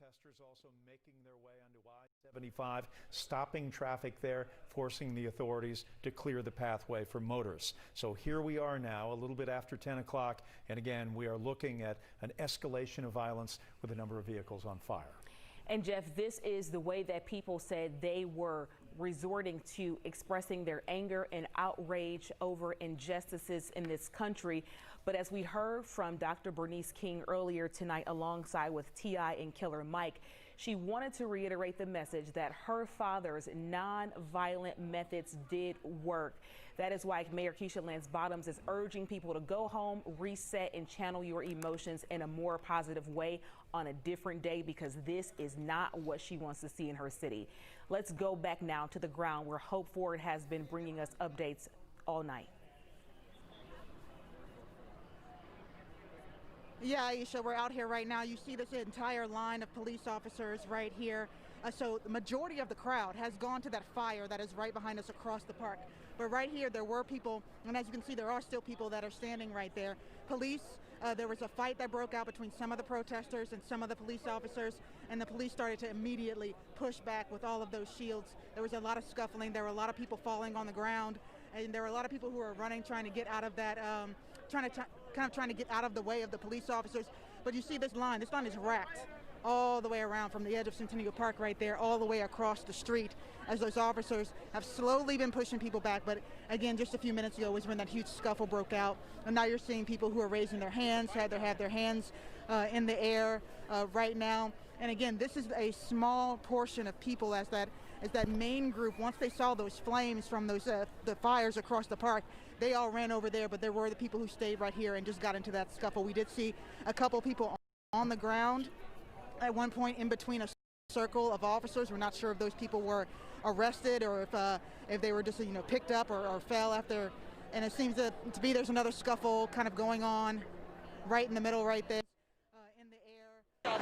Protesters also making their way onto I-75, stopping traffic there, forcing the authorities to clear the pathway for motorists. So here we are now, a little bit after 10 o'clock, and again, we are looking at an escalation of violence with a number of vehicles on fire. And Jeff, this is the way that people said they were resorting to expressing their anger and outrage over injustices in this country. But as we heard from Dr. Bernice King earlier tonight alongside with T.I. and Killer Mike, she wanted to reiterate the message that her father's non-violent methods did work. That is why Mayor Keisha Lance Bottoms is urging people to go home, reset, and channel your emotions in a more positive way on a different day, because this is not what she wants to see in her city. Let's go back now to the ground where Hope Ford has been bringing us updates all night. Yeah, Aisha, we're out here right now. You see this entire line of police officers right here. So the majority of the crowd has gone to that fire that is right behind us across the park. But right here, there were people, and as you can see, there are still people that are standing right there. Police, there was a fight that broke out between some of the protesters and some of the police officers, and the police started to immediately push back with all of those shields. There was a lot of scuffling. There were a lot of people falling on the ground, and there were a lot of people who were running, trying to get out of that, trying to get out of the way of the police officers. But you see this line is racked all the way around from the edge of Centennial Park right there, all the way across the street, as those officers have slowly been pushing people back. But again, just a few minutes ago was when that huge scuffle broke out. And now you're seeing people who are raising their hands, have their hands in the air right now. And again, this is a small portion of people as that main group, once they saw those flames from those the fires across the park, they all ran over there, but there were the people who stayed right here and just got into that scuffle. We did see a couple people on the ground at one point in between a circle of officers. We're not sure if those people were arrested or if they were just picked up or fell after. And it seems to be there's another scuffle kind of going on right in the middle right there in the air.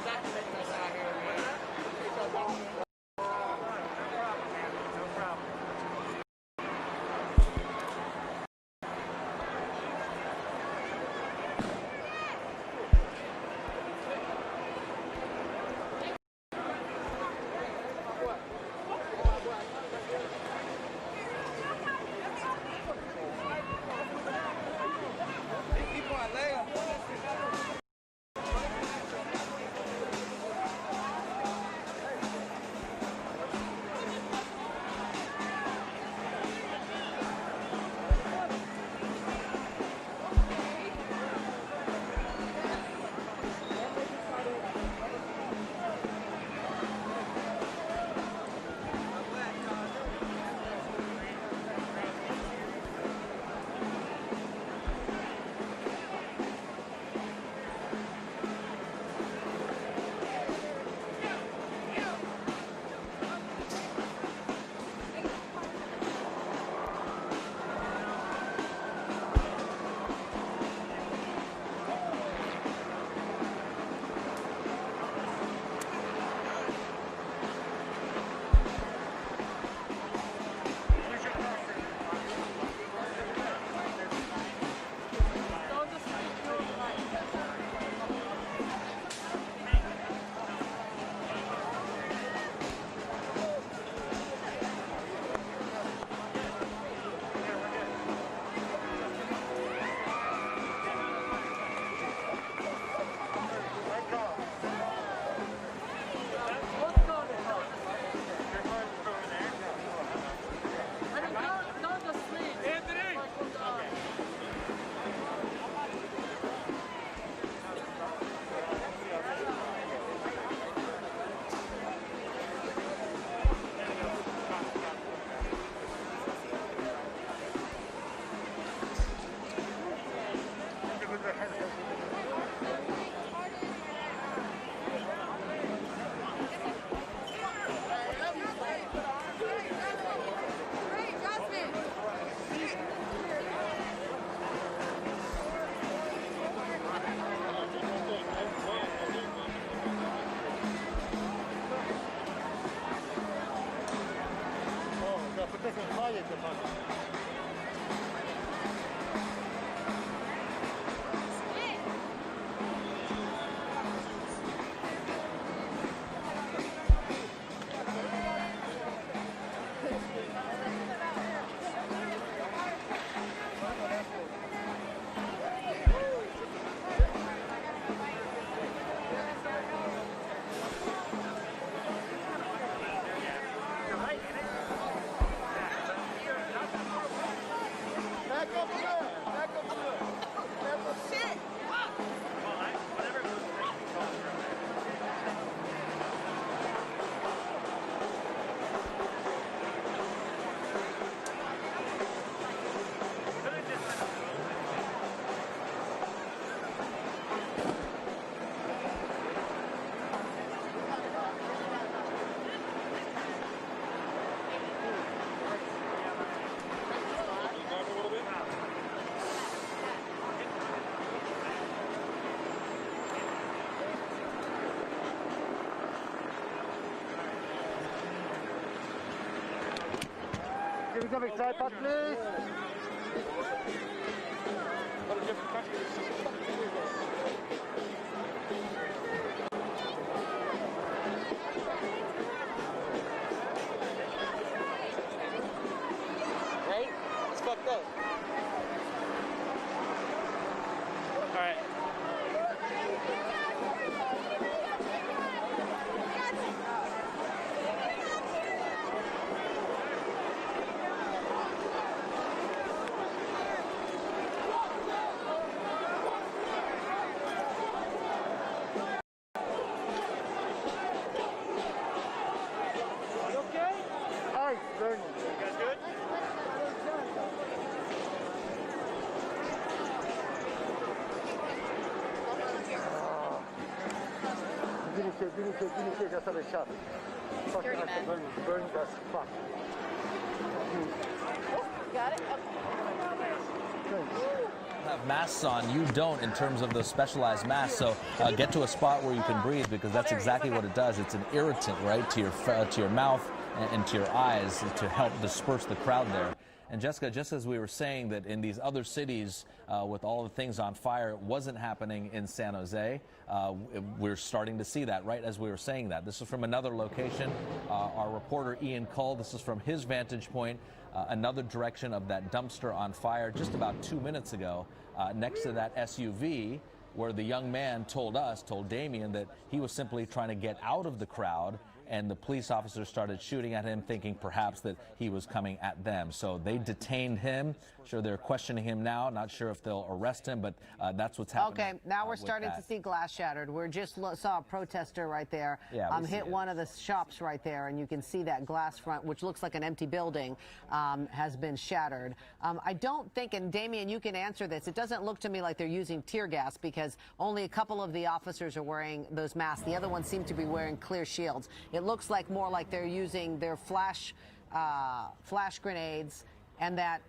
Please avec ça, pas plus. Right? It's fucked up. All right. Finissez, just avec ça. Security man. Burn that fuck. Got it? Have masks on, you don't in terms of the specialized masks, so get to a spot where you can breathe, because that's exactly what it does. It's an irritant, right, to your mouth and to your eyes to help disperse the crowd there. And Jessica, just as we were saying that in these other cities with all the things on fire, it wasn't happening in San Jose. We're starting to see that right as we were saying that. This is from another location. Our reporter Ian Cull, this is from his vantage point, another direction of that dumpster on fire just about 2 minutes ago next to that SUV, where the young man told Damien, that he was simply trying to get out of the crowd, and the police officers started shooting at him, thinking perhaps that he was coming at them. So they detained him. Sure, they're questioning him now. Not sure if they'll arrest him, but that's what's happening. Okay, now we're starting to see glass shattered. We just saw a protester right there hit one of the shops right there, and you can see that glass front, which looks like an empty building, has been shattered. I don't think, and Damien, you can answer this, it doesn't look to me like they're using tear gas, because only a couple of the officers are wearing those masks. The other ones seem to be wearing clear shields. It looks like more like they're using their flash grenades, and that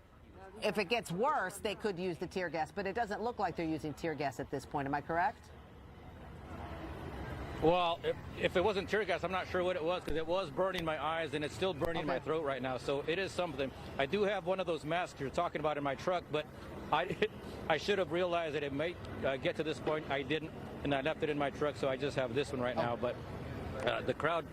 if it gets worse, they could use the tear gas, but it doesn't look like they're using tear gas at this point. Am I correct? Well, if it wasn't tear gas, I'm not sure what it was, because it was burning my eyes, and it's still burning my throat right now. So it is something. I do have one of those masks you're talking about in my truck, but I should have realized that it might get to this point. I didn't, and I left it in my truck, so I just have this one right now. But the crowd,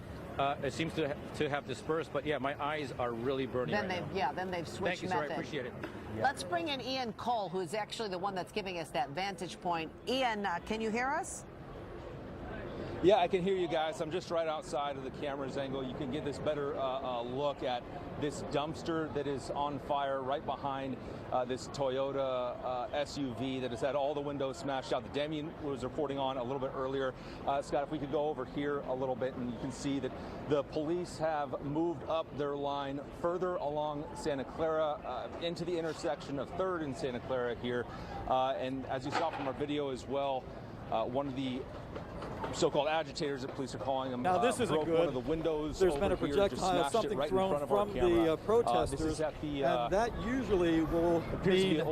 it seems to have dispersed, but yeah, my eyes are really burning. Then they've switched Thank you, method. sir. I appreciate it. Let's bring in Ian Cole, who's actually the one that's giving us that vantage point. Ian, can you hear us? Yeah, I can hear you guys. I'm just right outside of the camera's angle. You can get this better look at this dumpster that is on fire right behind this Toyota SUV that has had all the windows smashed out that Damien was reporting on a little bit earlier. Scott, if we could go over here a little bit, and you can see that the police have moved up their line further along Santa Clara into the intersection of 3rd and Santa Clara here. And as you saw from our video as well, one of the so-called agitators that police are calling them. Now this isn't broke good. one of the windows. There's been a projectile, something right thrown from the protesters, and that usually will mean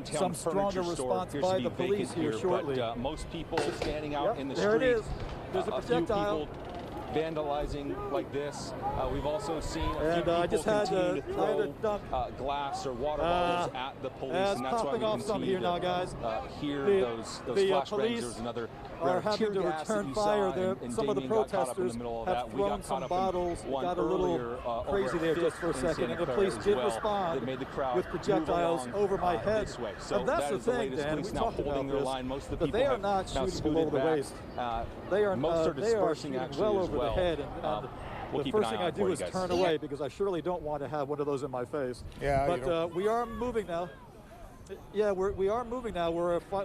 some stronger response by the police here shortly. But, most people standing out in the there street. It is. There's a projectile. Vandalizing like this. We've also seen a few people continue to throw glass or water bottles at the police, and that's why we continue to hear those flashbangs. There's another are having to return fire there. Some of the protesters have thrown some bottles. It got a little crazy there just for a second, and the police did respond with projectiles over my head. And that's the thing, Dan, we talked about this, but they are not shooting below the waist. They are shooting well over the head, and the first thing I do is turn away, because I surely don't want to have one of those in my face. Yeah, but we are moving now. Yeah, we are moving now.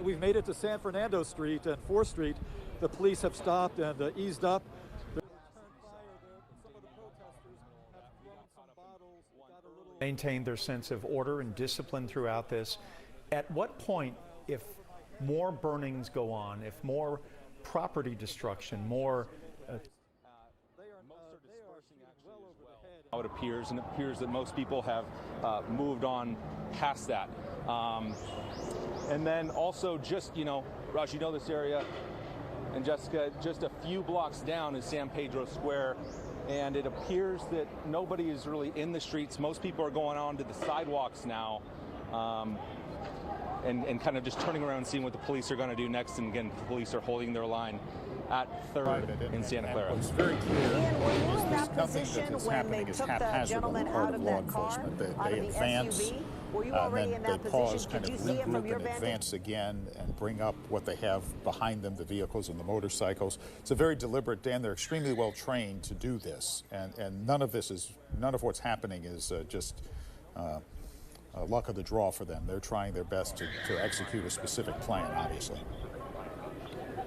We've made it to San Fernando Street and 4th Street. The police have stopped and eased up. Maintained their sense of order and discipline throughout this. At what point, if more burnings go on, if more property destruction, more It appears, and it appears that most people have moved on past that. And then also just, Raj, you know this area, and Jessica, just a few blocks down is San Pedro Square. and it appears that nobody is really in the streets. Most people are going onto the sidewalks now, and kind of just turning around and seeing what the police are going to do next. And again, the police are holding their line at 3rd in Santa Clara. It's very clear. Ian, were you in that Nothing position that is when happening they is took the haphazard gentleman on the part out of of law that car, enforcement. out They of the advance, SUV? Were you already in that they pause, position? kind Could of you see it from regroup your and vantage? advance again and bring up what they have behind them, the vehicles and the motorcycles. It's a very deliberate, Dan. They're extremely well trained to do this, and none of what's happening is just luck of the draw for them. They're trying their best to execute a specific plan, obviously.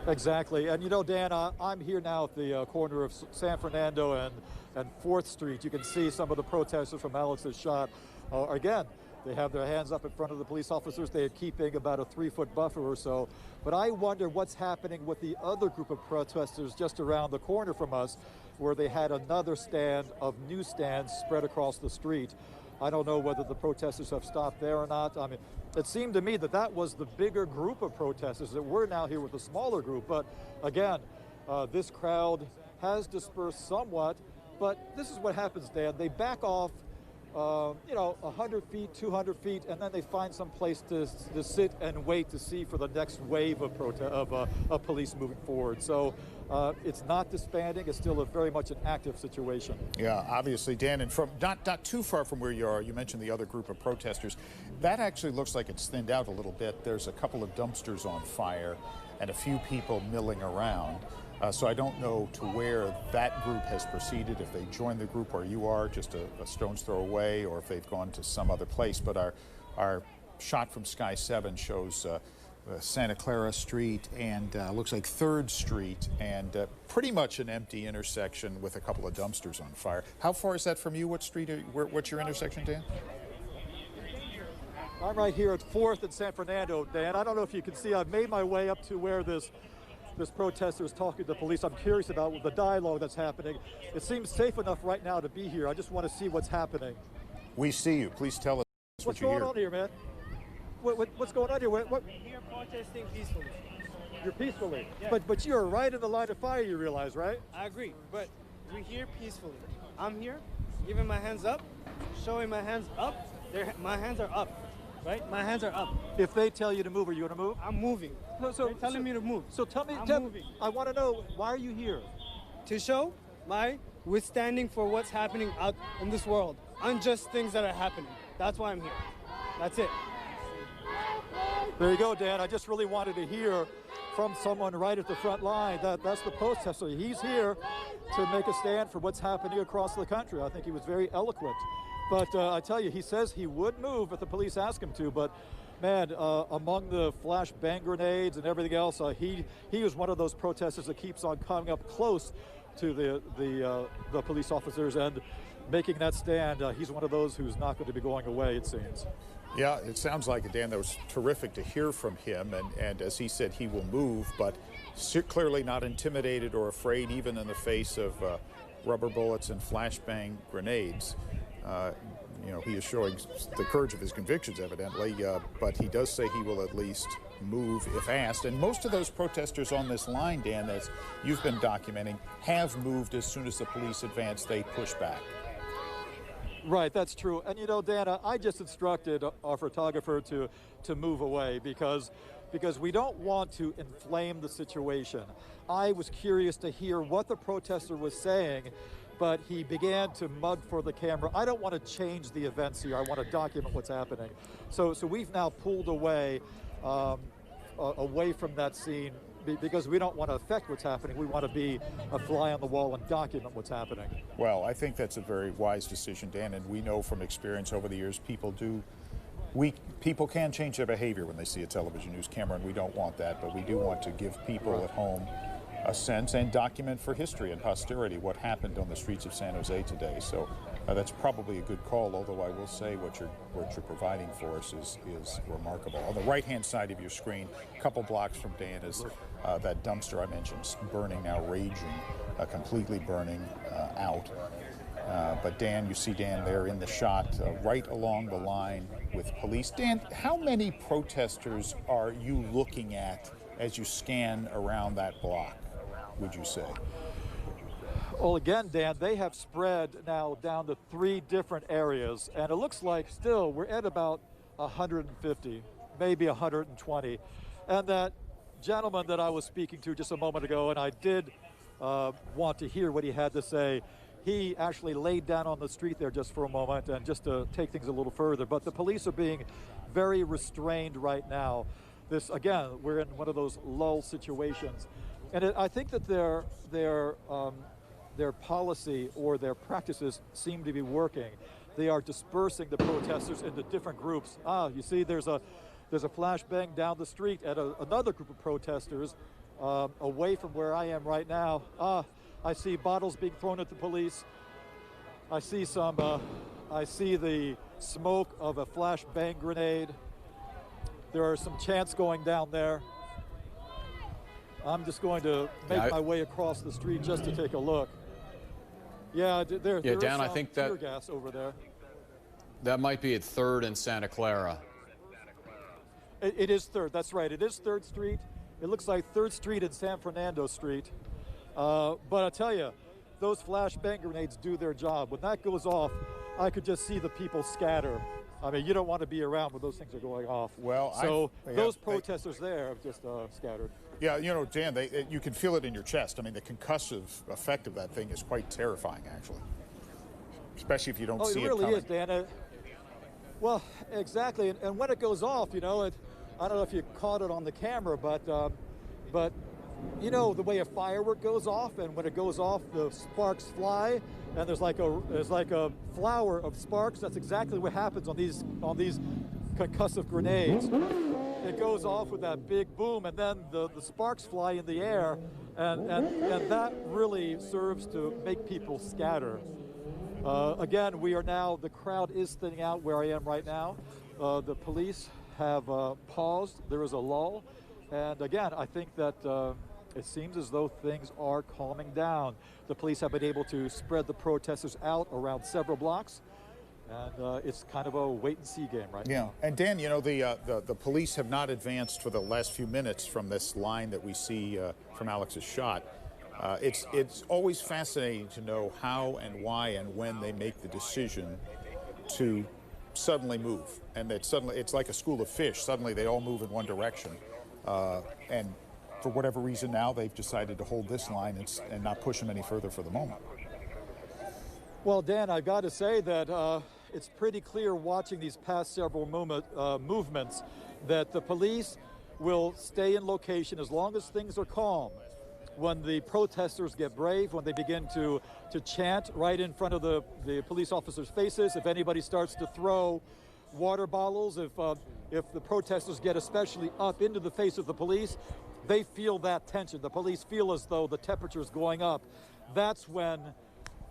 Exactly. And you know, Dan, I'm here now at the corner of San Fernando and 4th Street. You can see some of the protesters from Alex's shot. Again, they have their hands up in front of the police officers. They're keeping about a 3-foot buffer or so. But I wonder what's happening with the other group of protesters just around the corner from us, where they had another stand of newsstands spread across the street. I don't know whether the protesters have stopped there or not. I mean, it seemed to me that that was the bigger group of protesters, that we're now here with a smaller group. But again, this crowd has dispersed somewhat. But this is what happens, Dan. They back off, 100 feet, 200 feet, and then they find some place to sit and wait to see for the next wave of police moving forward. So it's not disbanding. It's still very much an active situation. Yeah, obviously, Dan, and from not too far from where you are, you mentioned the other group of protesters. That actually looks like it's thinned out a little bit. There's a couple of dumpsters on fire and a few people milling around. So I don't know to where that group has proceeded, if they joined the group where you are, just a stone's throw away, or if they've gone to some other place. But our shot from Sky 7 shows Santa Clara Street and looks like 3rd Street, and pretty much an empty intersection with a couple of dumpsters on fire. How far is that from you? What street? What's your intersection, Dan? I'm right here at 4th and San Fernando, Dan. I don't know if you can see, I've made my way up to where this protester is talking to the police. I'm curious about the dialogue that's happening. It seems safe enough right now to be here. I just want to see what's happening. We see you. Please tell us what you hear. What's going on here, man? What's going on here? We're here protesting peacefully. You're peacefully? Yeah. But you're right in the line of fire, you realize, right? I agree, but we're here peacefully. I'm here, giving my hands up, showing my hands up. My hands are up, right? My hands are up. If they tell you to move, are you going to move? I'm moving. They're telling me to move. So tell me, moving. I want to know, why are you here? To show my withstanding for what's happening out in this world. Unjust things that are happening. That's why I'm here. That's it. There you go, Dan. I just really wanted to hear from someone right at the front line. That's the protester. He's here to make a stand for what's happening across the country. I think he was very eloquent. But I tell you, he says he would move if the police ask him to. But man, among the flash bang grenades and everything else, he was one of those protesters that keeps on coming up close to the police officers and making that stand. He's one of those who's not going to be going away, it seems. Yeah, it sounds like it, Dan. That was terrific to hear from him. And as he said, he will move, but clearly not intimidated or afraid, even in the face of rubber bullets and flashbang grenades. He is showing the courage of his convictions, evidently, but he does say he will at least move if asked. And most of those protesters on this line, Dan, as you've been documenting, have moved as soon as the police advance. They push back. Right, that's true. And Dan, I just instructed our photographer to move away because we don't want to inflame the situation. I was curious to hear what the protester was saying, but he began to mug for the camera. I don't want to change the events here. I want to document what's happening. So we've now pulled away from that scene because we don't want to affect what's happening. We want to be a fly on the wall and document what's happening. Well, I think that's a very wise decision, Dan, and we know from experience over the years people can change their behavior when they see a television news camera, and we don't want that, but we do want to give people at home a sense and document for history and posterity what happened on the streets of San Jose today. So that's probably a good call, although I will say what you're providing for us is remarkable. On the right-hand side of your screen, a couple blocks from Dan, is that dumpster I mentioned, burning now, raging, completely burning out. But Dan, you see Dan there in the shot, right along the line with police. Dan, how many protesters are you looking at as you scan around that block, would you say? Well, again, Dan, they have spread now down to 3 different areas, and it looks like still we're at about 150, maybe 120. And that gentleman that I was speaking to just a moment ago, and I did want to hear what he had to say, he actually laid down on the street there just for a moment and just to take things a little further. But the police are being very restrained right now. This, again, we're in one of those lull situations. And I think that their policy or their practices seem to be working. They are dispersing the protesters into different groups. You see there's a flashbang down the street at another group of protesters away from where I am right now. I see bottles being thrown at the police. I see the smoke of a flashbang grenade. There are some chants going down there. I'm just going to make my way across the street just to take a look. Yeah, there Dan, is some I think tear gas over there. That might be at 3rd and Santa Clara. It is 3rd, that's right. It is 3rd Street. It looks like 3rd Street and San Fernando Street. But I tell you, those flashbang grenades do their job. When that goes off, I could just see the people scatter. I mean, you don't want to be around when those things are going off. Well, so those protesters there have just scattered. Yeah, you know, Dan, you can feel it in your chest. I mean, the concussive effect of that thing is quite terrifying, actually, especially if you don't see it coming. It really is, Dan. Well, exactly. And when it goes off, you know, I don't know if you caught it on the camera, but you know the way a firework goes off, and when it goes off, the sparks fly, and there's like a flower of sparks. That's exactly what happens on these concussive grenades. It goes off with that big boom, and then the sparks fly in the air, and that really serves to make people scatter. Again, the crowd is thinning out where I am right now. The police have paused. There is a lull. And again, I think that it seems as though things are calming down. The police have been able to spread the protesters out around several blocks. And it's kind of a wait-and-see game right now. And Dan, you know, the police have not advanced for the last few minutes from this line that we see from Alex's shot. It's always fascinating to know how and why and when they make the decision to suddenly move. And it's like a school of fish. Suddenly they all move in one direction. And for whatever reason now, they've decided to hold this line and not push them any further for the moment. Well, Dan, I've got to say that it's pretty clear watching these past several movements that the police will stay in location as long as things are calm. When the protesters get brave, when they begin to chant right in front of the police officers' faces, if anybody starts to throw water bottles, if the protesters get especially up into the face of the police, they feel that tension. The police feel as though the temperature is going up. That's when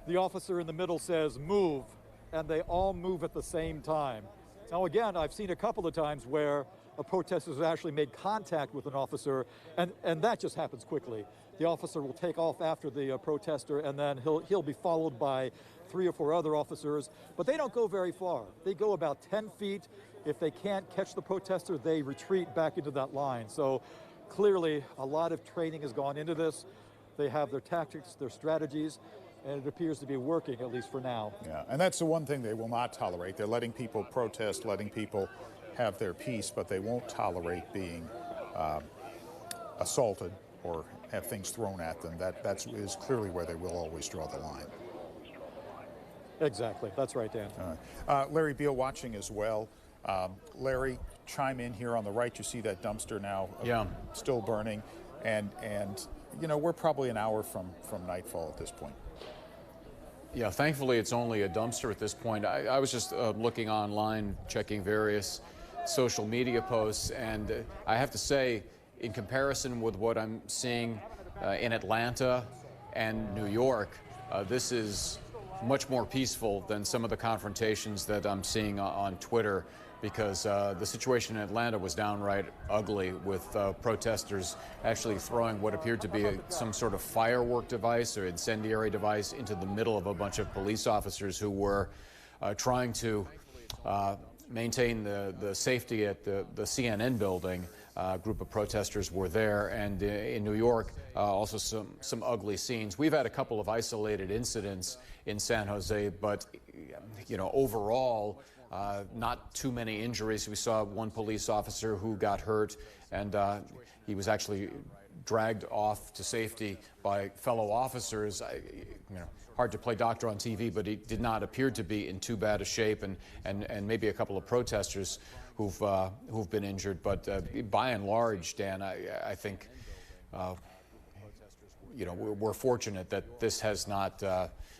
the officer in the middle says, move, and they all move at the same time. Now, again, I've seen a couple of times where a protester has actually made contact with an officer, and that just happens quickly. The officer will take off after the protester, and then he'll be followed by 3 or 4 other officers, but they don't go very far. They go about 10 feet. If they can't catch the protester, they retreat back into that line. So clearly, a lot of training has gone into this. They have their tactics, their strategies, and it appears to be working, at least for now. Yeah, and that's the one thing they will not tolerate. They're letting people protest, letting people have their peace, but they won't tolerate being assaulted or have things thrown at them. That is clearly where they will always draw the line. Exactly. That's right, Dan. Larry Beal watching as well. Larry, chime in here on the right. You see that dumpster now still burning. And you know, we're probably an hour from nightfall at this point. Yeah, thankfully it's only a dumpster at this point. I was just looking online, checking various social media posts, and I have to say, in comparison with what I'm seeing in Atlanta and New York, this is much more peaceful than some of the confrontations that I'm seeing on Twitter, because the situation in Atlanta was downright ugly, with protesters actually throwing what appeared to be some sort of firework device or incendiary device into the middle of a bunch of police officers who were trying to maintain the safety at the CNN building. group of protesters were there, and in New York, also some ugly scenes. We've had a couple of isolated incidents in San Jose, but overall, not too many injuries. We saw one police officer who got hurt, and he was actually dragged off to safety by fellow officers. Hard to play doctor on TV, but he did not appear to be in too bad a shape, and maybe a couple of protesters who've been injured. But by and large, Dan, I think we're fortunate that this has not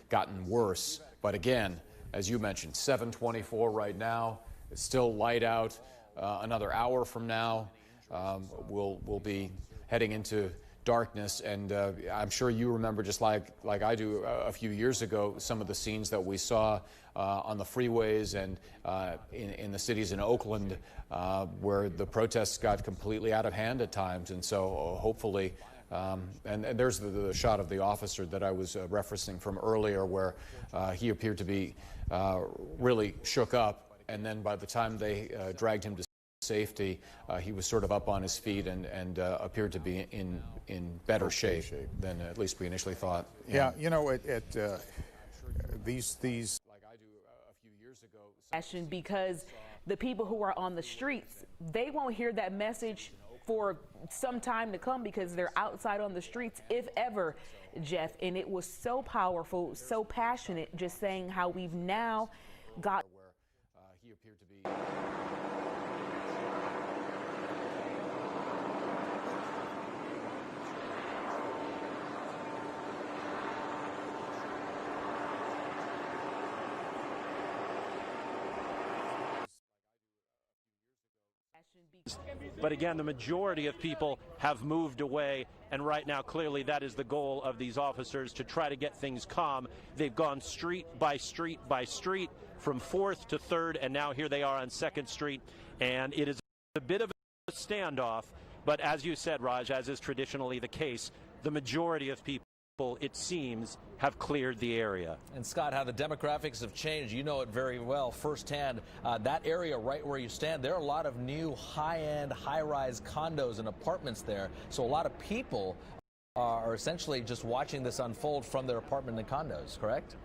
gotten worse. But again, as you mentioned, 7:24 right now. It's still light out. Another hour from now, we'll be heading into darkness, and I'm sure you remember, just like I do, a few years ago, some of the scenes that we saw on the freeways and in the cities in Oakland, where the protests got completely out of hand at times. And so hopefully, and there's the shot of the officer that I was referencing from earlier, where he appeared to be really shook up, and then by the time they dragged him to safety, he was sort of up on his feet and appeared to be in better shape than at least we initially thought. Yeah, these like I do a few years ago. Because the people who are on the streets, they won't hear that message for some time to come, because they're outside on the streets, if ever, Jeff. And it was so powerful, so passionate, just saying how we've now got where he appeared to be. But again, the majority of people have moved away, and right now, clearly, that is the goal of these officers, to try to get things calm. They've gone street by street by street, from 4th to 3rd, and now here they are on 2nd Street, and it is a bit of a standoff. But as you said, Raj, as is traditionally the case, the majority of people, it seems, have cleared the area. And Scott, how the demographics have changed, you know it very well firsthand. That area right where you stand, there are a lot of new high-end, high-rise condos and apartments there. So a lot of people are essentially just watching this unfold from their apartment and condos, correct?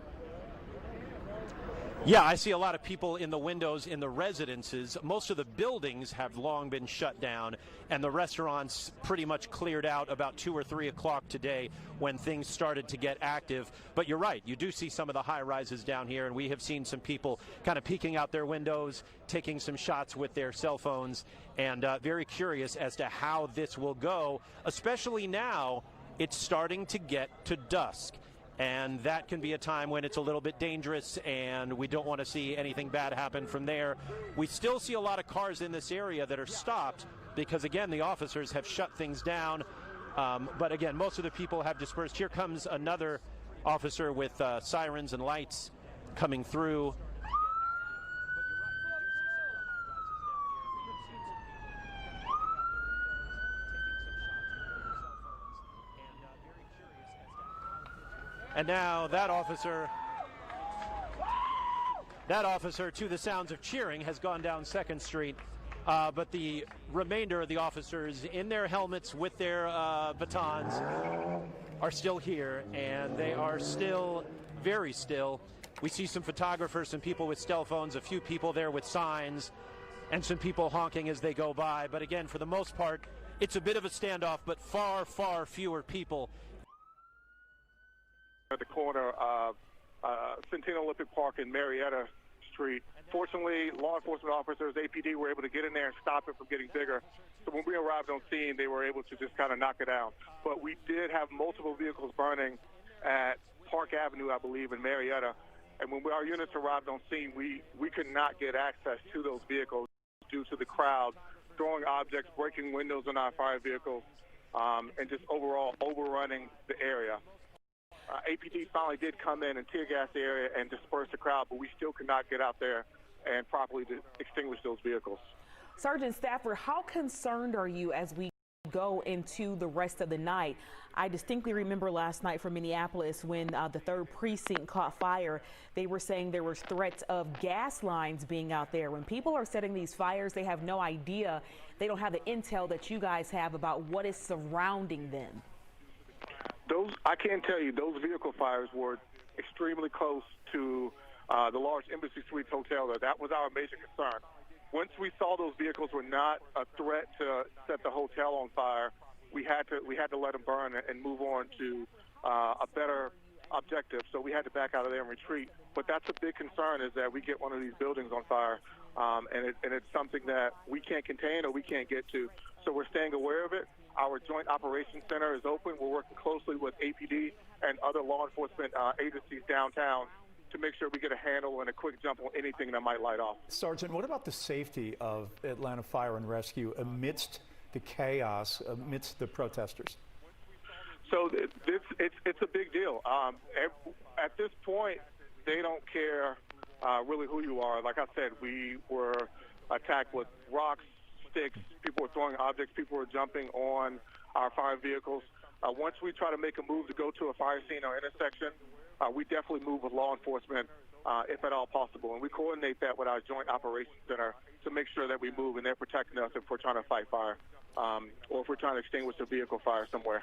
Yeah, I see a lot of people in the windows in the residences. Most of the buildings have long been shut down, and the restaurants pretty much cleared out about 2 or 3 o'clock today when things started to get active. But you're right, you do see some of the high rises down here, and we have seen some people kind of peeking out their windows, taking some shots with their cell phones, and very curious as to how this will go, especially now it's starting to get to dusk. And that can be a time when it's a little bit dangerous, and we don't want to see anything bad happen from there. We still see a lot of cars in this area that are stopped because, again, the officers have shut things down. But, again, most of the people have dispersed. Here comes another officer with sirens and lights coming through. And now that officer, to the sounds of cheering, has gone down 2nd Street. But the remainder of the officers in their helmets with their batons are still here, and they are still very still. We see some photographers, some people with cell phones, a few people there with signs, and some people honking as they go by. But again, for the most part, it's a bit of a standoff, but far, far fewer people. At the corner of Centennial Olympic Park and Marietta Street. Fortunately, law enforcement officers, APD, were able to get in there and stop it from getting bigger. So when we arrived on scene, they were able to just kind of knock it down. But we did have multiple vehicles burning at Park Avenue, I believe, in Marietta. And when our units arrived on scene, we could not get access to those vehicles due to the crowd throwing objects, breaking windows on our fire vehicles, and just overall overrunning the area. APD finally did come in and tear gas the area and disperse the crowd, but we still could not get out there and properly extinguish those vehicles. Sergeant Stafford, how concerned are you as we go into the rest of the night. I distinctly remember last night from Minneapolis when the 3rd precinct caught fire. They were saying there was threats of gas lines being out there. When people are setting these fires, they have no idea. They don't have the intel that you guys have about what is surrounding them. I can tell you, those vehicle fires were extremely close to the large Embassy Suites hotel. That was our major concern. Once we saw those vehicles were not a threat to set the hotel on fire, we had to let them burn and move on to a better objective. So we had to back out of there and retreat. But that's a big concern, is that we get one of these buildings on fire, and it's something that we can't contain or we can't get to. So we're staying aware of it. Our Joint Operations Center is open. We're working closely with APD and other law enforcement agencies downtown to make sure we get a handle and a quick jump on anything that might light off. Sergeant, what about the safety of Atlanta Fire and Rescue amidst the chaos, amidst the protesters? So it's a big deal. At this point, they don't care really who you are. Like I said, we were attacked with rocks, sticks, people were throwing objects, people were jumping on our fire vehicles. Once we try to make a move to go to a fire scene or intersection, we definitely move with law enforcement if at all possible. And we coordinate that with our Joint Operations Center to make sure that we move and they're protecting us if we're trying to fight fire or if we're trying to extinguish a vehicle fire somewhere.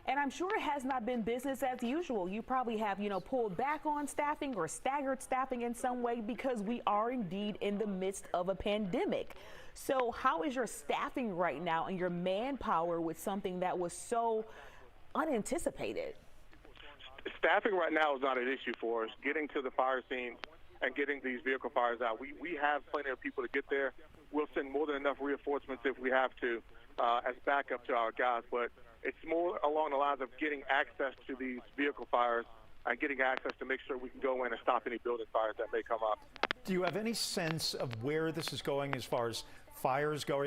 And I'm sure it has not been business as usual. You probably have, pulled back on staffing or staggered staffing in some way because we are indeed in the midst of a pandemic. So how is your staffing right now and your manpower with something that was so unanticipated? Staffing right now is not an issue for us. Getting to the fire scenes and getting these vehicle fires out, we have plenty of people to get there. We'll send more than enough reinforcements if we have to as backup to our guys, but it's more along the lines of getting access to these vehicle fires and getting access to make sure we can go in and stop any building fires that may come up. Do you have any sense of where this is going as far as fires go?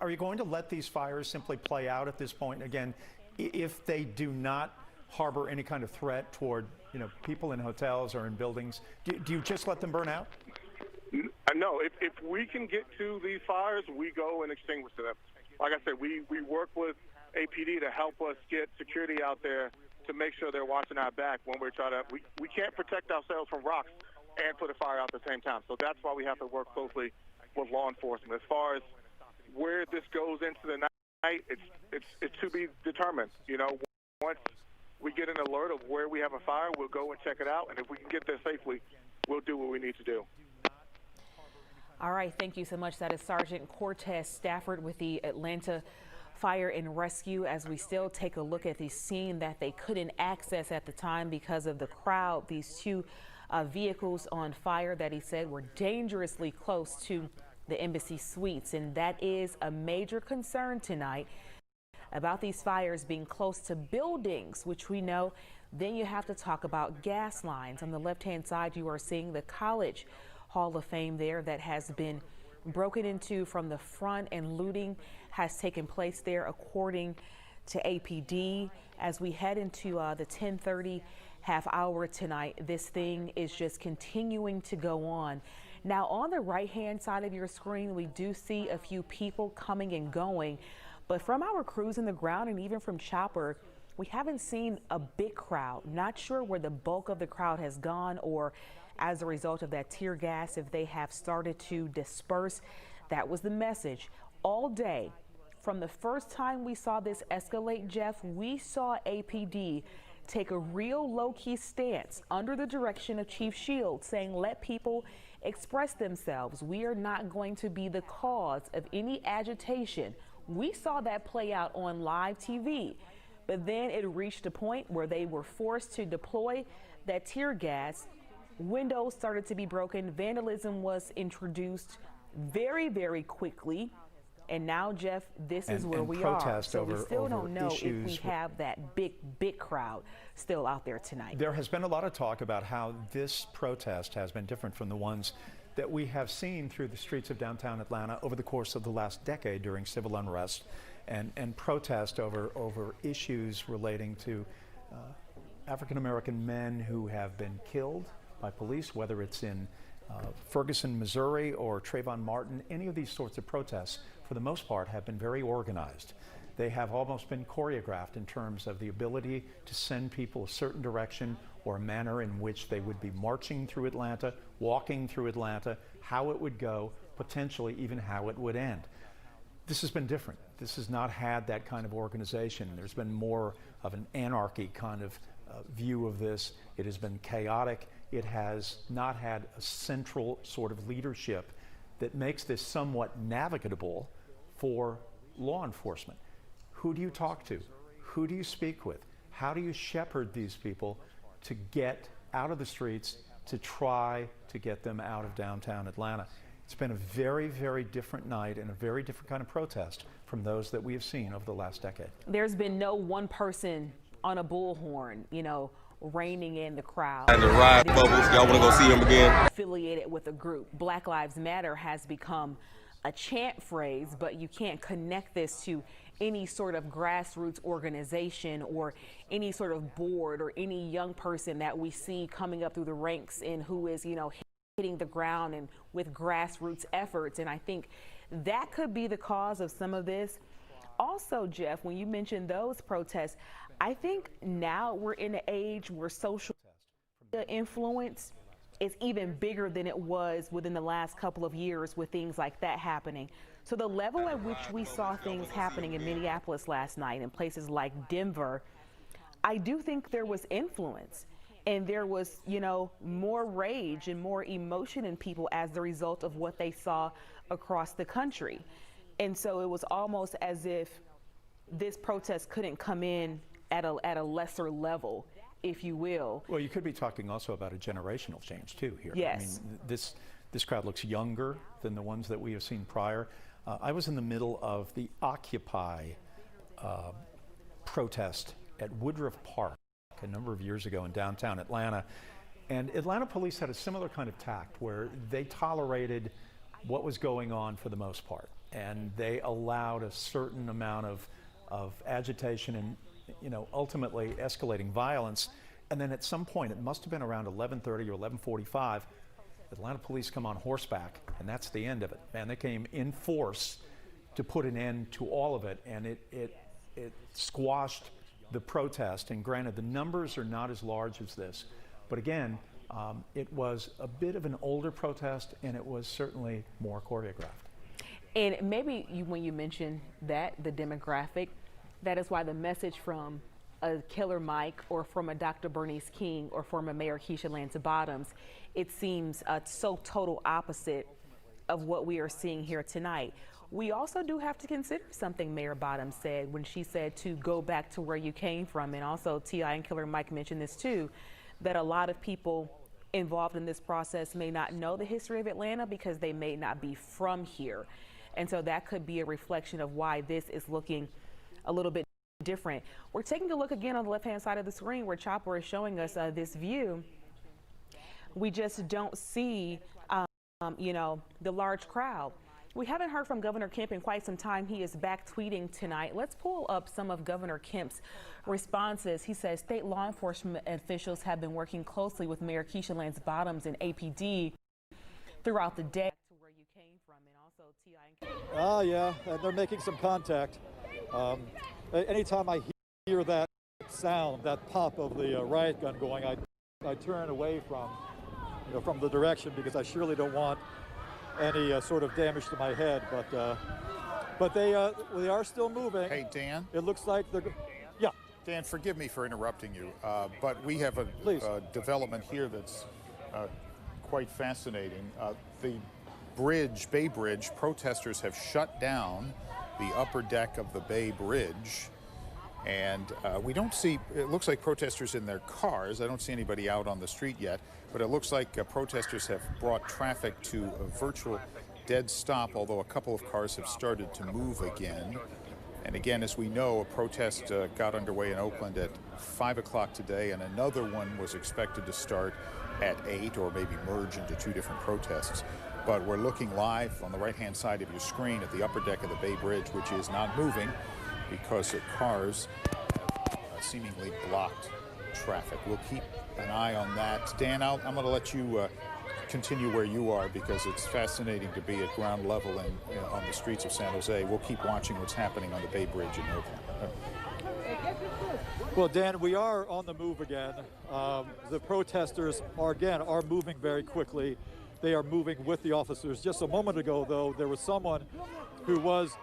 Are you going to let these fires simply play out at this point? Again, if they do not harbor any kind of threat toward people in hotels or in buildings, do you just let them burn out? No, if we can get to these fires, we go and extinguish them. Like I said, we work with APD to help us get security out there to make sure they're watching our back when we're trying to. We can't protect ourselves from rocks and put a fire out at the same time. So that's why we have to work closely with law enforcement. As far as where this goes into the night, it's to be determined. Once we get an alert of where we have a fire, we'll go and check it out. And if we can get there safely, we'll do what we need to do. All right. Thank you so much. That is Sergeant Cortez Stafford with the Atlanta Fire and Rescue, as we still take a look at the scene that they couldn't access at the time because of the crowd. These two vehicles on fire that he said were dangerously close to the Embassy Suites. And that is a major concern tonight about these fires being close to buildings, which we know. Then you have to talk about gas lines. On the left-hand side, you are seeing the College Hall of Fame there that has been broken into from the front, and looting has taken place there according to APD. As we head into the 10:30 half hour tonight, this thing is just continuing to go on. Now, on the right-hand side of your screen, we do see a few people coming and going, but from our crews in the ground and even from Chopper, we haven't seen a big crowd. Not sure where the bulk of the crowd has gone, or as a result of that tear gas, if they have started to disperse. That was the message all day. From the first time we saw this escalate, Jeff, we saw APD take a real low-key stance under the direction of Chief Shields, saying, let people express themselves. We are not going to be the cause of any agitation. We saw that play out on live TV, but then it reached a point where they were forced to deploy that tear gas. Windows started to be broken. Vandalism was introduced very, very quickly. And now, Jeff, this is where we are. So we still don't know if we have that big crowd still out there tonight. There has been a lot of talk about how this protest has been different from the ones that we have seen through the streets of downtown Atlanta over the course of the last decade during civil unrest and protest over issues relating to African-American men who have been killed by police, whether it's in Ferguson, Missouri, or Trayvon Martin. Any of these sorts of protests, for the most part, have been very organized. they have almost been choreographed in terms of the ability to send people a certain direction or a manner in which they would be marching through Atlanta, walking through Atlanta, how it would go, potentially even how it would end. This has been different. This has not had that kind of organization. There's been more of an anarchy kind of view of this. It has been chaotic. It has not had a central sort of leadership that makes this somewhat navigable for law enforcement. Who do you talk to? Who do you speak with? How do you shepherd these people to get out of the streets, to try to get them out of downtown Atlanta? It's been a very, very different night and a very different kind of protest from those that we have seen over the last decade. There's been no one person on a bullhorn, you know, reining in the crowd. And the ride bubbles, y'all want to go see him again? Affiliated with a group. Black Lives Matter has become a chant phrase, but you can't connect this to any sort of grassroots organization or any sort of board or any young person that we see coming up through the ranks and who is, you know, hitting the ground and with grassroots efforts. And I think that could be the cause of some of this. Also, Jeff, when you mentioned those protests, I think now we're in an age where social influence is even bigger than it was within the last couple of years with things like that happening. So the level at which we saw things happening in Minneapolis last night and places like Denver, I do think there was influence and there was, you know, more rage and more emotion in people as the result of what they saw across the country. And so it was almost as if this protest couldn't come in at a lesser level, if you will. Well, you could be talking also about a generational change too here. Yes. I mean, this crowd looks younger than the ones that we have seen prior. I was in the middle of the Occupy protest at Woodruff Park a number of years ago in downtown Atlanta. And Atlanta police had a similar kind of tact where they tolerated what was going on for the most part. And they allowed a certain amount of agitation and, you know, ultimately escalating violence. And then at some point, it must have been around 11:30 or 11:45, Atlanta police come on horseback, and that's the end of it. And they came in force to put an end to all of it, and it squashed the protest. And granted, the numbers are not as large as this, but again, it was a bit of an older protest, and it was certainly more choreographed. And maybe when you mention that, the demographic, that is why the message from a Killer Mike or from a Dr. Bernice King or from a Mayor Keisha Lance Bottoms, it seems so total opposite of what we are seeing here tonight. We also do have to consider something Mayor Bottoms said when she said to go back to where you came from. And also T.I. and Killer Mike mentioned this too, that a lot of people involved in this process may not know the history of Atlanta because they may not be from here. And so that could be a reflection of why this is looking a little bit different. We're taking a look again on the left-hand side of the screen where Chopper is showing us this view. We just don't see, you know, the large crowd. We haven't heard from Governor Kemp in quite some time. He is back tweeting tonight. Let's pull up some of Governor Kemp's responses. He says state law enforcement officials have been working closely with Mayor Keisha Lance Bottoms and APD throughout the day. Yeah, and they're making some contact. Anytime I hear that sound, that pop of the riot gun going, I turn away from the direction because I surely don't want any sort of damage to my head. But they are still moving. Hey, Dan. It looks like they're. Yeah. Dan, forgive me for interrupting you, but we have a development here that's quite fascinating. The Bay Bridge, protesters have shut down the upper deck of the Bay Bridge, and we don't see, it looks like protesters in their cars. I don't see anybody out on the street yet, but it looks like protesters have brought traffic to a virtual dead stop, although a couple of cars have started to move again. And again, as we know, a protest got underway in Oakland at 5 o'clock today, and another one was expected to start at 8 or maybe merge into two different protests. But we're looking live on the right-hand side of your screen at the upper deck of the Bay Bridge, which is not moving because the cars have seemingly blocked traffic. We'll keep an eye on that. Dan, I'm going to let you continue where you are because it's fascinating to be at ground level and on the streets of San Jose. We'll keep watching what's happening on the Bay Bridge in Oakland. Well, Dan, we are on the move again. The protesters are moving very quickly. They are moving with the officers. Just a moment ago, though, there was someone who was,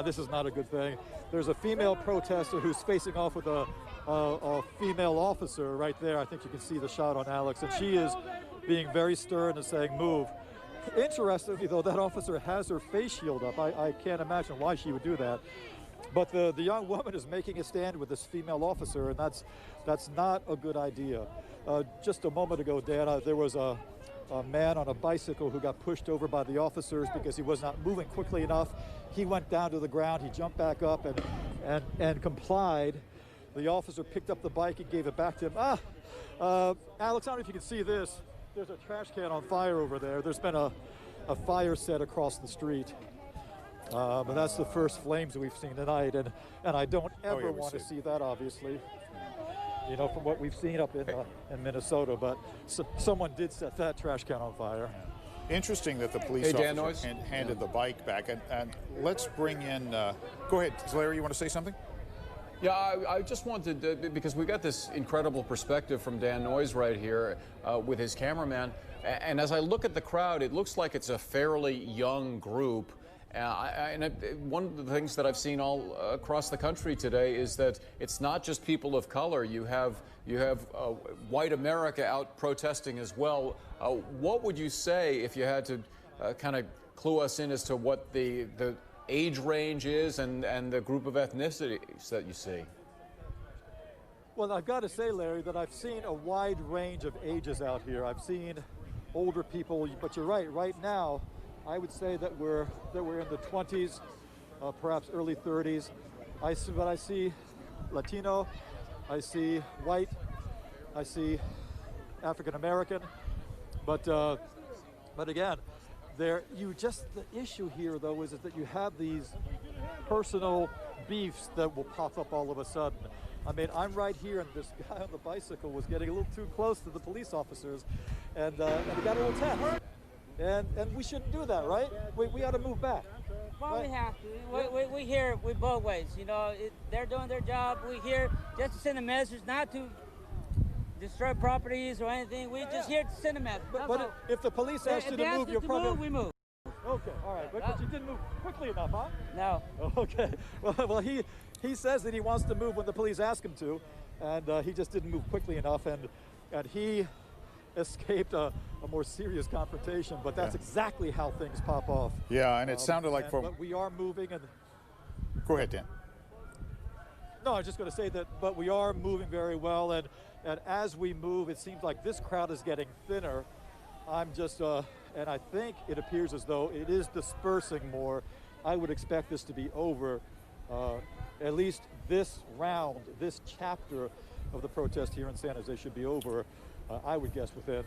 this is not a good thing. There's a female protester who's facing off with a female officer right there. I think you can see the shot on Alex, and she is being very stern and saying, move. Interestingly, though, that officer has her face shield up. I can't imagine why she would do that. But the young woman is making a stand with this female officer, and that's not a good idea. Just a moment ago, Dan, there was a man on a bicycle who got pushed over by the officers because he was not moving quickly enough. He went down to the ground, he jumped back up and complied. The officer picked up the bike and gave it back to him. Alex, I don't know if you can see this. There's a trash can on fire over there. There's been a fire set across the street. But that's the first flames that we've seen tonight, and I don't ever want to see that, obviously, you know, from what we've seen up in Minnesota. But someone did set that trash can on fire. Interesting that the police officer handed the bike back, and let's bring in. Go ahead, Larry. You want to say something? Yeah, I just wanted to, because we got this incredible perspective from Dan Noyes right here with his cameraman, and as I look at the crowd, it looks like it's a fairly young group. One of the things that I've seen all across the country today is that it's not just people of color. You have white America out protesting as well. What would you say if you had to kind of clue us in as to what the age range is and the group of ethnicities that you see? Well, I've got to say, Larry, that I've seen a wide range of ages out here. I've seen older people, but you're right. Right now, I would say that we're in the 20s, perhaps early 30s. But I see Latino, I see white, I see African American. But again, the issue here though is that you have these personal beefs that will pop up all of a sudden. I mean, I'm right here, and this guy on the bicycle was getting a little too close to the police officers, and he got a little tense. And we shouldn't do that, right? We ought to move back. Well, right? we have to. We hear we both ways. You know, they're doing their job. We here just to send a message, not to destroy properties or anything. We just here to send a message. But if the police asked you to move, you're probably... we move. Okay, all right. But you didn't move quickly enough, huh? No. Okay. Well, he says that he wants to move when the police ask him to, and he just didn't move quickly enough, and he escaped a more serious confrontation, but that's exactly how things pop off. Yeah, and it sounded like but we are moving. And go ahead, Dan. No, I was just going to say that, but we are moving very well, and as we move, it seems like this crowd is getting thinner. I'm just, and I think it appears as though it is dispersing more. I would expect this to be over, at least this round, this chapter of the protest here in San Jose should be over. I would guess within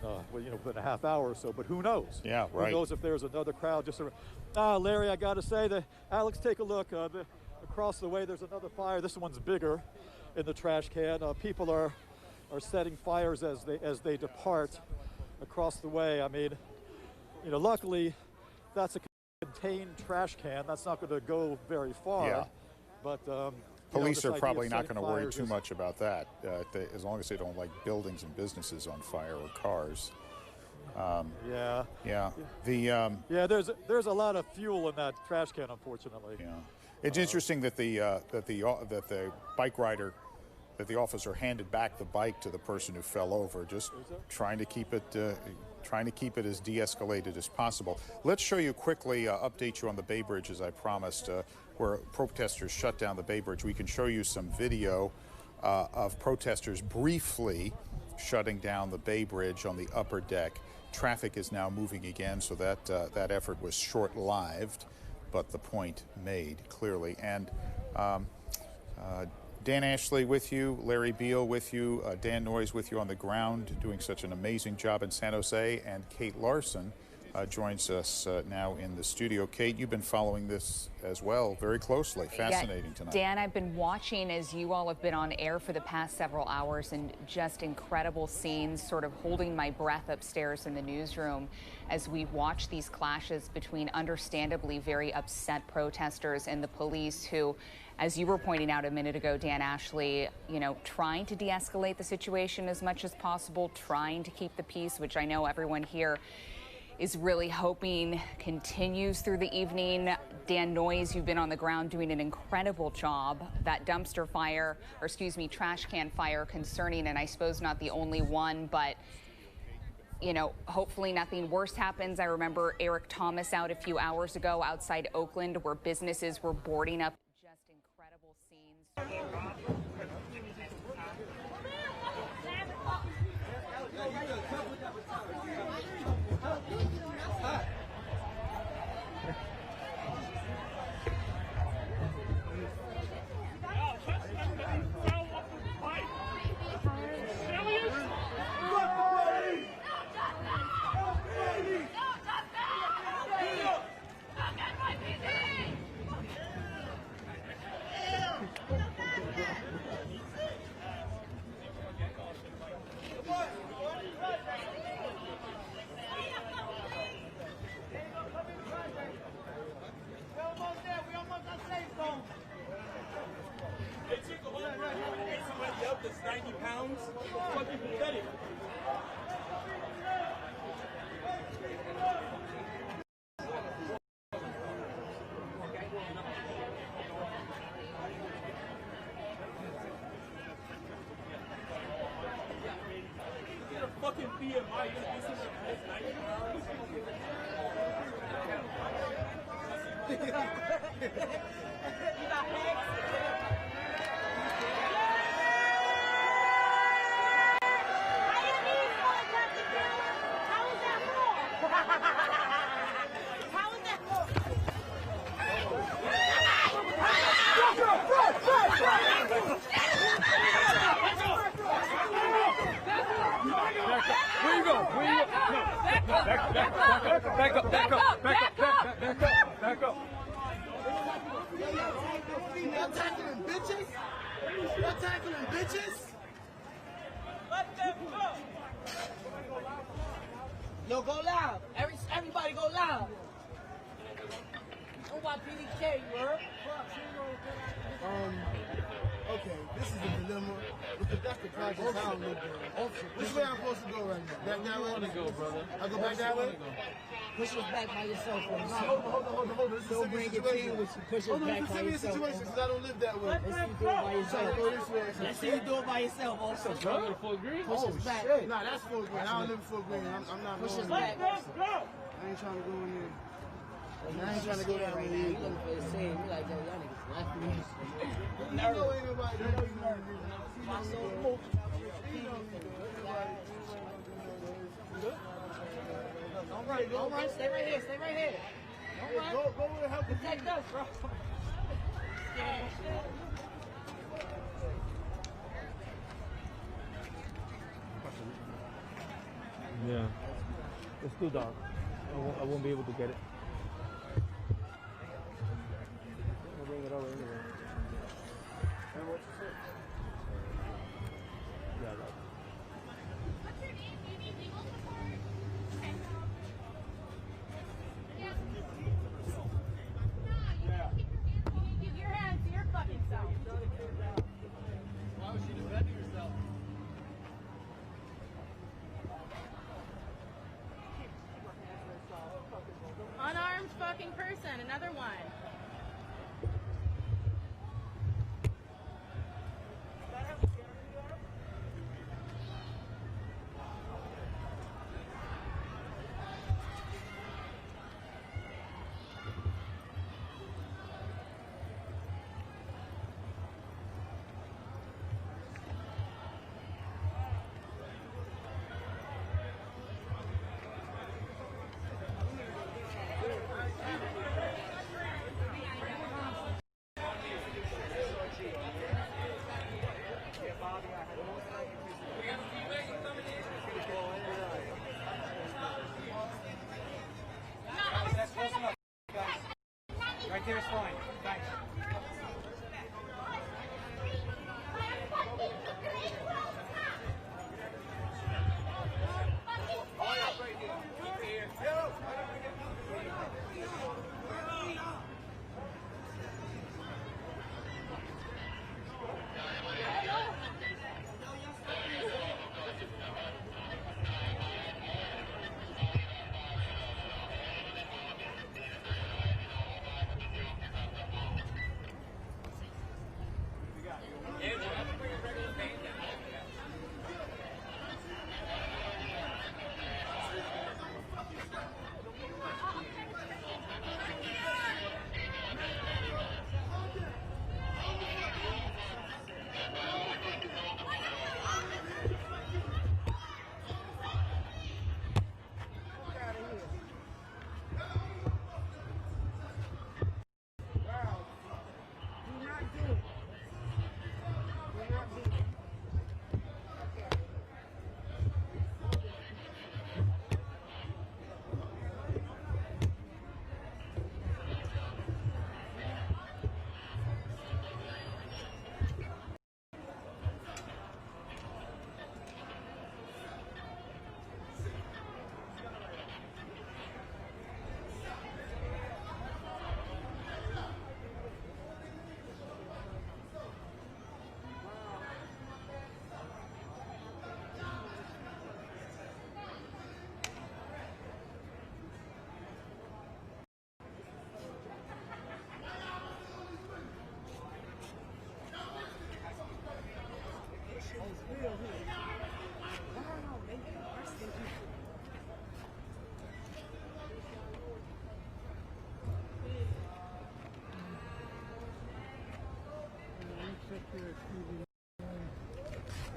a half hour or so, but who knows? Yeah, right. Who knows if there's another crowd just around. Larry, I got to say that, Alex, take a look. Across the way, there's another fire. This one's bigger in the trash can. People are setting fires as they depart across the way. I mean, luckily, that's a contained trash can. That's not going to go very far. Yeah. But police are probably not going to worry too much about that, as long as they don't light buildings and businesses on fire or cars. Yeah. Yeah. There's a lot of fuel in that trash can, unfortunately. Yeah. It's interesting that the bike rider, that the officer handed back the bike to the person who fell over, just trying to keep it as de-escalated as possible. Let's show you quickly, update you on the Bay Bridge as I promised, where protesters shut down the Bay Bridge. We can show you some video of protesters briefly shutting down the Bay Bridge on the upper deck. Traffic is now moving again, so that effort was short-lived, but the point made clearly. And Dan Ashley with you, Larry Beal with you, Dan Noyes with you on the ground, doing such an amazing job in San Jose, and Kate Larson joins us now in the studio. Kate, you've been following this as well very closely. Fascinating tonight. Dan, I've been watching as you all have been on air for the past several hours, and just incredible scenes, sort of holding my breath upstairs in the newsroom as we watch these clashes between understandably very upset protesters and the police who, as you were pointing out a minute ago, Dan Ashley, you know, trying to de-escalate the situation as much as possible, trying to keep the peace, which I know everyone here is really hoping continues through the evening. Dan Noyes, you've been on the ground doing an incredible job. That dumpster fire, or excuse me, trash can fire, concerning, and I suppose not the only one, but you know, hopefully nothing worse happens. I remember Eric Thomas out a few hours ago outside Oakland where businesses were boarding up. Just incredible scenes. That's 90 pounds. Fucking pathetic. Get a fucking BMI. You're gonna do something that's 90 pounds. You got legs? Where you go? Where you go? No, back up. Y'all tackling bitches? Y'all tackling bitches? Let them go. Yo, go loud. Everybody go loud. Oh, my PDK, you heard? Okay, this is a dilemma. That's the project I don't live there. Which way I'm supposed to go right now? Back that way? I want to go, brother. I go back that way? Push us back by yourself. Hold on. This is don't bring it in with you. Push us back by yourself. Situation because I don't live that way. Let's see you do it by yourself. Go this way. Let's see you do it by yourself also. Go to full green? Push us back. Shit. Nah, that's full green. I don't live full green. I'm not Push us going back. I ain't trying to go in there. I ain't trying to go down right now. You looking for the same. You like, yo, y'all niggas left me. You know ain't nobody there. My soul. Don't run. Stay right here. Stay right here. Don't run. Go where the hell protect us, bro. Yeah. It's too dark. I won't be able to get it. I'll bring it over anyway. And what you say? Yeah, right. Keep your hands to your fucking self. Why was she defending herself?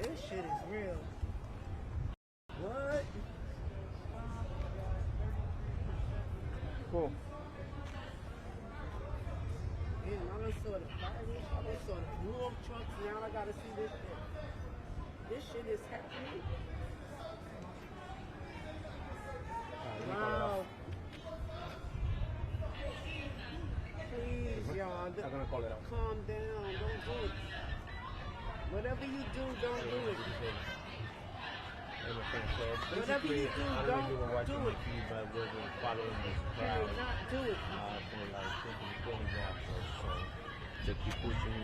This shit is real. What? Cool. Damn, I done saw the fire. I done saw the blew up trucks. Now I gotta see this shit. This shit is happening. Wow. Please, y'all. I'm gonna call it out. Calm down. Don't do it. Whatever you do, don't do it. Whatever you do, don't do it. But we're following this crowd. Do not do it. For like 20 blocks or so. To keep pushing,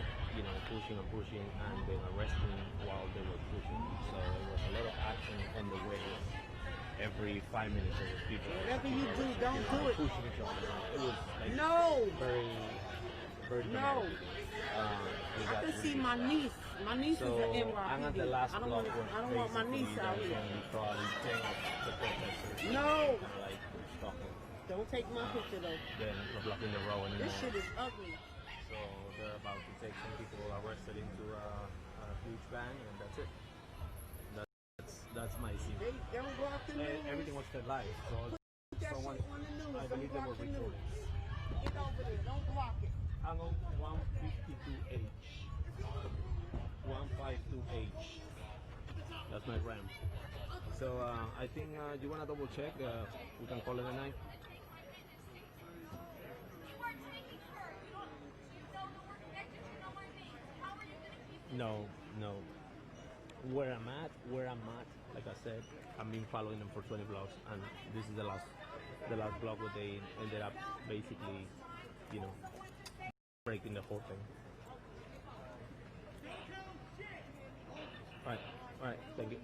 pushing and pushing, and then arresting while they were pushing. So there was a lot of action on the way. Every 5 minutes, there was people. Whatever you do, don't do it. Pushing each other. It was like no. very no. I can see my niece. My niece is an NYPD. I'm at the last I don't want my niece out here. No. Don't take my picture though. Then we're blocking the road anymore. This shit is ugly. So they're about to take some people arrested into a huge van, and that's it. That's my scene. They don't block the news. Everything was fed live. So someone, on the news. I believe they were recording. Get over there. Don't block it. I'm on 152H. 152H. That's my RAM. So I think you wanna double check. We can call it a night. No. Where I'm at, like I said, I've been following them for 20 blocks, and this is the last block where they ended up basically, breaking the whole thing. All right, thank you.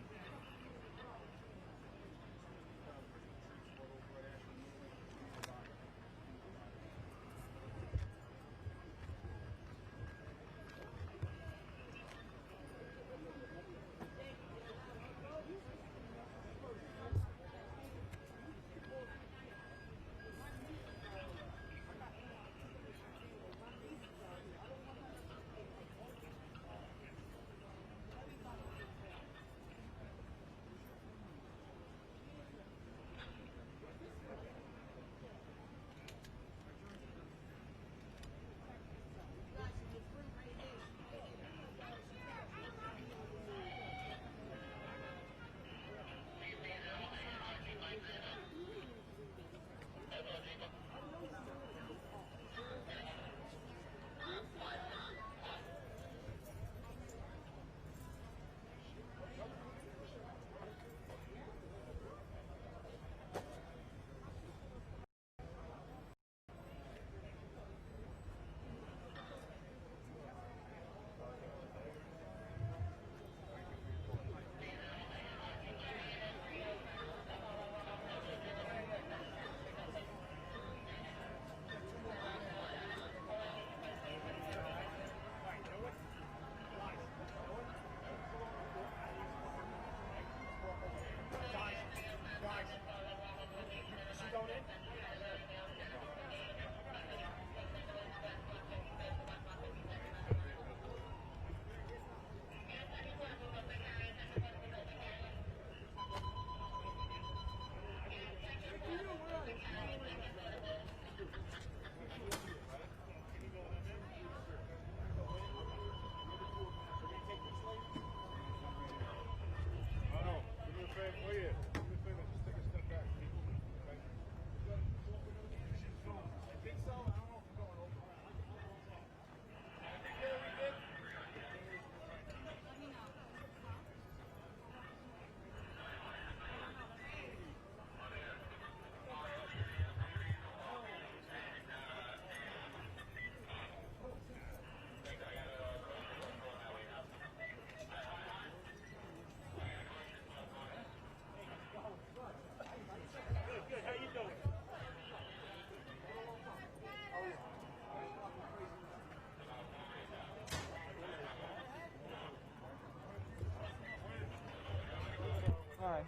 Alright,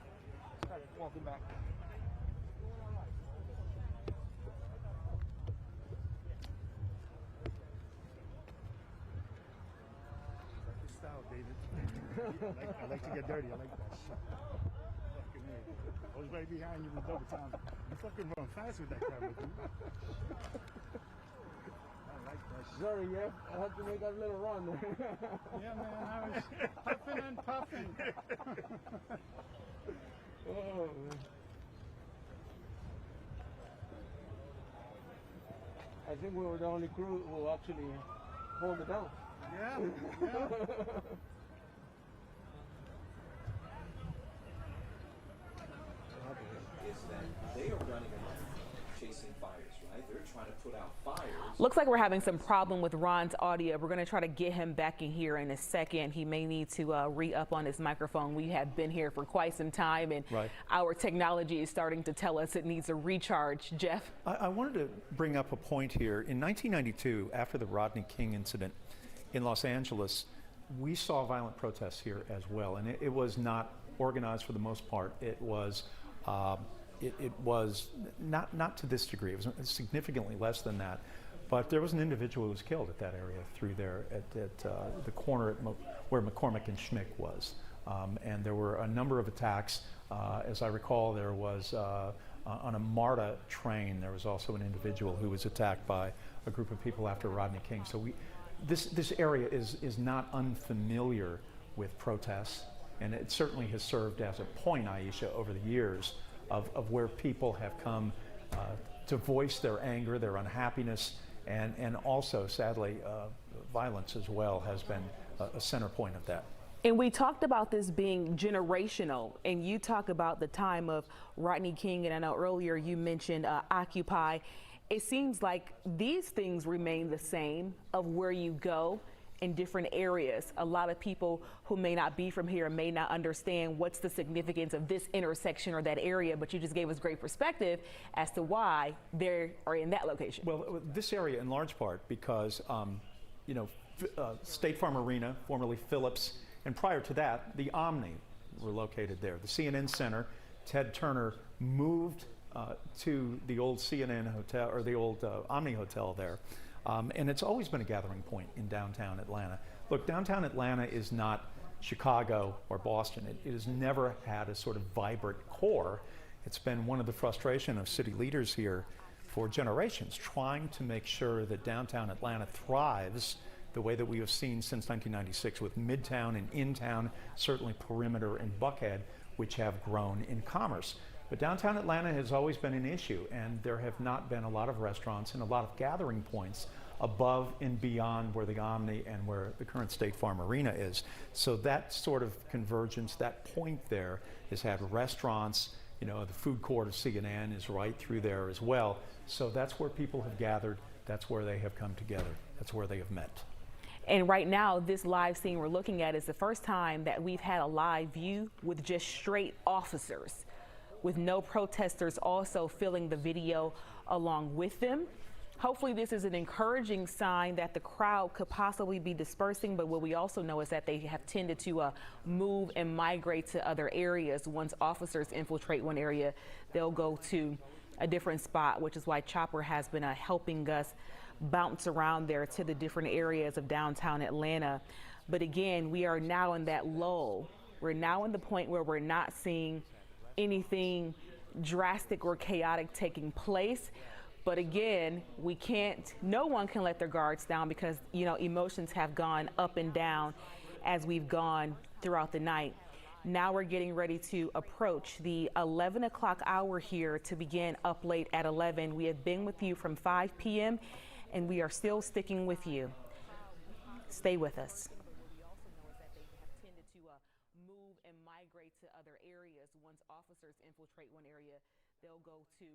started walking back. David. I like to get dirty. I like that shit. Fucking A. I was right behind you with double time. You fucking run fast with that camera, dude. I like that shit. Sorry, yeah. I had to make a little run there. Yeah, man. I was puffing and puffing. Oh, man. I think we were the only crew who actually hold it down. Yeah, yeah. Is that they are running around chasing fires, right? They're trying to put out fires. Looks like we're having some problem with Ron's audio. We're going to try to get him back in here in a second. He may need to re-up on his microphone. We have been here for quite some time, and our technology is starting to tell us it needs a recharge. Jeff? I wanted to bring up a point here. In 1992, after the Rodney King incident in Los Angeles, we saw violent protests here as well, and it was not organized for the most part. It was it was not to this degree. It was significantly less than that. But there was an individual who was killed at that area through there at the corner where McCormick and Schmick was. And there were a number of attacks. As I recall, there was on a MARTA train, there was also an individual who was attacked by a group of people after Rodney King. So this area is not unfamiliar with protests, and it certainly has served as a point, Aisha, over the years of where people have come to voice their anger, their unhappiness, and also, sadly, violence as well has been a center point of that. And we talked about this being generational, and you talk about the time of Rodney King, and I know earlier you mentioned Occupy. It seems like these things remain the same of where you go in different areas. A lot of people who may not be from here may not understand what's the significance of this intersection or that area, but you just gave us great perspective as to why they are in that location. Well, this area in large part because, State Farm Arena, formerly Phillips, and prior to that, the Omni were located there. The CNN Center, Ted Turner moved to the old CNN hotel, or the old Omni Hotel there. And it's always been a gathering point in downtown Atlanta. Look, downtown Atlanta is not Chicago or Boston. It has never had a sort of vibrant core. It's been one of the frustration of city leaders here for generations, trying to make sure that downtown Atlanta thrives the way that we have seen since 1996 with Midtown and In-Town, certainly Perimeter and Buckhead, which have grown in commerce. But downtown Atlanta has always been an issue, and there have not been a lot of restaurants and a lot of gathering points above and beyond where the Omni and where the current State Farm Arena is. So that sort of convergence, that point there has had restaurants, the food court of CNN is right through there as well. So that's where people have gathered, that's where they have come together, that's where they have met. And right now, this live scene we're looking at is the first time that we've had a live view with just straight officers, with no protesters also filling the video along with them. Hopefully this is an encouraging sign that the crowd could possibly be dispersing, but what we also know is that they have tended to move and migrate to other areas. Once officers infiltrate one area, they'll go to a different spot, which is why Chopper has been helping us bounce around there to the different areas of downtown Atlanta. But again, we are now in that lull. We're now in the point where we're not seeing anything drastic or chaotic taking place. But again, no one can let their guards down because, emotions have gone up and down as we've gone throughout the night. Now we're getting ready to approach the 11 o'clock hour here to begin Up Late at 11. We have been with you from 5 p.m. and we are still sticking with you. Stay with us. Move and migrate to other areas. Once officers infiltrate one area, they'll go to.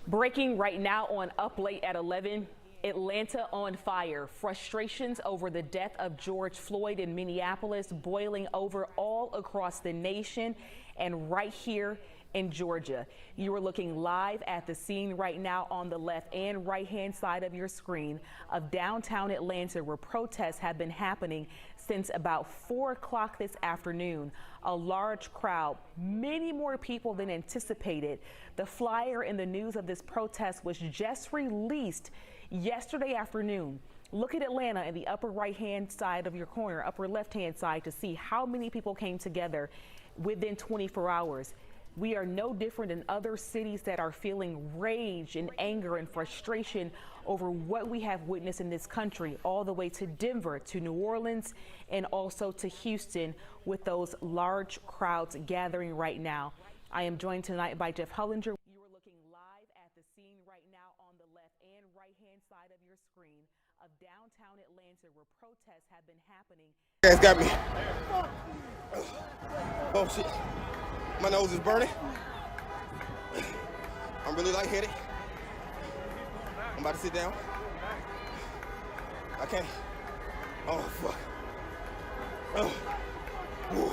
Breaking right now on Up Late at 11. Atlanta on fire. Frustrations over the death of George Floyd in Minneapolis boiling over all across the nation and right here in Georgia. You are looking live at the scene right now on the left and right hand side of your screen of downtown Atlanta, where protests have been happening since about 4 o'clock this afternoon. A large crowd, many more people than anticipated. The flyer and the news of this protest was just released yesterday afternoon. Look at Atlanta in the upper right hand side of your corner, upper left hand side, to see how many people came together within 24 hours. We are no different than other cities that are feeling rage and anger and frustration over what we have witnessed in this country, all the way to Denver, to New Orleans, and also to Houston, with those large crowds gathering right now. I am joined tonight by Jeff Hullinger. You are looking live at the scene right now on the left and right hand side of your screen of downtown Atlanta, where protests have been happening. Guys got me. Oh shit. My nose is burning. I'm really lightheaded. I'm about to sit down. I can't. Oh fuck. Oh. Woo.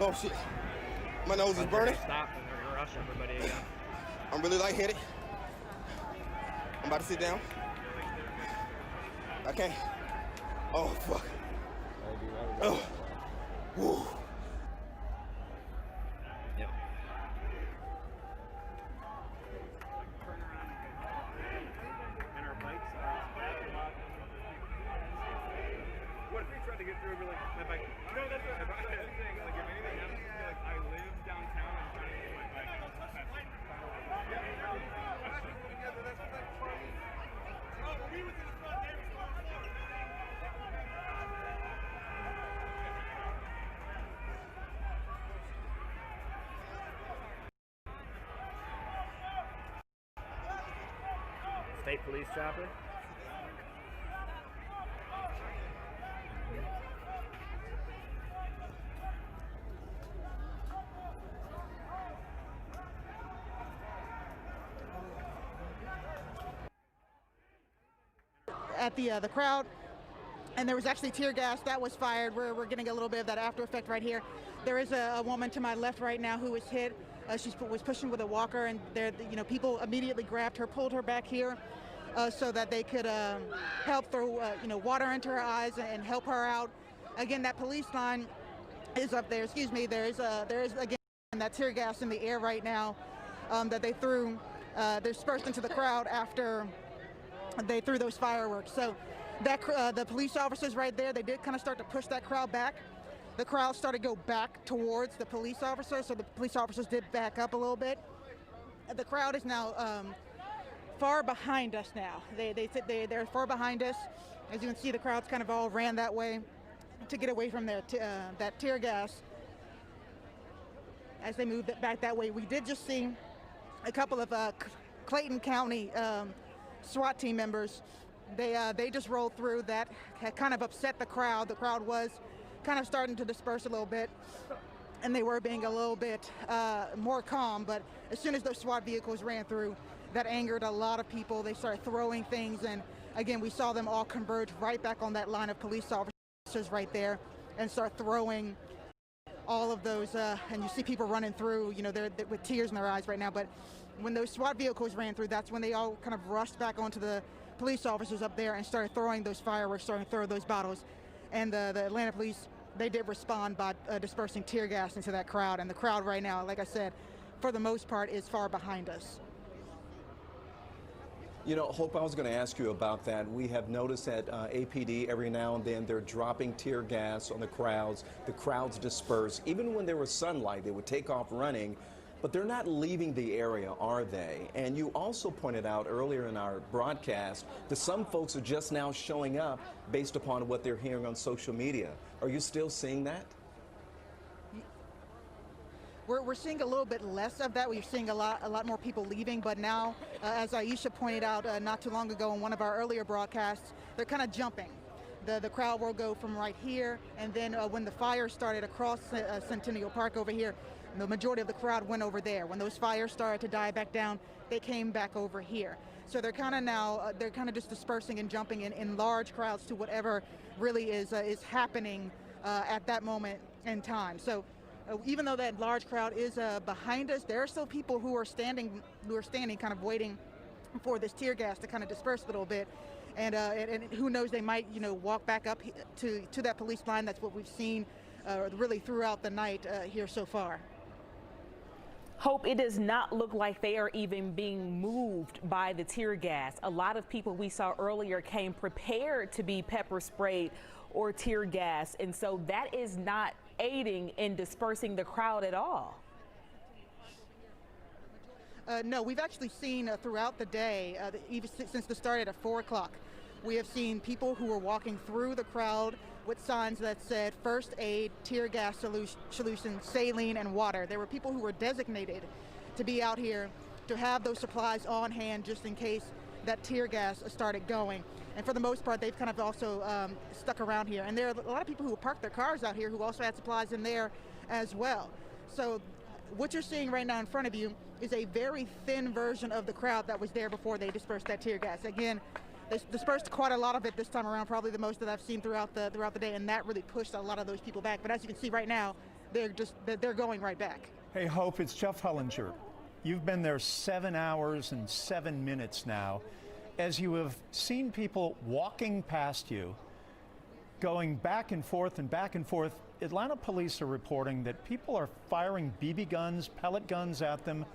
Oh shit. My nose is burning. Stop and rush everybody again. I'm really lightheaded. I'm about to sit down. I can't. Oh fuck. Oh. Woo. Yep. And our bikes what if we tried to get through and be like, my bike? No, that's what I'm saying. Like, if anything happens, like, I live downtown, I'm trying to get my bike. State police chopper. At the crowd, and there was actually tear gas that was fired. We're getting a little bit of that after effect right here. There is a woman to my left right now who was hit. She was pushing with a walker, and there, people immediately grabbed her, pulled her back here, so that they could help throw water into her eyes and help her out. Again, that police line is up there. Excuse me. There is again that tear gas in the air right now that they threw. They're dispersed into the crowd after they threw those fireworks. So that the police officers right there, they did kind of start to push that crowd back. The crowd started to go back towards the police officers, so the police officers did back up a little bit. The crowd is now far behind us now. They're far behind us. As you can see, the crowds kind of all ran that way to get away from that tear gas. As they moved back that way, we did just see a couple of Clayton County SWAT team members. They just rolled through. That had kind of upset the crowd. The crowd was kind of starting to disperse a little bit, and they were being a little bit more calm. But as soon as those SWAT vehicles ran through, that angered a lot of people. They started throwing things, and again, we saw them all converge right back on that line of police officers right there and start throwing all of those, and you see people running through, they're with tears in their eyes right now. But when those SWAT vehicles ran through, that's when they all kind of rushed back onto the police officers up there and started throwing those fireworks, starting to throw those bottles. And the Atlanta police, they did respond by dispersing tear gas into that crowd. And the crowd right now, like I said, for the most part, is far behind us. You know, Hope, I was going to ask you about that. We have noticed that APD every now and then they're dropping tear gas on the crowds. The crowds disperse. Even when there was sunlight, they would take off running. But they're not leaving the area, are they? And you also pointed out earlier in our broadcast that some folks are just now showing up based upon what they're hearing on social media. Are you still seeing that? We're seeing a little bit less of that. We're seeing a lot more people leaving, but now, as Aisha pointed out not too long ago in one of our earlier broadcasts, they're kind of jumping. The crowd will go from right here, and then when the fire started across Centennial Park over here, the majority of the crowd went over there. When those fires started to die back down, they came back over here. So they're kind of now, they're kind of just dispersing and jumping in large crowds to whatever really is happening at that moment in time. So even though that large crowd is behind us, there are still people who are standing kind of waiting for this tear gas to kind of disperse a little bit. And who knows, they might, walk back up to that police line. That's what we've seen really throughout the night here so far. Hope, it does not look like they are even being moved by the tear gas. A lot of people we saw earlier came prepared to be pepper sprayed or tear gas, and so that is not aiding in dispersing the crowd at all. No, we've actually seen throughout the day, even since the start at 4 o'clock, we have seen people who were walking through the crowd with signs that said first aid, tear gas solution, saline, and water. There were people who were designated to be out here to have those supplies on hand just in case that tear gas started going. And for the most part, they've kind of also stuck around here. And there are a lot of people who parked their cars out here who also had supplies in there as well. So what you're seeing right now in front of you is a very thin version of the crowd that was there before they dispersed that tear gas. Again, they dispersed quite a lot of it this time around, probably the most that I've seen throughout the day, and that really pushed a lot of those people back. But as you can see right now, they're going right back. Hey, Hope, it's Jeff Hullinger. You've been there 7 hours and 7 minutes now. As you have seen people walking past you, going back and forth, Atlanta police are reporting that people are firing BB guns, pellet guns at them,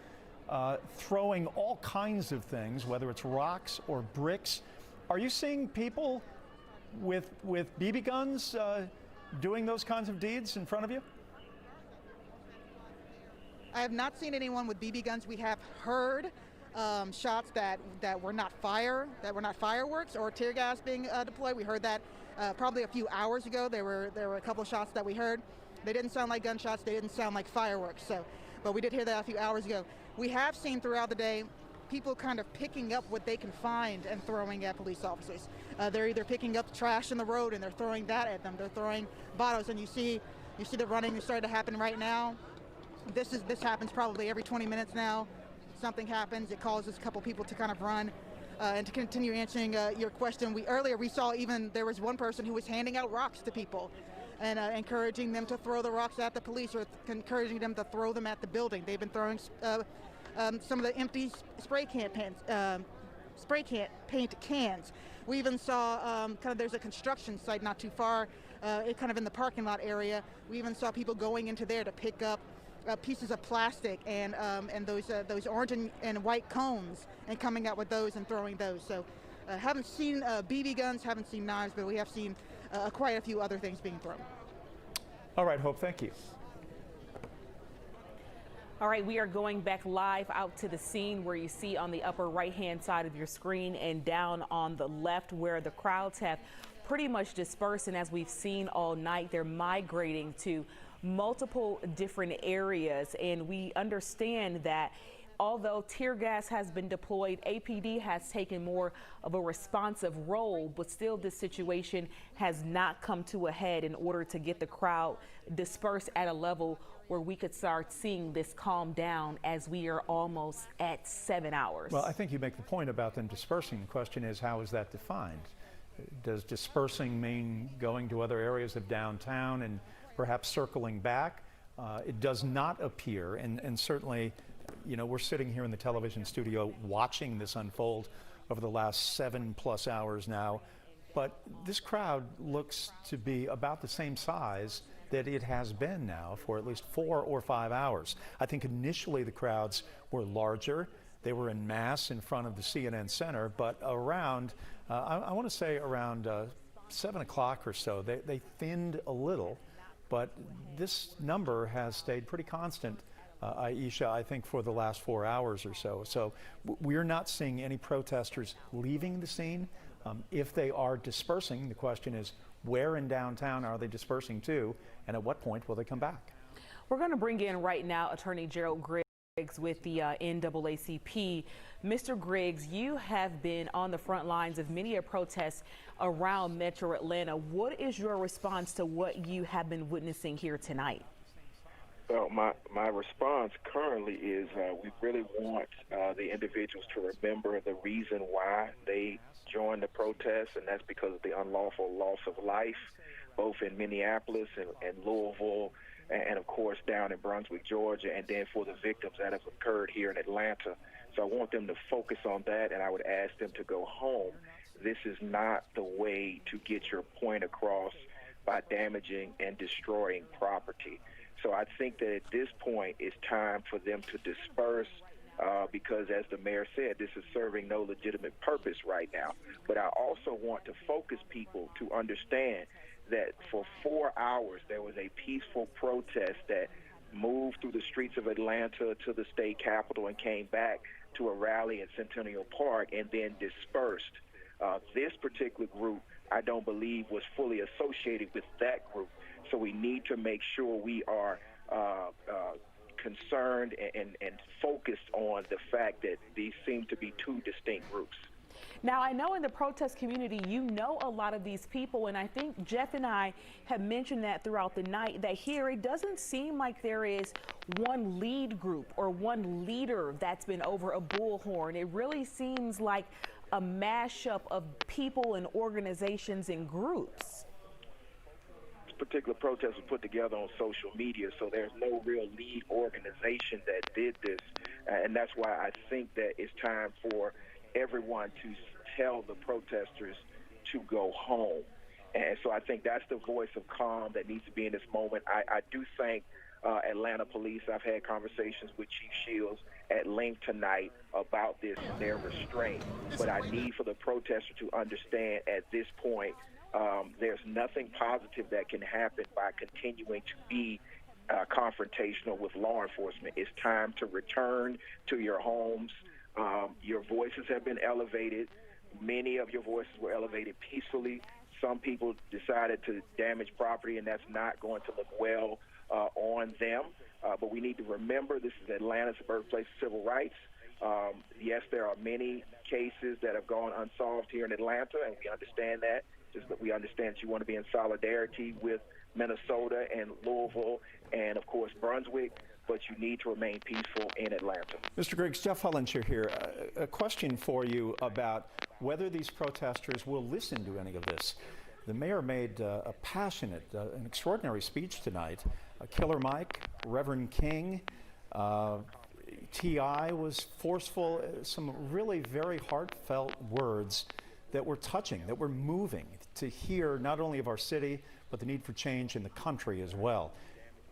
throwing all kinds of things, whether it's rocks or bricks. Are you seeing people with BB guns doing those kinds of deeds in front of you? I have not seen anyone with BB guns. We have heard shots that were not fireworks or tear gas being deployed. We heard that probably a few hours ago. There were a couple of shots that we heard. They didn't sound like gunshots. They didn't sound like fireworks. But we did hear that a few hours ago. We have seen throughout the day people kind of picking up what they can find and throwing at police officers. They're either picking up trash in the road and they're throwing that at them. They're throwing bottles, and you see the running is starting to happen right now. This happens probably every 20 minutes now. Something happens, it causes a couple people to kind of run. And to continue answering your question, earlier we saw even there was one person who was handing out rocks to people and encouraging them to throw the rocks at the police or encouraging them to throw them at the building. They've been throwing some of the empty spray paint cans. We even saw there's a construction site not too far, kind of in the parking lot area. We even saw people going into there to pick up pieces of plastic and those orange and white cones and coming out with those and throwing those. So haven't seen BB guns, haven't seen knives, but we have seen quite a few other things being thrown. All right, Hope, thank you. All right, we are going back live out to the scene where you see on the upper right-hand side of your screen and down on the left where the crowds have pretty much dispersed. And as we've seen all night, they're migrating to multiple different areas. And we understand that although tear gas has been deployed, APD has taken more of a responsive role, but still this situation has not come to a head in order to get the crowd dispersed at a level where we could start seeing this calm down as we are almost at 7 hours. Well, I think you make the point about them dispersing. The question is, how is that defined? Does dispersing mean going to other areas of downtown and perhaps circling back? It does not appear, and certainly, we're sitting here in the television studio watching this unfold over the last 7+ hours now, but this crowd looks to be about the same size that it has been now for at least 4 or 5 hours. I think initially the crowds were larger. They were en masse in front of the CNN Center, but around, I want to say around 7 o'clock or so, they thinned a little, but this number has stayed pretty constant, Aisha, I think for the last 4 hours or so. So we're not seeing any protesters leaving the scene. If they are dispersing, the question is, where in downtown are they dispersing to, and at what point will they come back? We're going to bring in right now Attorney Gerald Griggs with the NAACP. Mr. Griggs, you have been on the front lines of many protests around Metro Atlanta. What is your response to what you have been witnessing here tonight? Well, my response currently is we really want the individuals to remember the reason why they joined the protest, and that's because of the unlawful loss of life, both in Minneapolis and Louisville, and of course down in Brunswick, Georgia, and then for the victims that have occurred here in Atlanta. So I want them to focus on that, and I would ask them to go home. This is not the way to get your point across by damaging and destroying property. So I think that at this point it's time for them to disperse because, as the mayor said, this is serving no legitimate purpose right now. But I also want to focus people to understand that for 4 hours there was a peaceful protest that moved through the streets of Atlanta to the state capitol and came back to a rally at Centennial Park and then dispersed. This particular group, I don't believe, was fully associated with that group. So we need to make sure we are concerned and focused on the fact that these seem to be two distinct groups. Now, I know in the protest community, you know a lot of these people, and I think Jeff and I have mentioned that throughout the night, that here it doesn't seem like there is one lead group or one leader that's been over a bullhorn. It really seems like a mashup of people and organizations and groups. This particular protest was put together on social media, so there's no real lead organization that did this, and that's why I think that it's time for everyone to tell the protesters to go home. And so I think that's the voice of calm that needs to be in this moment. I do think Atlanta police, I've had conversations with Chief Shields at length tonight about this, their restraint. But I need for the protester to understand at this point there's nothing positive that can happen by continuing to be confrontational with law enforcement. It's time to return to your homes. Your voices have been elevated. Many of your voices were elevated peacefully. Some people decided to damage property, and that's not going to look well on them. But we need to remember this is Atlanta, it's the birthplace of civil rights. Yes, there are many cases that have gone unsolved here in Atlanta, and we understand that. Just that we understand that you want to be in solidarity with Minnesota and Louisville and, of course, Brunswick, but you need to remain peaceful in Atlanta. Mr. Griggs, Jeff Hullinger here. A question for you about whether these protesters will listen to any of this. The mayor made a passionate, an extraordinary speech tonight. Killer Mike, Reverend King, T.I. was forceful, some really very heartfelt words that were touching, that were moving to hear not only of our city, but the need for change in the country as well.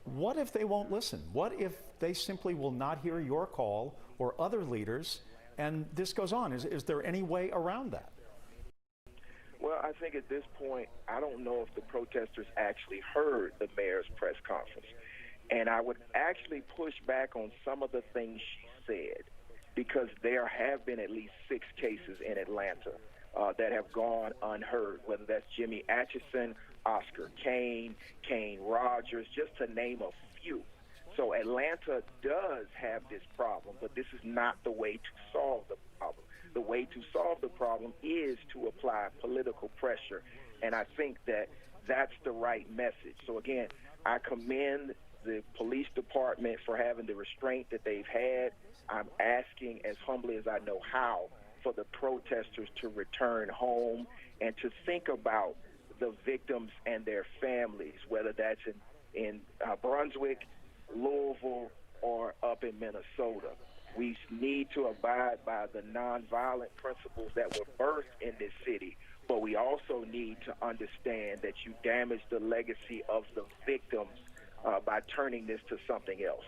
What if they won't listen? What if they simply will not hear your call or other leaders, and this goes on? Is there any way around that? Well, I think at this point, I don't know if the protesters actually heard the mayor's press conference. And I would actually push back on some of the things she said, because there have been at least 6 cases in Atlanta that have gone unheard, whether that's Jimmy Atchison, Oscar Kane, Kane Rogers, just to name a few. So Atlanta does have this problem, but this is not the way to solve the problem. The way to solve the problem is to apply political pressure, and I think that that's the right message. So again, I commend the police department for having the restraint that they've had. I'm asking, as humbly as I know how, for the protesters to return home and to think about the victims and their families, whether that's in Brunswick, Louisville, or up in Minnesota. We need to abide by the nonviolent principles that were birthed in this city, but we also need to understand that you damage the legacy of the victims by turning this to something else.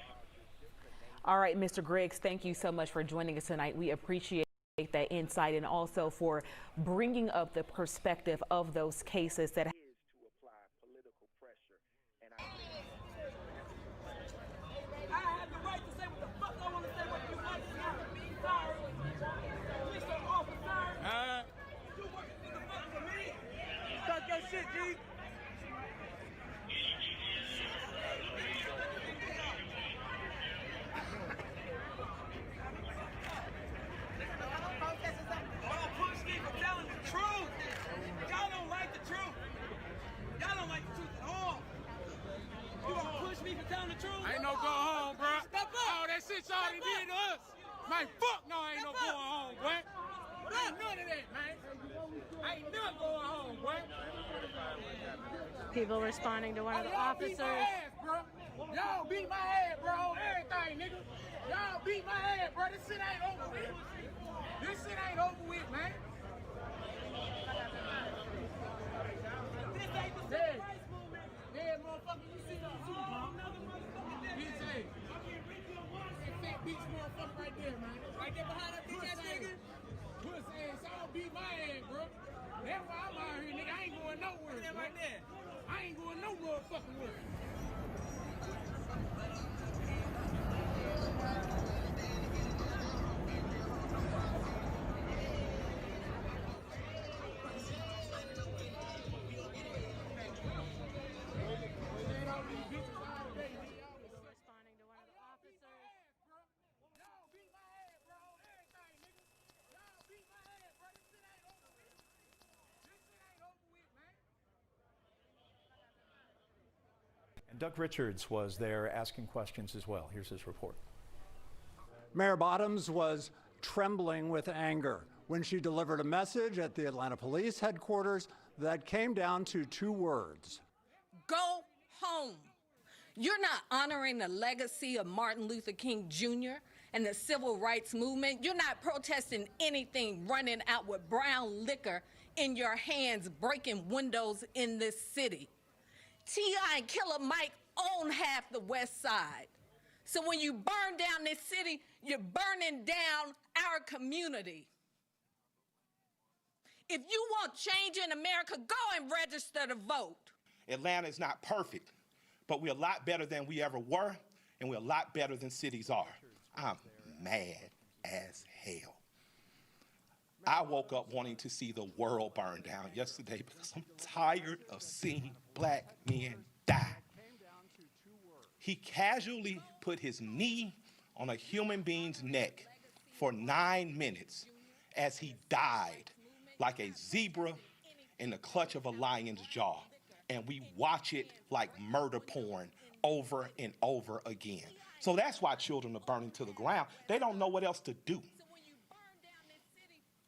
All right, Mr. Griggs, thank you so much for joining us tonight. We appreciate that insight and also for bringing up the perspective of those cases that Ain't no go home, bro. All that shit y'all done did to us. Man, fuck no, ain't no going home, boy. Ain't none of that, man. Ain't none going home, boy. People responding to one of the officers. Y'all beat my ass, bro. Everything, nigga. Y'all beat my ass, bro. This shit ain't over with. This shit ain't over with, man. This ain't the civil rights movement. Yeah, motherfucker, you see that too, bro. Bitch ass. That fat bitch motherfucker right there, man. Right there behind that bitch ass nigga. Puss ass, y'all beat my ass, bro. That's why I'm out here, nigga. I ain't going nowhere. That right there. I ain't going no motherfucking where. And Doug Richards was there asking questions as well. Here's his report. Mayor Bottoms was trembling with anger when she delivered a message at the Atlanta Police headquarters that came down to 2 words. Go home. You're not honoring the legacy of Martin Luther King Jr. and the civil rights movement. You're not protesting anything, running out with brown liquor in your hands, breaking windows in this city. T.I. and Killer Mike own half the West Side. So when you burn down this city, you're burning down our community. If you want change in America, go and register to vote. Atlanta is not perfect, but we're a lot better than we ever were, and we're a lot better than cities are. I'm mad as hell. I woke up wanting to see the world burn down yesterday because I'm tired of seeing black men die. He casually put his knee on a human being's neck for 9 minutes as he died like a zebra in the clutch of a lion's jaw. And we watch it like murder porn over and over again. So that's why children are burning to the ground. They don't know what else to do.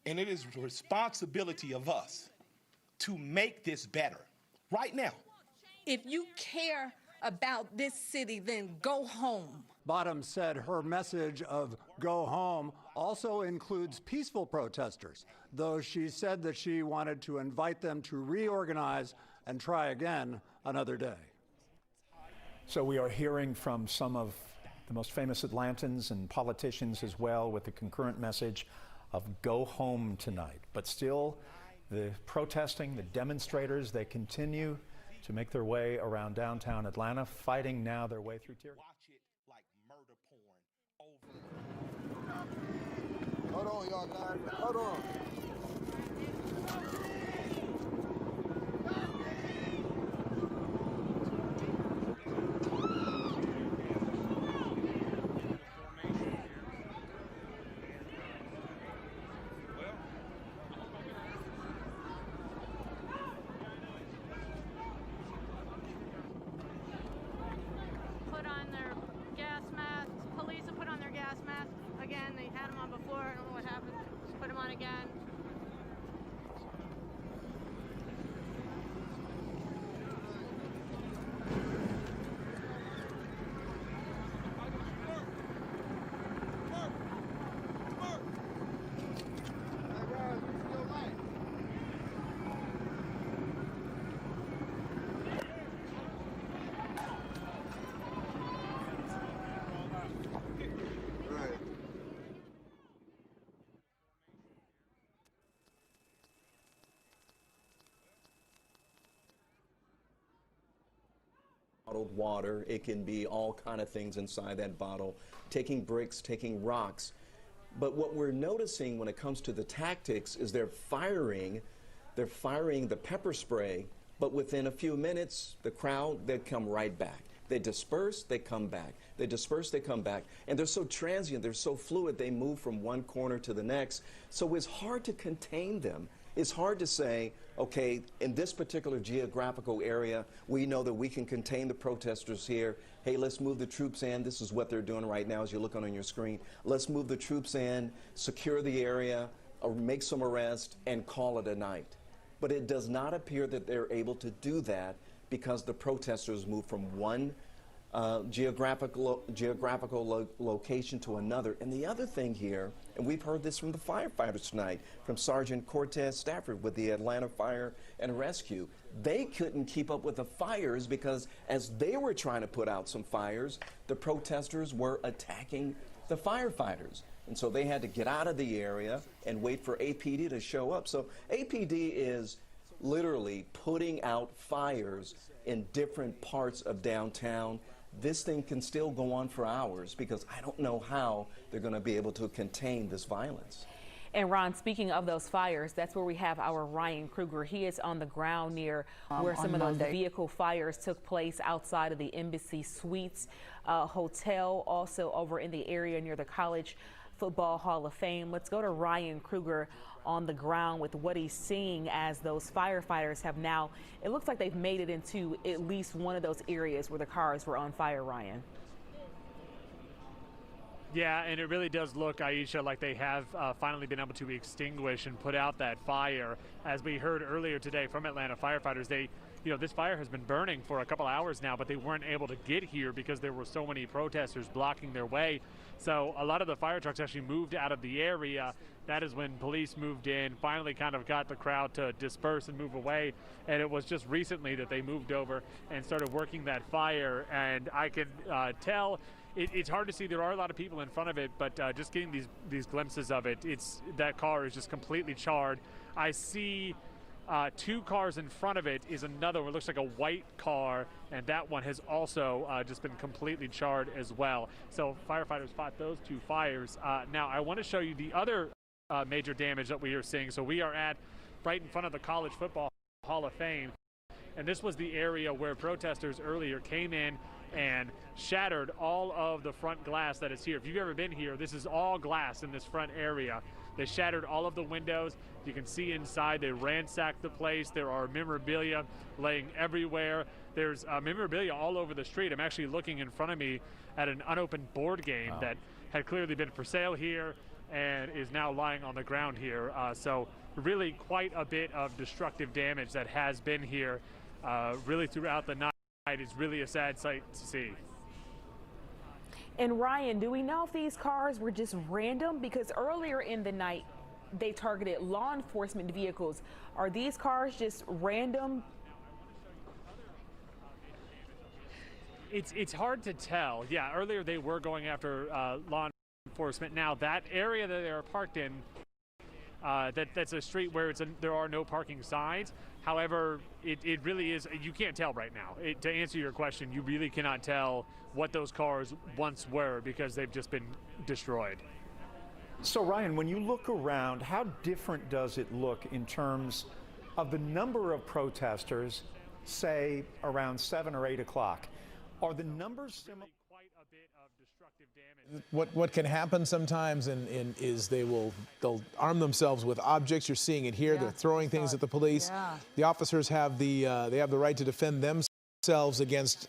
And it is the responsibility of us to make this better right now. If you care about this city, then go home. Bottoms said her message of go home also includes peaceful protesters, though she said that she wanted to invite them to reorganize and try again another day. So we are hearing from some of the most famous Atlantans and politicians as well with the concurrent message of go home tonight. But still, the protesting, the demonstrators, they continue to make their way around downtown Atlanta, fighting now their way through tear gas. Hold on, y'all guys. Hold on. Put on their gas masks. Police have put on their gas masks. Again, they had them on before. I don't know what happened. Just put them on again. bottled water. It can be all kind of things inside that bottle, taking bricks, taking rocks. But what we're noticing when it comes to the tactics is they're firing the pepper spray, but within a few minutes, the crowd, they come right back. They disperse, they come back. They disperse, they come back. And they're so transient, they're so fluid, they move from one corner to the next. So it's hard to contain them. It's hard to say, okay, in this particular geographical area, we know that we can contain the protesters here. Hey, let's move the troops in. This is what they're doing right now as you're looking on your screen. Let's move the troops in, secure the area, or make some arrests, and call it a night. But it does not appear that they're able to do that because the protesters move from one geographical location to another. And the other thing here, and we've heard this from the firefighters tonight, from Sergeant Cortez Stafford with the Atlanta Fire and Rescue, they couldn't keep up with the fires because as they were trying to put out some fires, the protesters were attacking the firefighters. And so they had to get out of the area and wait for APD to show up. So APD is literally putting out fires in different parts of downtown. This thing can still go on for hours because I don't know how they're going to be able to contain this violence. And Ron, speaking of those fires, that's where we have our Ryan Kruger. He is on the ground near where some of those vehicle fires took place outside of the Embassy Suites Hotel, also over in the area near the College Football Hall of Fame. Let's go to Ryan Kruger on the ground with what he's seeing as those firefighters have now, it looks like they've made it into at least one of those areas where the cars were on fire, Ryan. Yeah, and it really does look, Aisha, like they have finally been able to extinguish and put out that fire. As we heard earlier today from Atlanta firefighters, this fire has been burning for a couple hours now, but they weren't able to get here because there were so many protesters blocking their way. So a lot of the fire trucks actually moved out of the area. That is when police moved in, finally kind of got the crowd to disperse and move away. And it was just recently that they moved over and started working that fire. And I can tell it's hard to see. There are a lot of people in front of it, but just getting these glimpses of it, that car is just completely charred. I see two cars in front of it is another one. It looks like a white car, and that one has also just been completely charred as well. So firefighters fought those two fires. Now I want to show you the other major damage that we are seeing. So we are right in front of the College Football Hall of Fame, and this was the area where protesters earlier came in and shattered all of the front glass that is here. If you've ever been here, this is all glass in this front area. They shattered all of the windows. You can see inside. They ransacked the place. There are memorabilia laying everywhere. There's memorabilia all over the street. I'm actually looking in front of me at an unopened board game that had clearly been for sale here and is now lying on the ground here. So really quite a bit of destructive damage that has been here really throughout the night. It's really a sad sight to see. And Ryan, do we know if these cars were just random? Because earlier in the night, they targeted law enforcement vehicles. Are these cars just random? It's hard to tell. Yeah, earlier they were going after law enforcement. Now that area that they are parked in, that's a street where there are no parking signs. However, it really is, you can't tell right now. To answer your question, you really cannot tell what those cars once were because they've just been destroyed. So Ryan, when you look around, how different does it look in terms of the number of protesters, say around 7 or 8 o'clock? Are the numbers similar? What can happen sometimes is they'll arm themselves with objects. You're seeing it here. Yeah, they're throwing things at the police. Yeah. The officers have the right to defend themselves against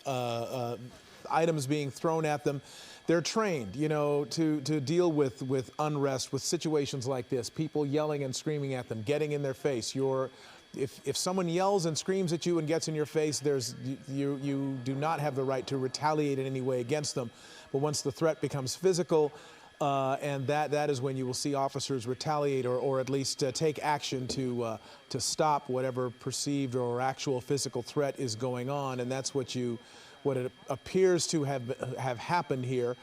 items being thrown at them. They're trained, to deal with unrest, with situations like this. People yelling and screaming at them, getting in their face. If someone yells and screams at you and gets in your face, you do not have the right to retaliate in any way against them. But once the threat becomes physical, and that is when you will see officers retaliate or at least take action to stop whatever perceived or actual physical threat is going on, and that's what it appears to have happened here.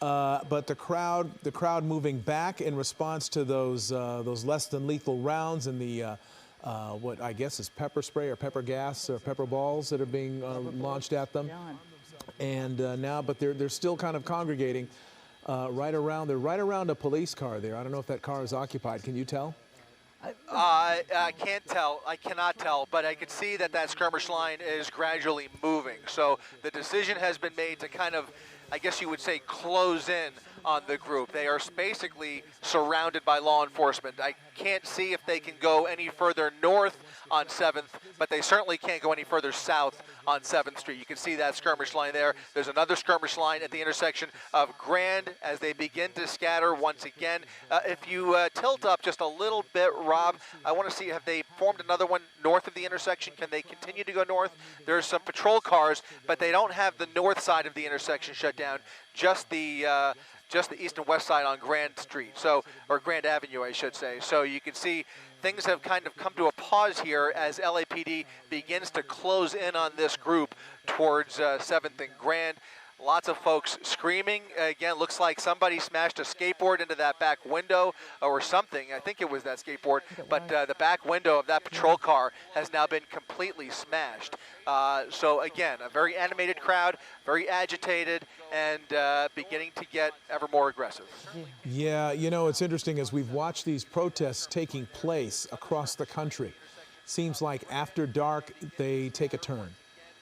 But the crowd moving back in response to those less than lethal rounds and the what I guess is pepper spray or pepper gas or pepper balls that are being launched at them. And now, but they're still kind of congregating right around. They're right around a police car there. I don't know if that car is occupied. Can you tell? I can't tell. I cannot tell, but I can see that skirmish line is gradually moving. So the decision has been made to kind of, I guess you would say, close in on the group. They are basically surrounded by law enforcement. I can't see if they can go any further north on 7th, but they certainly can't go any further south on 7th Street. You can see that skirmish line there. There's another skirmish line at the intersection of Grand as they begin to scatter once again. If you tilt up just a little bit, Rob, I want to see, have they formed another one north of the intersection? Can they continue to go north? There's some patrol cars, but they don't have the north side of the intersection shut down, just the east and west side on Grand Street, or Grand Avenue, I should say. So you can see things have kind of come to a pause here as LAPD begins to close in on this group towards 7th and Grand. Lots of folks screaming. Again, looks like somebody smashed a skateboard into that back window or something. I think it was that skateboard, but the back window of that patrol car has now been completely smashed. So again, a very animated crowd, very agitated, and beginning to get ever more aggressive. Yeah, you know, it's interesting as we've watched these protests taking place across the country. Seems like after dark, they take a turn.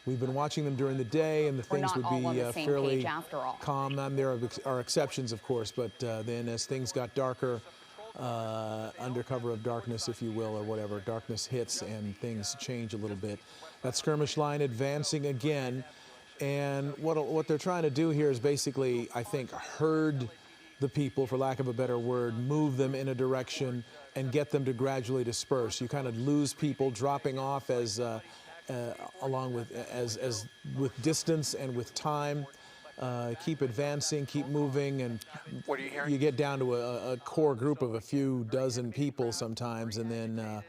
We've been watching them during the day, and the things would be fairly calm. And there are exceptions, of course, but then as things got darker, under cover of darkness, if you will, or whatever, darkness hits and things change a little bit. That skirmish line advancing again, and what they're trying to do here is basically, I think, herd the people, for lack of a better word, move them in a direction and get them to gradually disperse. You kind of lose people dropping off as along with with distance and with time. Keep advancing, keep moving, and what are you hearing? You get down to a core group of a few dozen people sometimes, and then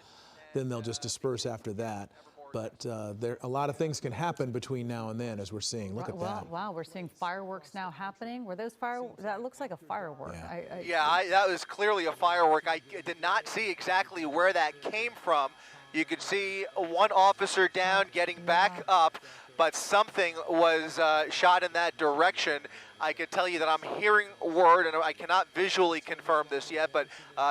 they'll just disperse after that. But a lot of things can happen between now and then, as we're seeing. Look at that. Wow, we're seeing fireworks now happening. Were those fireworks? That looks like a firework. Yeah, that was clearly a firework. I did not see exactly where that came from. You could see one officer down getting back up, but something was shot in that direction. I can tell you that I'm hearing word, and I cannot visually confirm this yet, but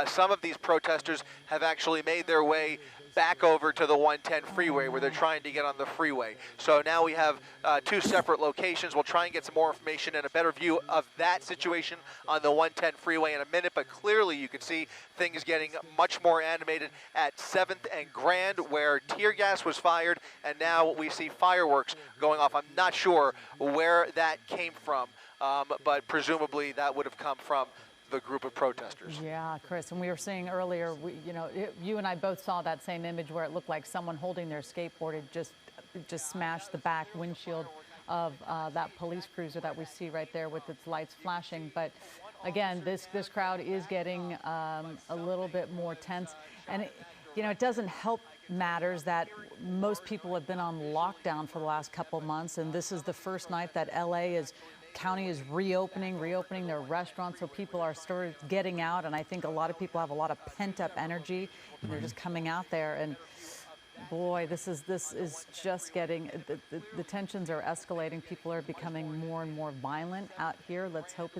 some of these protesters have actually made their way back over to the 110 freeway where they're trying to get on the freeway. So now we have two separate locations. We'll try and get some more information and a better view of that situation on the 110 freeway in a minute, but clearly you can see things getting much more animated at 7th and Grand, where tear gas was fired, and now we see fireworks going off. I'm not sure where that came from, but presumably that would have come from the group of protesters. Yeah, Chris, and we were seeing earlier, you and I both saw that same image where it looked like someone holding their skateboard had just smashed the back windshield of that police cruiser that we see right there with its lights flashing. But again, this crowd is getting a little bit more tense, and it doesn't help matters that most people have been on lockdown for the last couple months, and this is the first night that County is reopening their restaurants, so people are started getting out, and I think a lot of people have a lot of pent-up energy, and they're just coming out there, and boy, this is just getting, the tensions are escalating. People are becoming more and more violent out here. Let's hope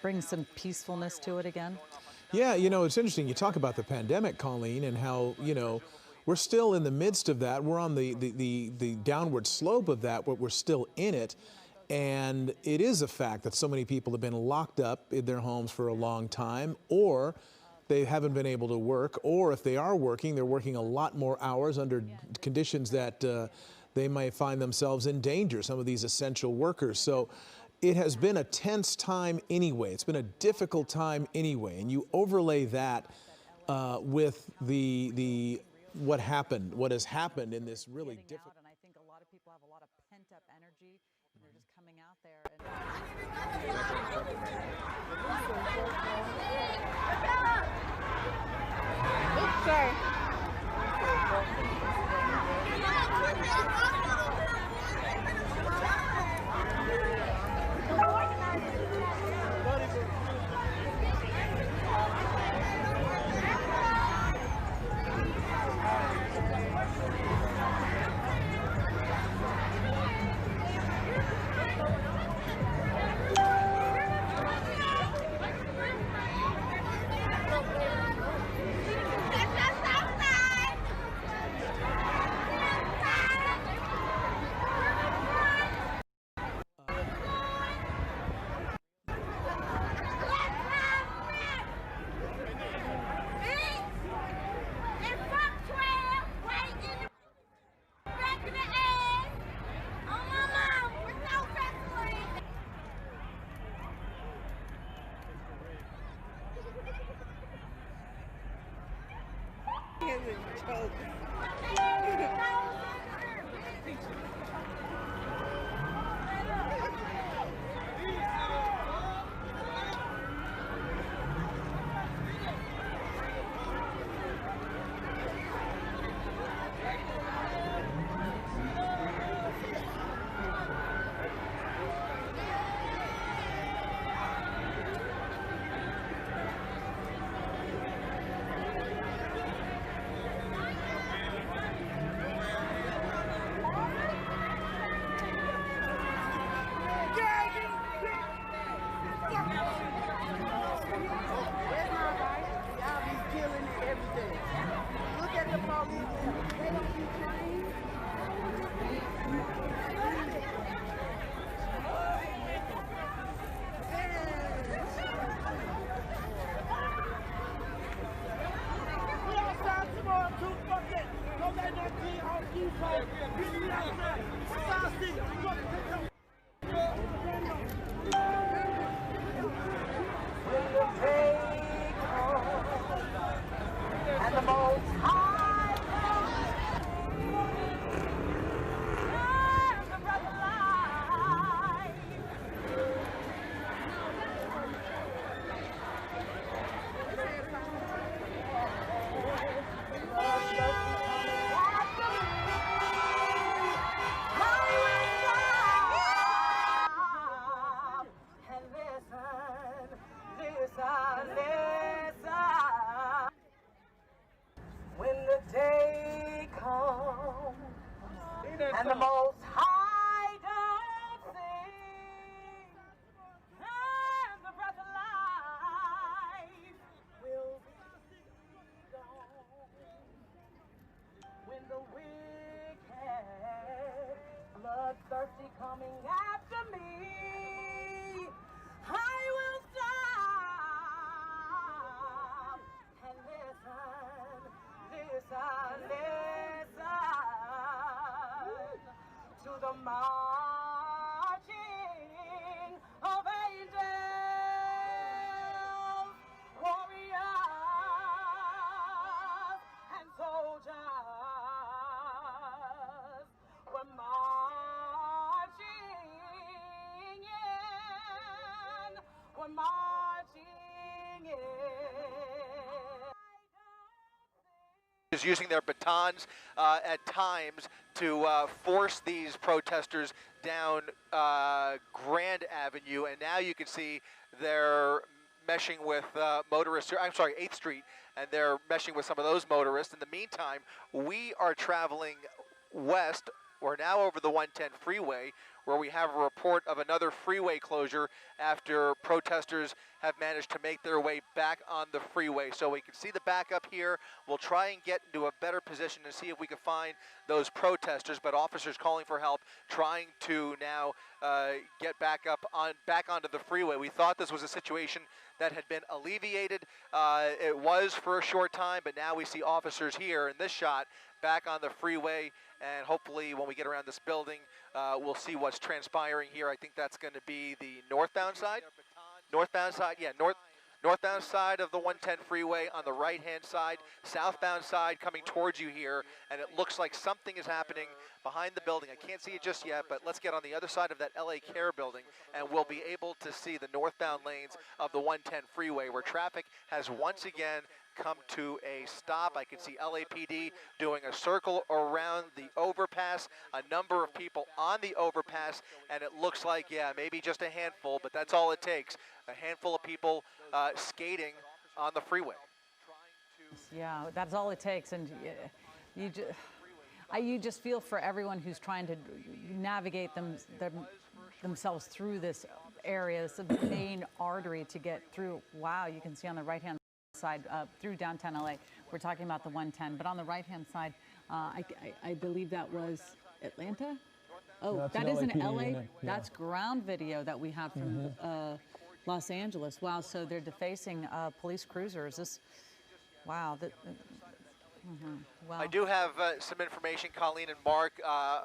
brings some peacefulness to it again. Yeah, it's interesting. You talk about the pandemic, Colleen, and how, we're still in the midst of that. We're on the downward slope of that, but we're still in it. And it is a fact that so many people have been locked up in their homes for a long time, or they haven't been able to work, or if they are working, they're working a lot more hours under conditions that they might find themselves in danger, some of these essential workers. So it has been a tense time anyway. It's been a difficult time anyway. And you overlay that with what has happened in this really difficult. And I think a lot of people have a lot of pent-up energy, and they're just coming out there. Oops, sorry. When the day comes and the Most High don't sing, and the breath of life will be gone. When the wicked, bloodthirsty coming after me, I will stop and listen. Listen to the marching of angels, warriors, and soldiers. We're marching in. We're marching in. Is using their batons at times to force these protesters down Grand Avenue, and now you can see they're meshing with motorists. I'm sorry, 8th Street, and they're meshing with some of those motorists. In the meantime, we are traveling west. We're now over the 110 freeway, where we have a report of another freeway closure after protesters have managed to make their way back on the freeway. So we can see the backup here. We'll try and get into a better position to see if we can find those protesters, but officers calling for help, trying to now get back onto the freeway. We thought this was a situation that had been alleviated. It was for a short time, but now we see officers here in this shot back on the freeway, and hopefully when we get around this building, we'll see what's transpiring here. I think that's going to be the northbound side. Northbound side, yeah, northbound side of the 110 freeway on the right-hand side, southbound side coming towards you here, and it looks like something is happening behind the building. I can't see it just yet, but let's get on the other side of that LA Care building, and we'll be able to see the northbound lanes of the 110 freeway, where traffic has once again come to a stop. I can see LAPD doing a circle around the overpass, a number of people on the overpass, and it looks like, yeah, maybe just a handful, but that's all it takes. A handful of people skating on the freeway. Yeah, that's all it takes, and you just feel for everyone who's trying to navigate themselves through this area. It's the main artery to get through. Wow, you can see on the right-hand side through downtown LA. We're talking about the 110, but on the right-hand side, I believe that was Atlanta. Oh, that is an LA. Yeah. That's ground video that we have from Los Angeles. Wow, so they're defacing police cruisers. Wow. Wow. I do have some information, Colleen and Mark.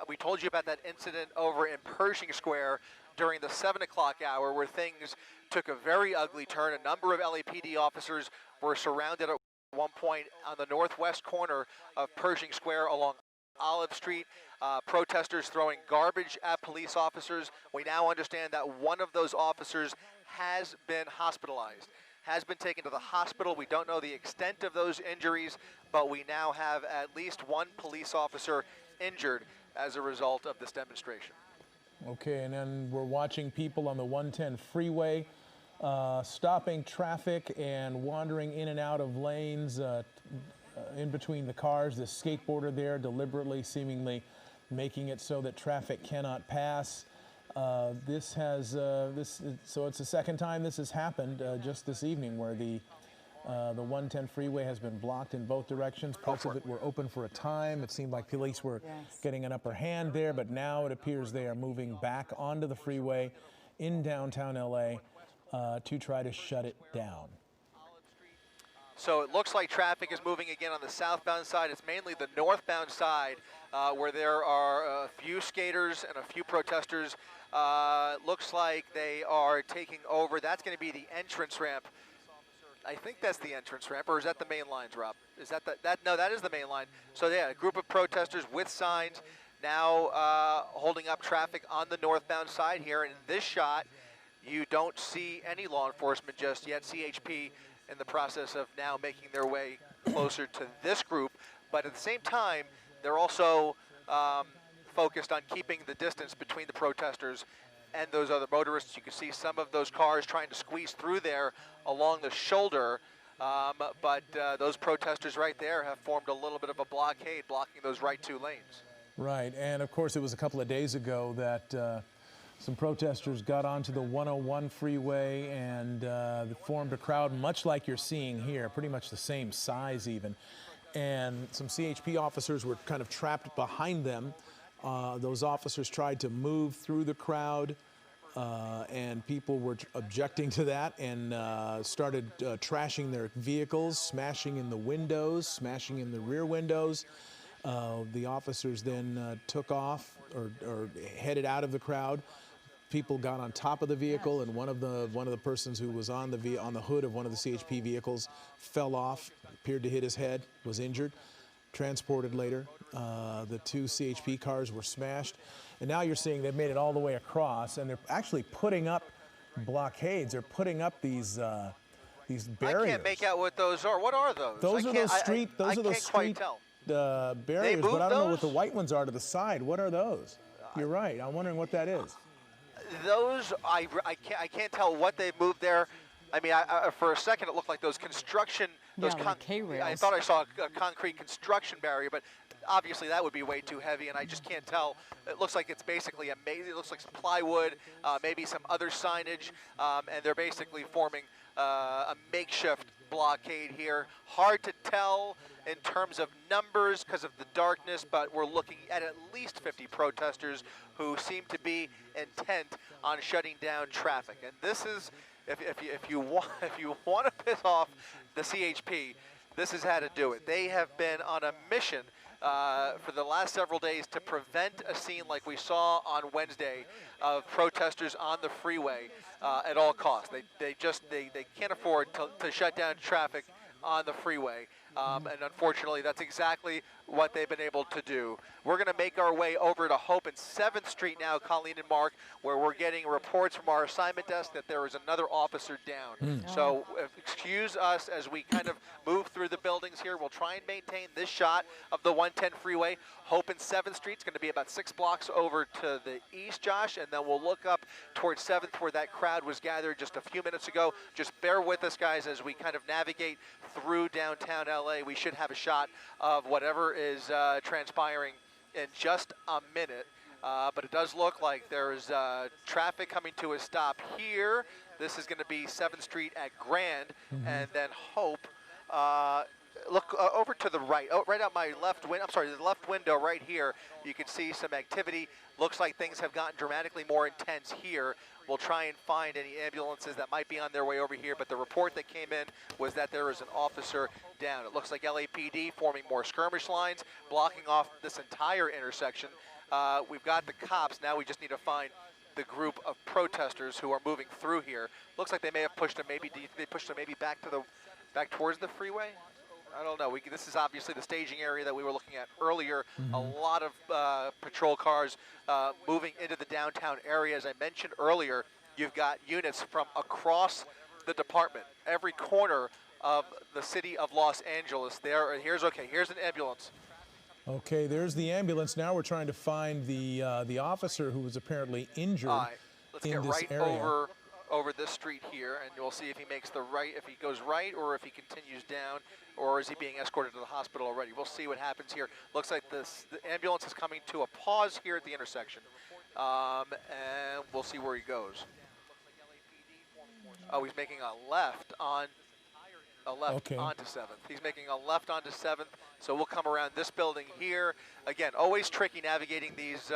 We told you about that incident over in Pershing Square during the 7 o'clock hour, where things took a very ugly turn. A number of LAPD officers were surrounded at one point on the northwest corner of Pershing Square along Olive Street. Protesters throwing garbage at police officers. We now understand that one of those officers has been hospitalized, has been taken to the hospital. We don't know the extent of those injuries, but we now have at least one police officer injured as a result of this demonstration. Okay, and then we're watching people on the 110 freeway stopping traffic and wandering in and out of lanes in between the cars. The skateboarder there deliberately, seemingly making it so that traffic cannot pass. So it's the second time this has happened just this evening, where the 110 freeway has been blocked in both directions. Parts of it were open for a time. It seemed like police were getting an upper hand there, but now it appears they are moving back onto the freeway in downtown LA to try to shut it down. So it looks like traffic is moving again on the southbound side. It's mainly the northbound side where there are a few skaters and a few protesters. Looks like they are taking over. That's going to be the entrance ramp. I think that's the entrance ramp, or is that the main lines, Rob? Is that no, that is the main line. So yeah, a group of protesters with signs now holding up traffic on the northbound side here. And in this shot, you don't see any law enforcement just yet. CHP in the process of now making their way closer to this group, but at the same time, they're also focused on keeping the distance between the protesters and those other motorists. You can see some of those cars trying to squeeze through there along the shoulder, but those protesters right there have formed a little bit of a blockade, blocking those right two lanes. Right, and of course it was a couple of days ago that some protesters got onto the 101 freeway and formed a crowd much like you're seeing here, pretty much the same size even. And some CHP officers were kind of trapped behind them. Those officers tried to move through the crowd, and people were objecting to that and started trashing their vehicles, smashing in the windows, smashing in the rear windows. The officers then took off or headed out of the crowd. People got on top of the vehicle, and one of the persons who was on the hood of one of the CHP vehicles fell off, appeared to hit his head, was injured, transported later. The two CHP cars were smashed, and now you're seeing they've made it all the way across, and they're actually putting up blockades. They're putting up these barriers. I can't make out what those are. What are those? Those are those street. Those are those street barriers, but I don't know what the white ones are to the side. What are those? You're right. I'm wondering what that is. Those, I can't tell what they've moved there. I mean, for a second it looked like those construction, I thought I saw a concrete construction barrier, but obviously that would be way too heavy, and I just can't tell. It looks like it's basically amazing. It looks like some plywood, maybe some other signage, and they're basically forming a makeshift blockade here. Hard to tell in terms of numbers because of the darkness, but we're looking at least 50 protesters who seem to be intent on shutting down traffic. And this is, if you want to piss off the CHP, this is how to do it. They have been on a mission for the last several days to prevent a scene like we saw on Wednesday of protesters on the freeway at all costs. They can't afford to shut down traffic on the freeway. And unfortunately, that's exactly what they've been able to do. We're going to make our way over to Hope and 7th Street now, Colleen and Mark, where we're getting reports from our assignment desk that there is another officer down. So excuse us as we kind of move through the buildings here. We'll try and maintain this shot of the 110 freeway. Hope and 7th Street is going to be about 6 blocks over to the east, Josh, and then we'll look up towards 7th where that crowd was gathered just a few minutes ago. Just bear with us, guys, as we kind of navigate through downtown LA. We should have a shot of whatever is transpiring in just a minute. But it does look like there's traffic coming to a stop here. This is going to be 7th Street at Grand, and then Hope. Look over to the right, right out my left window. I'm sorry, the left window right here. You can see some activity. Looks like things have gotten dramatically more intense here. We'll try and find any ambulances that might be on their way over here, but the report that came in was that there is an officer down. It looks like LAPD forming more skirmish lines, blocking off this entire intersection. We've got the cops. Now we just need to find the group of protesters who are moving through here. Looks like they may have pushed them. Maybe they pushed them maybe back towards the freeway. I don't know. This is obviously the staging area that we were looking at earlier. A Mm-hmm. lot of patrol cars moving into the downtown area. As I mentioned earlier, you've got units from across the department, every corner of the city of Los Angeles. Here's an ambulance. Okay, there's the ambulance. Now we're trying to find the officer who was apparently injured All right, let's in get this right area. over this street here, and we'll see if he makes the right, if he goes right, or if he continues down, or is he being escorted to the hospital already. We'll see what happens here. Looks like the ambulance is coming to a pause here at the intersection, and we'll see where he goes. Oh, he's making a left onto 7th. He's making a left onto 7th, so we'll come around this building here. Again, always tricky navigating these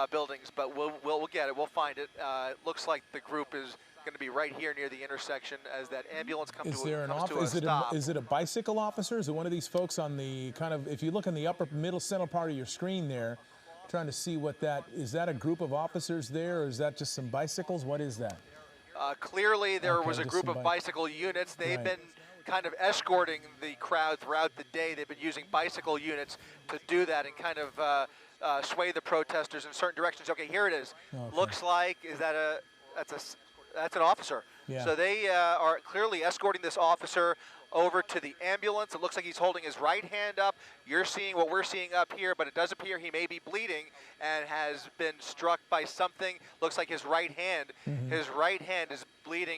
buildings, but we'll get it. We'll find it. It looks like the group is going to be right here near the intersection as that ambulance comes to a stop. Is it a bicycle officer? Is it one of these folks on the kind of, if you look in the upper middle center part of your screen there, trying to see what that, is that a group of officers there, or is that just some bicycles? What is that? Clearly there was a group of bicycle units. They've been kind of escorting the crowd throughout the day. They've been using bicycle units to do that and kind of sway the protesters in certain directions. Okay, here it is. Okay. Looks like, that's an officer. Yeah. So they are clearly escorting this officer over to the ambulance. It looks like he's holding his right hand up. You're seeing what we're seeing up here, but it does appear he may be bleeding and has been struck by something. Looks like his right hand. His right hand is bleeding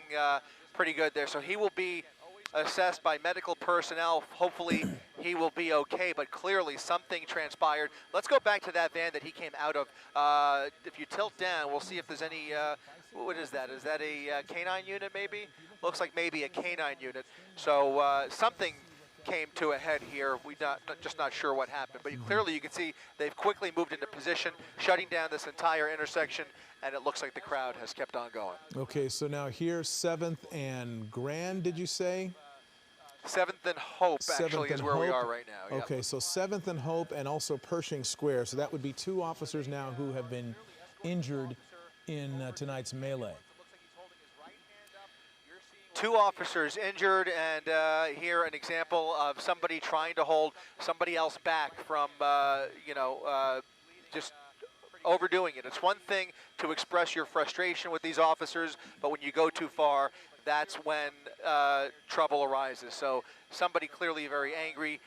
pretty good there. So he will be assessed by medical personnel. Hopefully he will be okay, but clearly something transpired. Let's go back to that van that he came out of. If you tilt down, we'll see if there's any, what is that? Is that a canine unit maybe? Looks like maybe a canine unit. So something came to a head here. We're just not sure what happened, but clearly you can see they've quickly moved into position, shutting down this entire intersection, and it looks like the crowd has kept on going. Okay, so now here, 7th and Grand, did you say? 7th and Hope, actually, is where we are right now. Okay, so 7th and Hope and also Pershing Square. So that would be 2 officers now who have been injured in tonight's melee. 2 officers injured, and here an example of somebody trying to hold somebody else back from, just overdoing it. It's one thing to express your frustration with these officers, but when you go too far, that's when trouble arises. So somebody clearly very angry,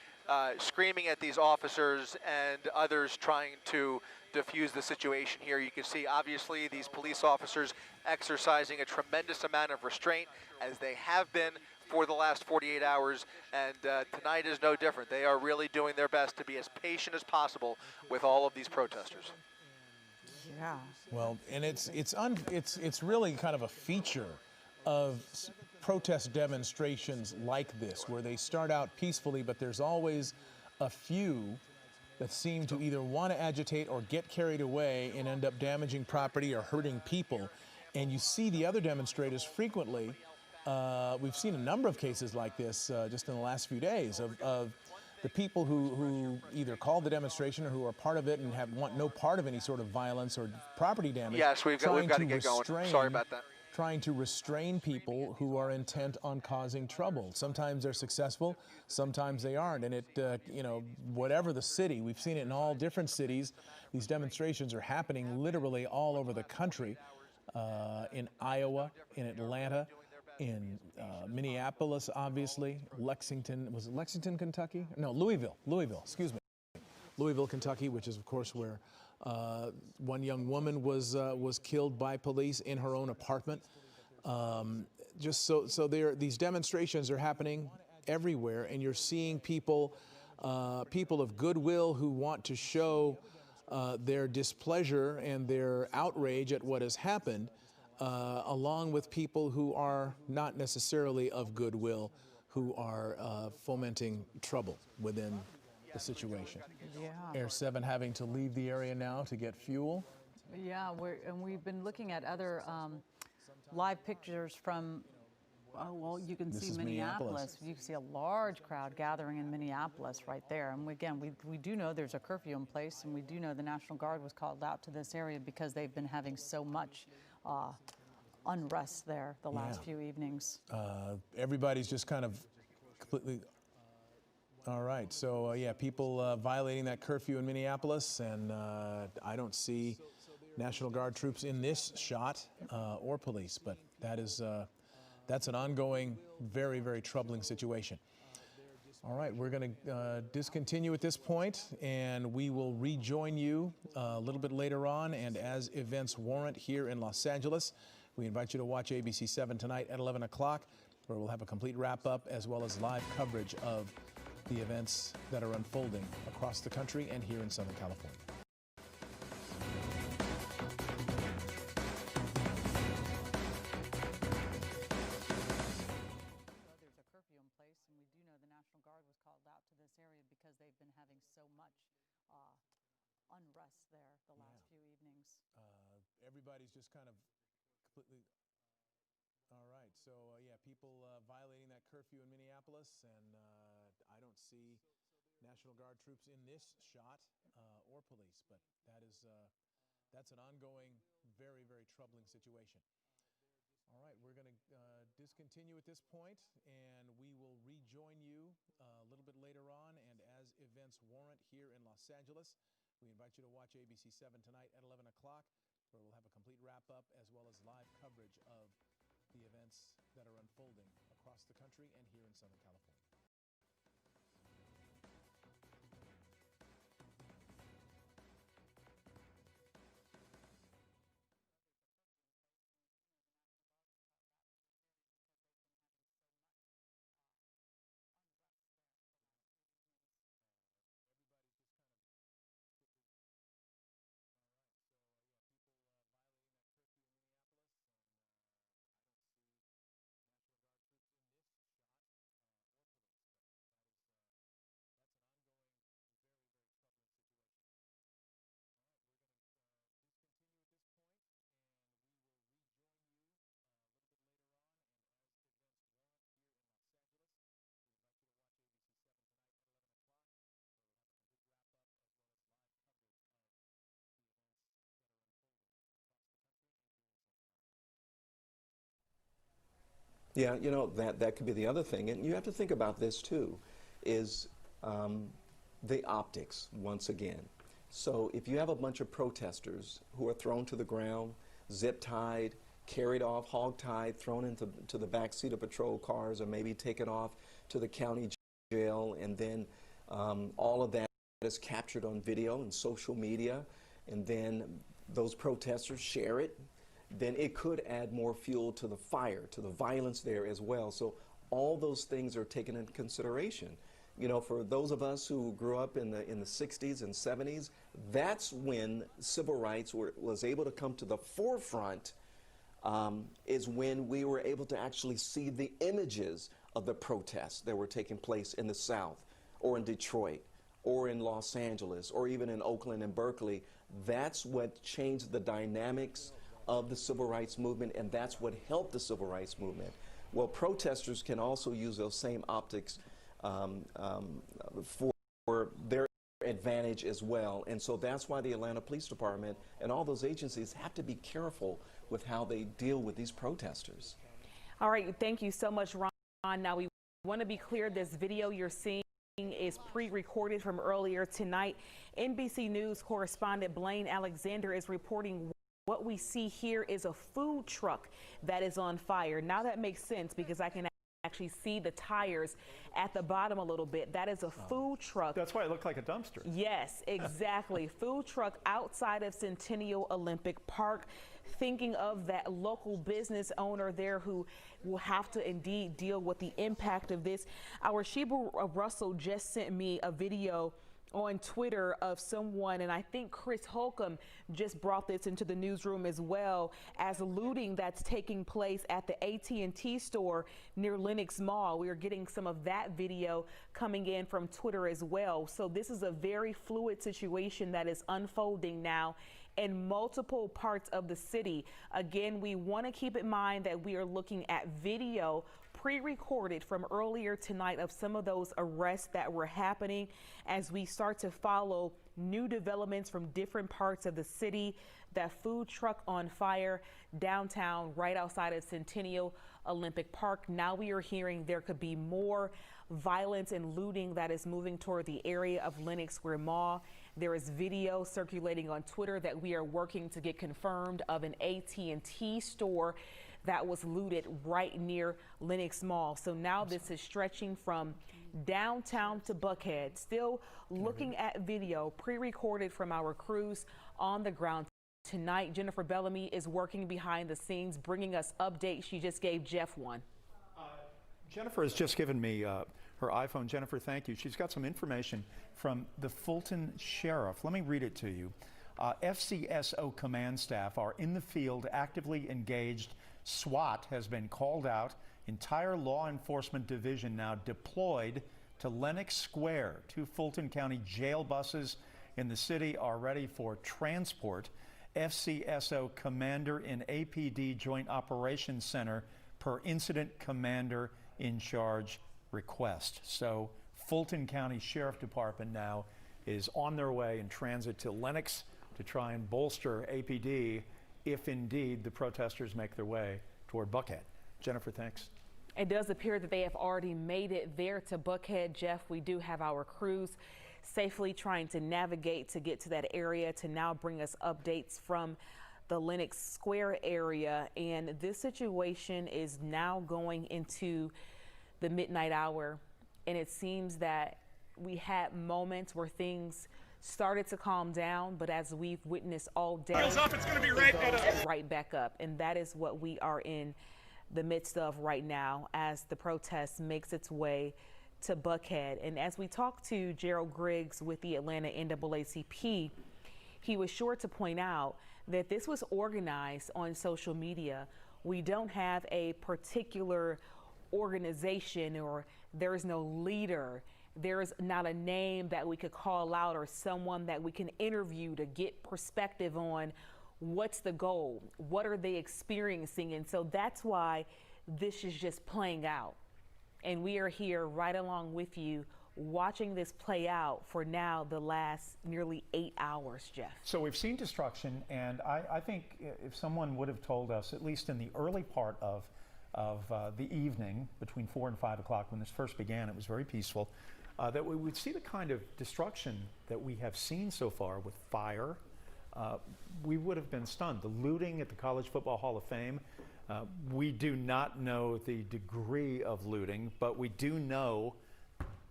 screaming at these officers, and others trying to diffuse the situation here. You can see obviously these police officers exercising a tremendous amount of restraint, as they have been for the last 48 hours, and tonight is no different. They are really doing their best to be as patient as possible with all of these protesters. Yeah. Well, and it's really kind of a feature of protest demonstrations like this, where they start out peacefully, but there's always a few that seem to either want to agitate or get carried away and end up damaging property or hurting people. And you see the other demonstrators frequently. We've seen a number of cases like this just in the last few days of the people who either called the demonstration or who are part of it and want no part of any sort of violence or property damage. Yes, we've got to get going. Sorry about that. Trying to restrain people who are intent on causing trouble. Sometimes they're successful, sometimes they aren't. And whatever the city, we've seen it in all different cities. These demonstrations are happening literally all over the country, in Iowa, in Atlanta, in Minneapolis, obviously, Lexington. Was it Lexington, Kentucky? No, Louisville, excuse me. Louisville, Kentucky, which is, of course, where one young woman was killed by police in her own apartment. These demonstrations are happening everywhere, and you're seeing people of goodwill who want to show their displeasure and their outrage at what has happened, along with people who are not necessarily of goodwill, who are fomenting trouble within the situation. Yeah. Air 7 having to leave the area now to get fuel. Yeah, we've been looking at other live pictures from, you can see Minneapolis. You can see a large crowd gathering in Minneapolis right there. And again, we do know there's a curfew in place, and we do know the National Guard was called out to this area because they've been having so much unrest there the last few evenings. Everybody's just kind of completely All right, so yeah, people violating that curfew in Minneapolis, and I don't see National Guard troops in this shot or police, but that's an ongoing, very, very troubling situation. All right, we're going to discontinue at this point, and we will rejoin you a little bit later on, and as events warrant here in Los Angeles. We invite you to watch ABC 7 tonight at 11 o'clock, where we'll have a complete wrap-up as well as live coverage of the events that are unfolding across the country and here in Southern California. There's a curfew in place, and we do know the National Guard was called out to this area because they've been having so much unrest there the last few evenings. Everybody's just kind of completely... All right, so yeah, people violating that curfew in Minneapolis, and I don't see National Guard troops in this shot or police, but that's an ongoing, very, very troubling situation. All right, we're going to discontinue at this point, and we will rejoin you a little bit later on, and as events warrant here in Los Angeles. We invite you to watch ABC 7 tonight at 11 o'clock, where we'll have a complete wrap-up as well as live coverage of the events that are unfolding across the country and here in Southern California. Yeah, you know, that could be the other thing. And you have to think about this, too, is the optics, once again. So if you have a bunch of protesters who are thrown to the ground, zip-tied, carried off, hog-tied, thrown into the back seat of patrol cars, or maybe taken off to the county jail, and then all of that is captured on video and social media, and then those protesters share it, then it could add more fuel to the fire, to the violence there as well. So all those things are taken into consideration. You know, for those of us who grew up in the 60s and 70s, that's when civil rights was able to come to the forefront, is when we were able to actually see the images of the protests that were taking place in the South, or in Detroit, or in Los Angeles, or even in Oakland and Berkeley. That's what changed the dynamics of the civil rights movement, and that's what helped the civil rights movement. Well, protesters can also use those same optics for their advantage as well. And so that's why the Atlanta Police Department and all those agencies have to be careful with how they deal with these protesters. All right, thank you so much, Ron. Now, we want to be clear, this video you're seeing is pre-recorded from earlier tonight. NBC News correspondent Blaine Alexander is reporting what we see here is a food truck that is on fire. Now that makes sense because I can actually see the tires at the bottom a little bit. That is a food truck. That's why it looked like a dumpster. Yes, exactly. Food truck outside of Centennial Olympic Park. Thinking of that local business owner there who will have to indeed deal with the impact of this. Our Sheba Russell just sent me a video on Twitter of someone, and I think Chris Holcomb just brought this into the newsroom as well, as looting that's taking place at the AT&T store near Lenox Mall. We are getting some of that video coming in from Twitter as well. So this is a very fluid situation that is unfolding now in multiple parts of the city. Again, we want to keep in mind that we are looking at video pre-recorded from earlier tonight of some of those arrests that were happening as we start to follow new developments from different parts of the city. That food truck on fire downtown right outside of Centennial Olympic Park. Now we are hearing there could be more violence and looting that is moving toward the area of Lenox Square Mall. There is video circulating on Twitter that we are working to get confirmed of an AT&T store that was looted right near Lenox Mall. So now this is stretching from downtown to Buckhead. Still looking at video pre-recorded from our crews on the ground. Tonight, Jennifer Bellamy is working behind the scenes, bringing us updates. She just gave Jeff one. Jennifer has just given me her iPhone. Jennifer, thank you. She's got some information from the Fulton Sheriff. Let me read it to you. FCSO command staff are in the field, actively engaged. SWAT has been called out. Entire law enforcement division now deployed to Lenox Square. 2 Fulton County jail buses in the city are ready for transport. FCSO commander in APD Joint Operations Center per incident commander in charge request. So Fulton County Sheriff Department now is on their way in transit to Lenox to try and bolster APD if indeed the protesters make their way toward Buckhead. Jennifer, thanks. It does appear that they have already made it there to Buckhead. Jeff, we do have our crews safely trying to navigate to get to that area to now bring us updates from the Lenox Square area. And this situation is now going into the midnight hour. And it seems that we had moments where things started to calm down, but as we've witnessed all day, it's gonna be right back up. And that is what we are in the midst of right now as the protest makes its way to Buckhead. And as we talked to Gerald Griggs with the Atlanta NAACP, he was sure to point out that this was organized on social media. We don't have a particular organization, or there is no leader. There is not a name that we could call out or someone that we can interview to get perspective on what's the goal, what are they experiencing. And so that's why this is just playing out. And we are here right along with you watching this play out for now the last nearly 8 hours, Jeff. So we've seen destruction, and I think if someone would have told us, at least in the early part of the evening, between 4 and 5 o'clock when this first began, it was very peaceful, that we would see the kind of destruction that we have seen so far with fire, we would have been stunned. The looting at the College Football Hall of Fame, we do not know the degree of looting, but we do know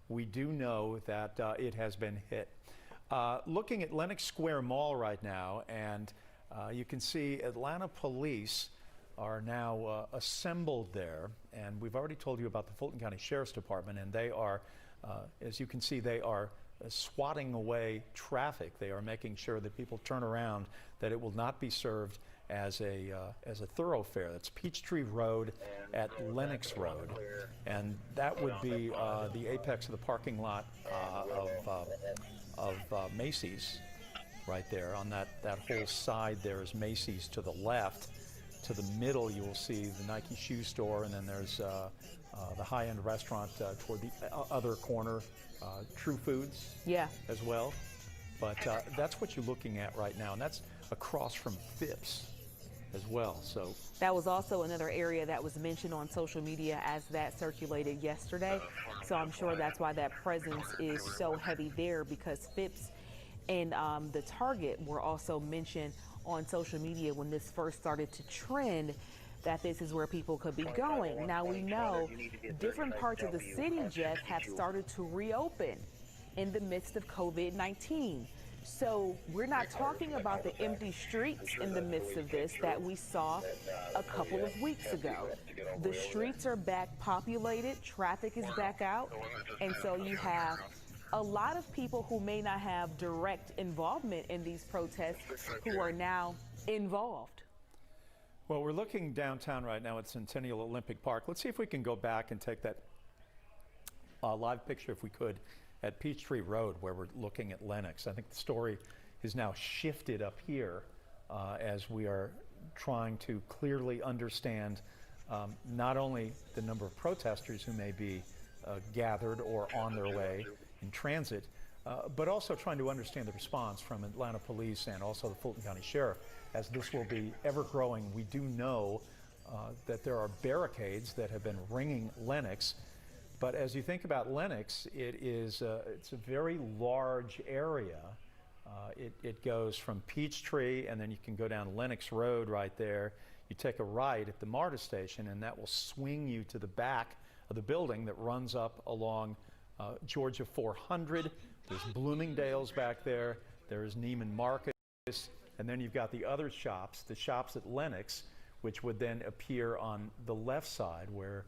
that it has been hit. Looking at Lenox Square Mall right now, and you can see Atlanta police are now assembled there, and we've already told you about the Fulton County Sheriff's Department, and they are, as you can see, they are swatting away traffic. They are making sure that people turn around, that it will not be served as a thoroughfare. That's Peachtree Road at Lenox Road, and that would be the apex of the parking lot of Macy's right there. On that whole side there is Macy's to the left. To the middle you will see the Nike shoe store, and then there's the high-end restaurant toward the other corner, True Foods as well. But that's what you're looking at right now, and that's across from Phipps as well. So that was also another area that was mentioned on social media as that circulated yesterday. So I'm sure that's why that presence is so heavy there, because Phipps and the Target were also mentioned on social media when this first started to trend, that this is where people could be going. Now we know different parts of the city, Jeff, have started to reopen in the midst of COVID-19. So we're not talking about the empty streets in the midst of this that we saw a couple of weeks ago. The streets are back populated, traffic is back out, and so you have a lot of people who may not have direct involvement in these protests who are now involved. Well, we're looking downtown right now at Centennial Olympic Park. Let's see if we can go back and take that live picture, if we could, at Peachtree Road, where we're looking at Lenox. I think the story is now shifted up here as we are trying to clearly understand not only the number of protesters who may be gathered or on their way in transit, but also trying to understand the response from Atlanta Police and also the Fulton County Sheriff, as this will be ever growing. We do know that there are barricades that have been ringing Lenox, but as you think about Lenox, it's a very large area. It goes from Peachtree, and then you can go down Lenox Road right there. You take a right at the MARTA station, and that will swing you to the back of the building that runs up along Georgia 400. There's Bloomingdale's back there. There's Neiman Marcus. And then you've got the other shops, the shops at Lenox, which would then appear on the left side, where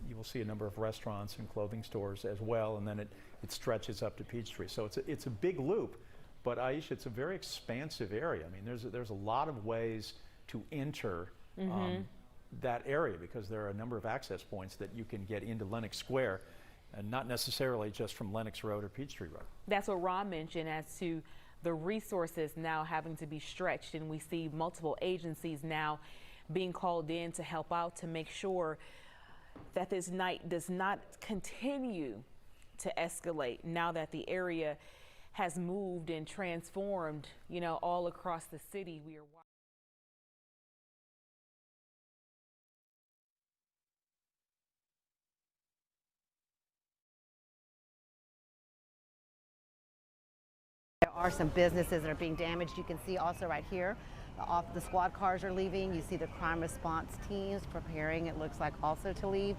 you will see a number of restaurants and clothing stores as well. And then it stretches up to Peachtree. So it's a big loop. But Aisha, it's a very expansive area. I mean, there's a lot of ways to enter that area, because there are a number of access points that you can get into Lenox Square, and not necessarily just from Lenox Road or Peachtree Road. That's what Ron mentioned as to the resources now having to be stretched, and we see multiple agencies now being called in to help out to make sure that this night does not continue to escalate now that the area has moved and transformed, you know, all across the city. We are There are some businesses that are being damaged. You can see also right here, the squad cars are leaving. You see the crime response teams preparing, it looks like, also to leave.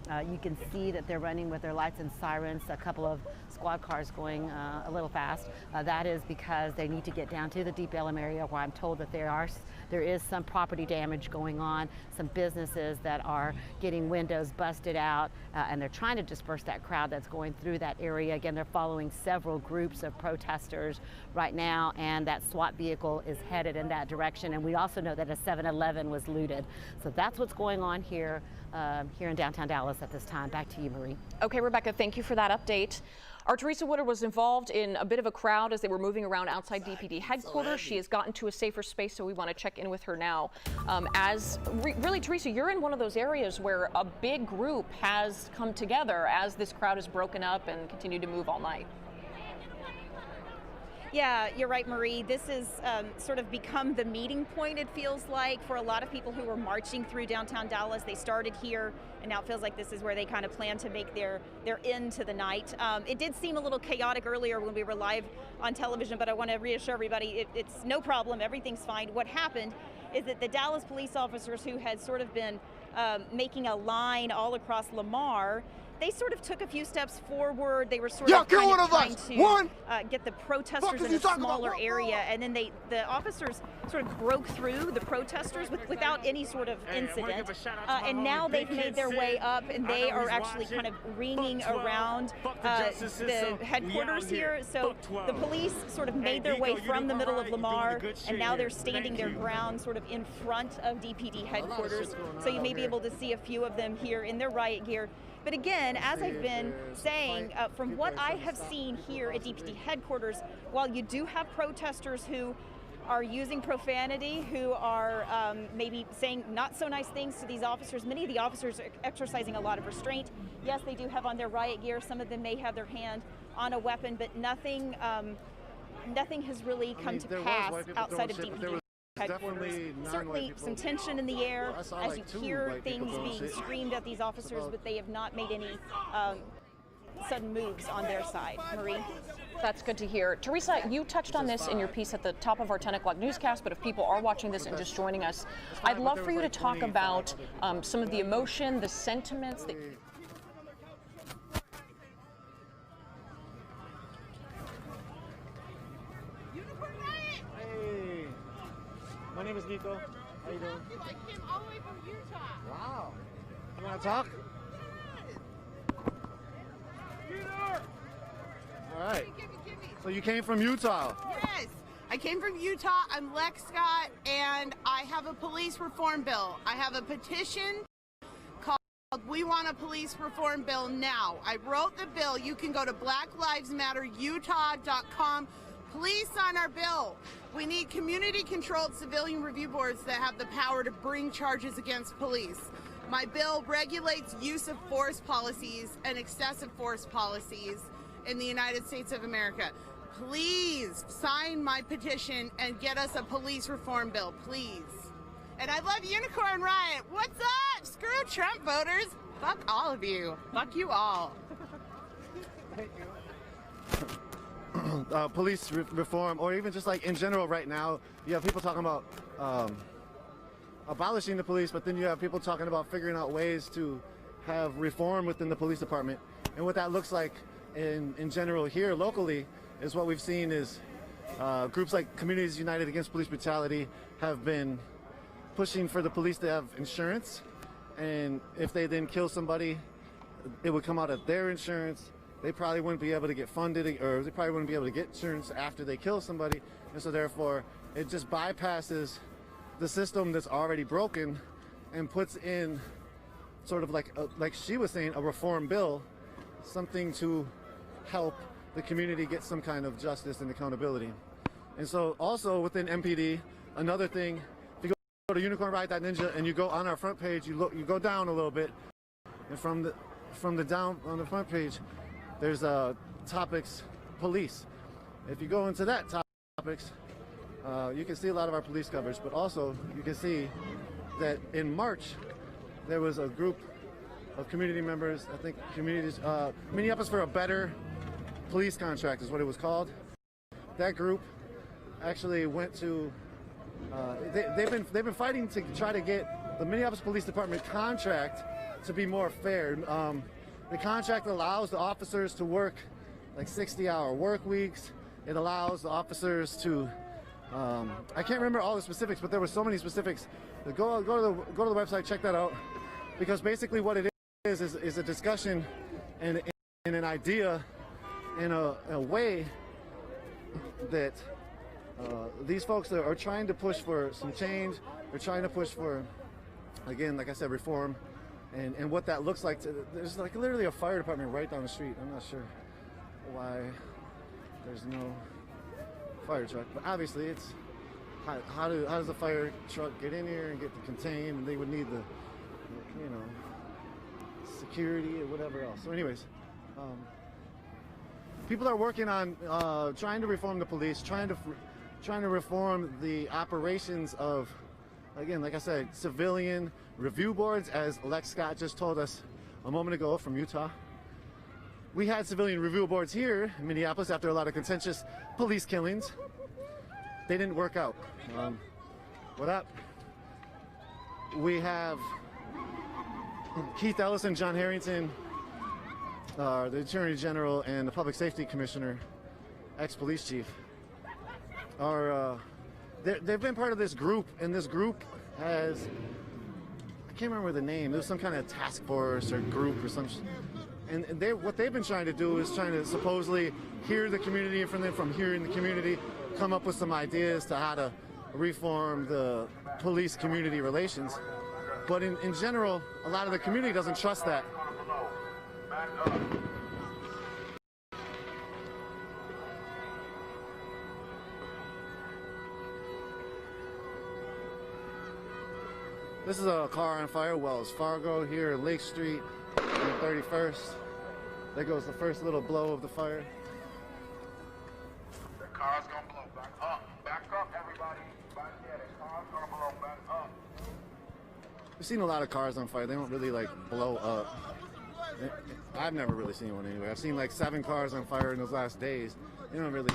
You can see that they're running with their lights and sirens, a couple of squad cars going a little fast. That is because they need to get down to the Deep Ellum area, where I'm told that there is some property damage going on, some businesses that are getting windows busted out, and they're trying to disperse that crowd that's going through that area. Again, they're following several groups of protesters right now, and that SWAT vehicle is headed in that direction. And we also know that a 7-Eleven was looted. So that's what's going on here in downtown Dallas at this time. Back to you, Marie. Okay, Rebecca, thank you for that update. Our Teresa Woodard was involved in a bit of a crowd as they were moving around outside DPD headquarters. She has gotten to a safer space, so we want to check in with her now. Really, Teresa, you're in one of those areas where a big group has come together as this crowd has broken up and continued to move all night. Yeah, you're right, Marie. This has sort of become the meeting point, it feels like, for a lot of people who were marching through downtown Dallas. They started here, and now it feels like this is where they kind of plan to make their end to the night. It did seem a little chaotic earlier when we were live on television, but I want to reassure everybody it's no problem. Everything's fine. What happened is that the Dallas police officers who had sort of been making a line all across Lamar, they sort of took a few steps forward. They were sort of trying to get the protesters in a smaller area, and then the officers sort of broke through the protesters without any sort of incident. And now they've made their way up, and they are actually kind of ringing around the headquarters here. So the police sort of made their way from the middle of Lamar, and now they're standing their ground sort of in front of DPD headquarters. So you may be able to see a few of them here in their riot gear. But again, as I've been saying, from what I have seen here at DPD headquarters, while you do have protesters who are using profanity, who are maybe saying not so nice things to these officers, many of the officers are exercising a lot of restraint. Yes, they do have on their riot gear. Some of them may have their hand on a weapon, but nothing has really come to pass outside of DPD headquarters. Certainly some tension in the air as you hear things being screamed at these officers, but they have not made any sudden moves on their side. Marie? That's good to hear. Teresa, you touched on this in your piece at the top of our 10 o'clock newscast, but if people are watching this and just joining us, I'd love for you to talk about some of the emotion, the sentiments that... My name is Nico. How you doing? I came all the way from Utah. Wow. You want to talk? All right. So you came from Utah? Yes. I came from Utah. I'm Lex Scott, and I have a police reform bill. I have a petition called We Want a Police Reform Bill Now. I wrote the bill. You can go to blacklivesmatterutah.com. Please sign our bill. We need community-controlled civilian review boards that have the power to bring charges against police. My bill regulates use of force policies and excessive force policies in the United States of America. Please sign my petition and get us a police reform bill, please. And I love Unicorn Riot. What's up? Screw Trump voters. Fuck all of you. Fuck you all. Police reform, or even just like in general right now, you have people talking about abolishing the police, but then you have people talking about figuring out ways to have reform within the police department. And what that looks like in general here locally is what we've seen is groups like Communities United Against Police Brutality have been pushing for the police to have insurance, and if they then kill somebody, it would come out of their insurance. They probably wouldn't be able to get funded, or they probably wouldn't be able to get insurance after they kill somebody, and so therefore it just bypasses the system that's already broken and puts in sort of like she was saying, a reform bill, something to help the community get some kind of justice and accountability. And so also within MPD, another thing, if you go to unicornriot.ninja and you go on our front page, you go down a little bit, and from the down on the front page, there's topics police. If you go into that topics, you can see a lot of our police coverage, but also you can see that in March there was a group of community members, I think Minneapolis for a Better Police Contract is what it was called. That group actually went to they've been fighting to try to get the Minneapolis Police Department contract to be more fair. The contract allows the officers to work like 60-hour work weeks. It allows the officers to I can't remember all the specifics, but there were so many specifics. Go to the website, check that out, because basically what it is a discussion and an idea in a way that these folks are trying to push for some change. They're trying to push for, again, like I said, reform, and what that looks like. There's like literally a fire department right down the street. I'm not sure why there's no fire truck, but obviously it's how does the fire truck get in here and get contained, and they would need the security or whatever else. So anyways, people are working on trying to reform the police, trying to reform the operations of, again, like I said, civilian review boards, as Lex Scott just told us a moment ago from Utah. We had civilian review boards here in Minneapolis after a lot of contentious police killings. They didn't work out. What up? We have Keith Ellis and John Harrington, the Attorney General and the Public Safety Commissioner, ex-police chief, they've been part of this group, and this group has, I can't remember the name, there's some kind of task force or group or something. And what they've been trying to do is trying to supposedly hear the community, and from hearing the community, come up with some ideas to how to reform the police-community relations. But in general, a lot of the community doesn't trust that. This is a car on fire, Wells Fargo here in Lake Street on 31st. There goes the first little blow of the fire. The car's gonna blow back up. Back up, everybody. Back there, the car's gonna blow back up. We've seen a lot of cars on fire. They don't really like blow up. I've never really seen one anyway. I've seen like 7 cars on fire in those last days. They don't really,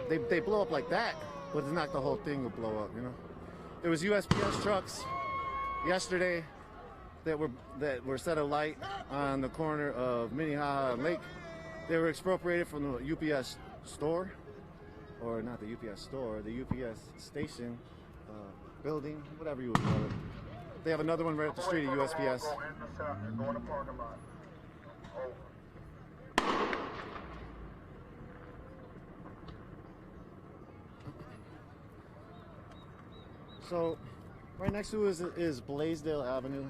they blow up like that, but it's not the whole thing will blow up, you know? There was USPS trucks yesterday that were set alight on the corner of Minnehaha and Lake. They were expropriated from the UPS store, or not the UPS store, the UPS station, building, whatever you would call it. They have another one right up the street at USPS. So, right next to it is Blaisdell Avenue.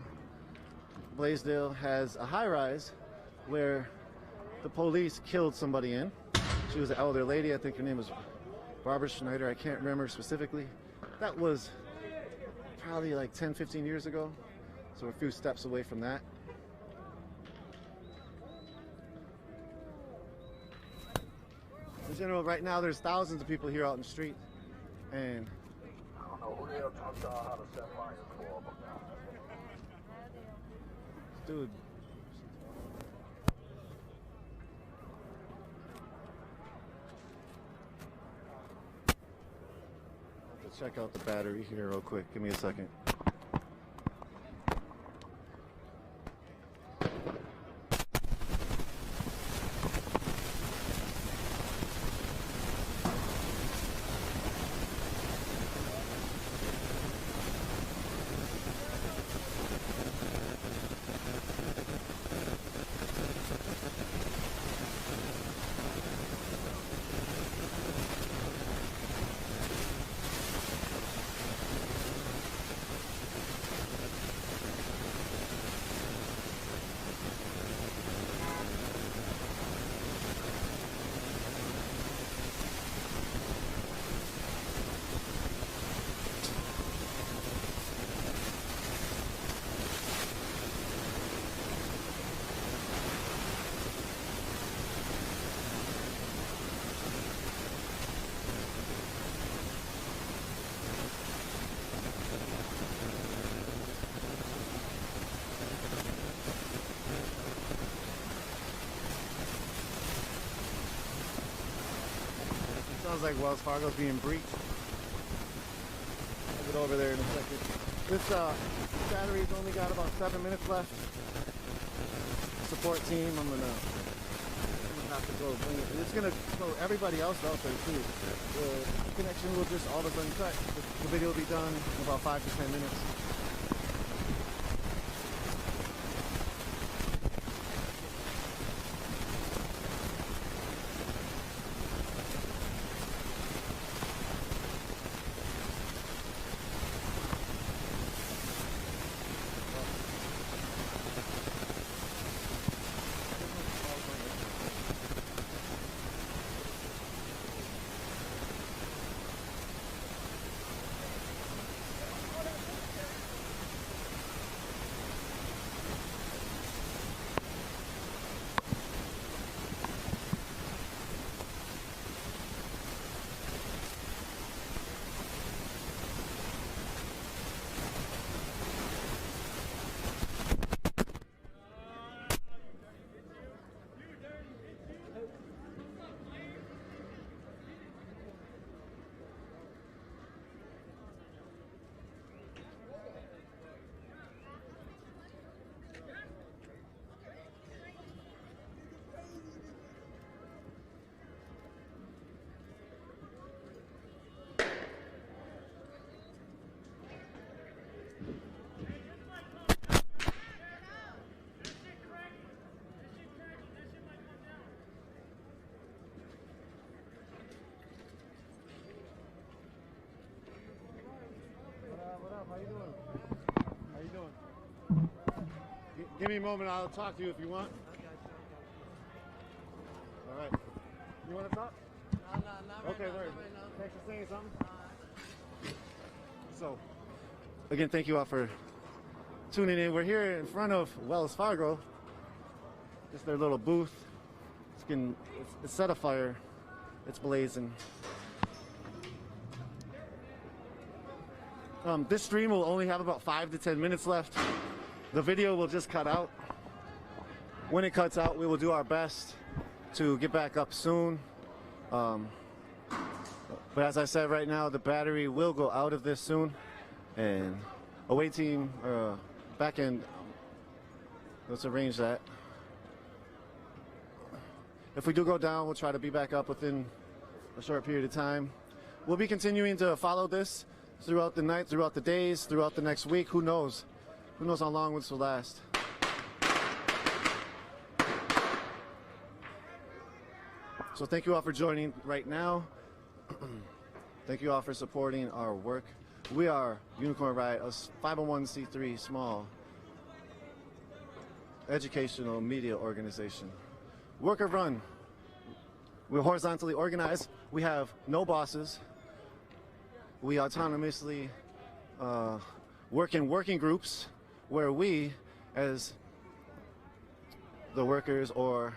Blaisdell has a high-rise where the police killed somebody in. She was an elder lady. I think her name was Barbara Schneider. I can't remember specifically. That was probably like 10, 15 years ago. So we're a few steps away from that. In general, right now there's thousands of people here out in the street, and I don't know who the hell taught y'all how to set fires for, but dude. Let's check out the battery here real quick. Give me a second. Sounds like Wells Fargo's being breached. I'll get over there in a second. This battery's only got about 7 minutes left. Support team, I'm gonna have to go bring it. It's gonna slow everybody else out there too. The connection will just all of a sudden cut. The video will be done in about 5 to 10 minutes. How you doing? How you doing? Give me a moment. I'll talk to you if you want. All right. You want to talk? No, not right okay, now. word. Not right now. Thanks for saying something. So, again, thank you all for tuning in. We're here in front of Wells Fargo. Just their little booth. It's set afire. It's blazing. This stream will only have about 5 to 10 minutes left. The video will just cut out. When it cuts out, we will do our best to get back up soon. But as I said right now, the battery will go out of this soon. And away team, back end, let's arrange that. If we do go down, we'll try to be back up within a short period of time. We'll be continuing to follow this throughout the night, throughout the days, throughout the next week. Who knows? Who knows how long this will last? So thank you all for joining right now. Thank you all for supporting our work. We are Unicorn Riot, a 501c3 small educational media organization. Worker run. We're horizontally organized. We have no bosses. We autonomously work in working groups where we, as the workers or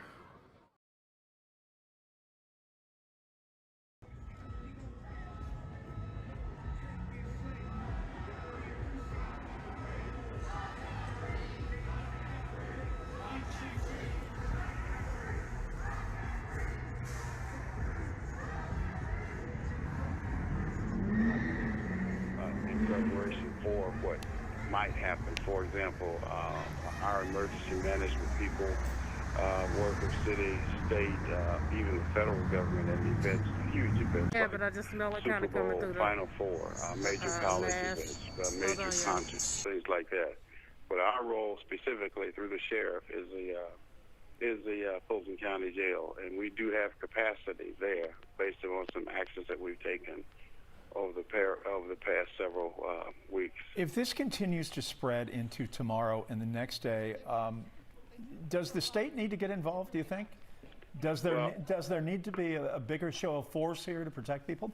in preparation for what might happen. For example, our emergency management people work with city, state, even the federal government and events, huge events. Yeah, like but I just smell it Super kind of coming Bowl, through the Final Four, major college mask. events, major Hold on, y'all. concerts, things like that. But our role specifically through the sheriff is the Fulton County Jail, and we do have capacity there based on some actions that we've taken over the past several weeks. If this continues to spread into tomorrow and the next day, does the state need to get involved, do you think? Does there need to be a bigger show of force here to protect people?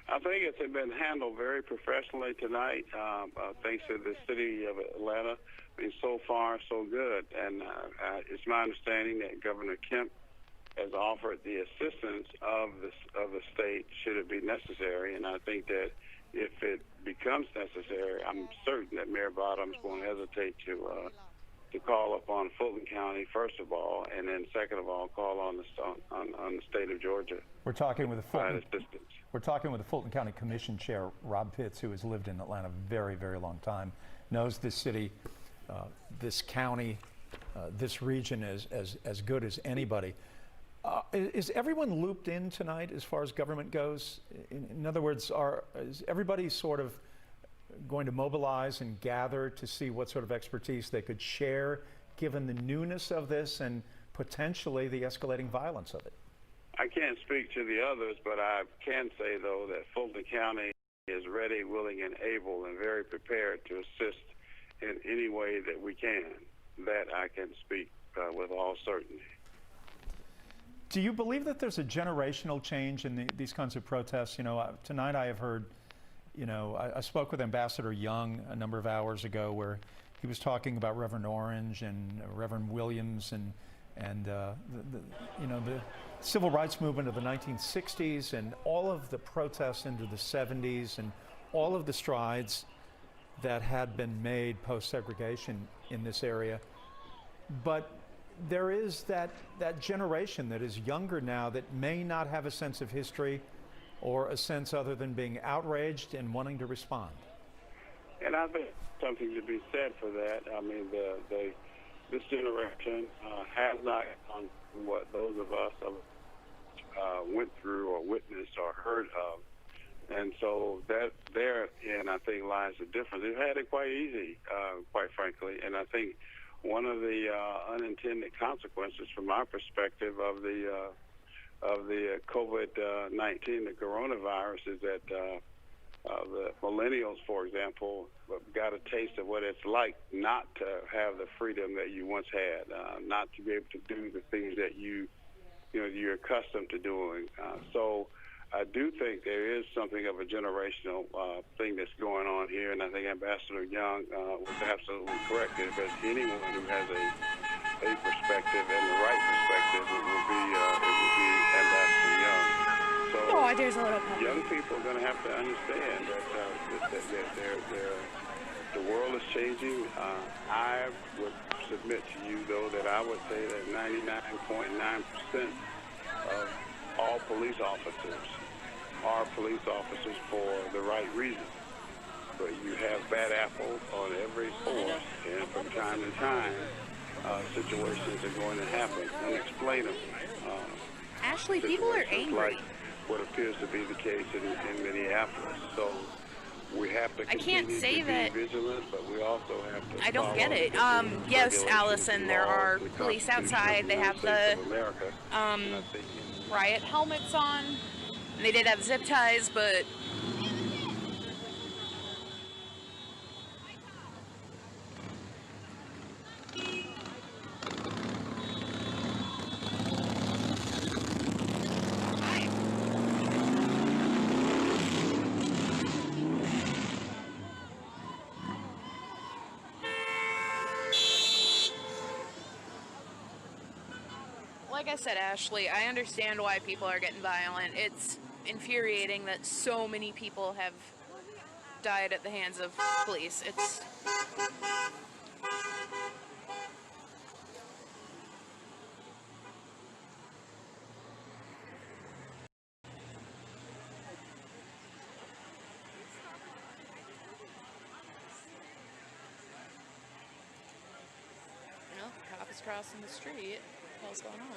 I think it's been handled very professionally tonight, thanks to the city of Atlanta. I mean, so far, so good. And it's my understanding that Governor Kemp has offered the assistance of the state should it be necessary. And I think that if it becomes necessary, I'm certain that Mayor Bottoms won't hesitate to call upon Fulton County, first of all, and then second of all, call on the state of Georgia. We're talking with the Fulton County Commission Chair, Rob Pitts, who has lived in Atlanta a very, very long time, knows this city, this county, this region as good as anybody. Is everyone looped in tonight as far as government goes? In other words, is everybody sort of going to mobilize and gather to see what sort of expertise they could share, given the newness of this and potentially the escalating violence of it? I can't speak to the others, but I can say, though, that Fulton County is ready, willing, and able and very prepared to assist in any way that we can. That I can speak with all certainty. Do you believe that there's a generational change in these kinds of protests? You know, tonight I have heard, you know, I spoke with Ambassador Young a number of hours ago where he was talking about Reverend Orange and Reverend Williams and the civil rights movement of the 1960s and all of the protests into the 70s and all of the strides that had been made post-segregation in this area. But there is that generation that is younger now that may not have a sense of history or a sense other than being outraged and wanting to respond. And I think something to be said for that. I mean, this generation has not done what those of us went through or witnessed or heard of. And so that therein, I think, lies the difference. They've had it quite easy, quite frankly. And I think one of the unintended consequences from our perspective of the COVID-19, the coronavirus, is that the millennials, for example, got a taste of what it's like not to have the freedom that you once had, not to be able to do the things that you're accustomed to doing. So I do think there is something of a generational thing that's going on here, and I think Ambassador Young was absolutely correct. If there's anyone who has a perspective and the right perspective, it would be Ambassador Young. So there's a little young people are going to have to understand that the world is changing. I would submit to you, though, that I would say that 99.9% of all police officers are police officers for the right reason. But you have bad apples on every force, and from time to time, situations are going to happen unexplainable. Ashley, people are angry. Like what appears to be the case in Minneapolis. So we have to continue to be vigilant, but we also have to. I don't get it. Yes, Allison, there are police outside. They have the riot helmets on. And they did have zip ties, but like I said, Ashley, I understand why people are getting violent. It's infuriating that so many people have died at the hands of police. It's cop is crossing the street. What the hell's going on?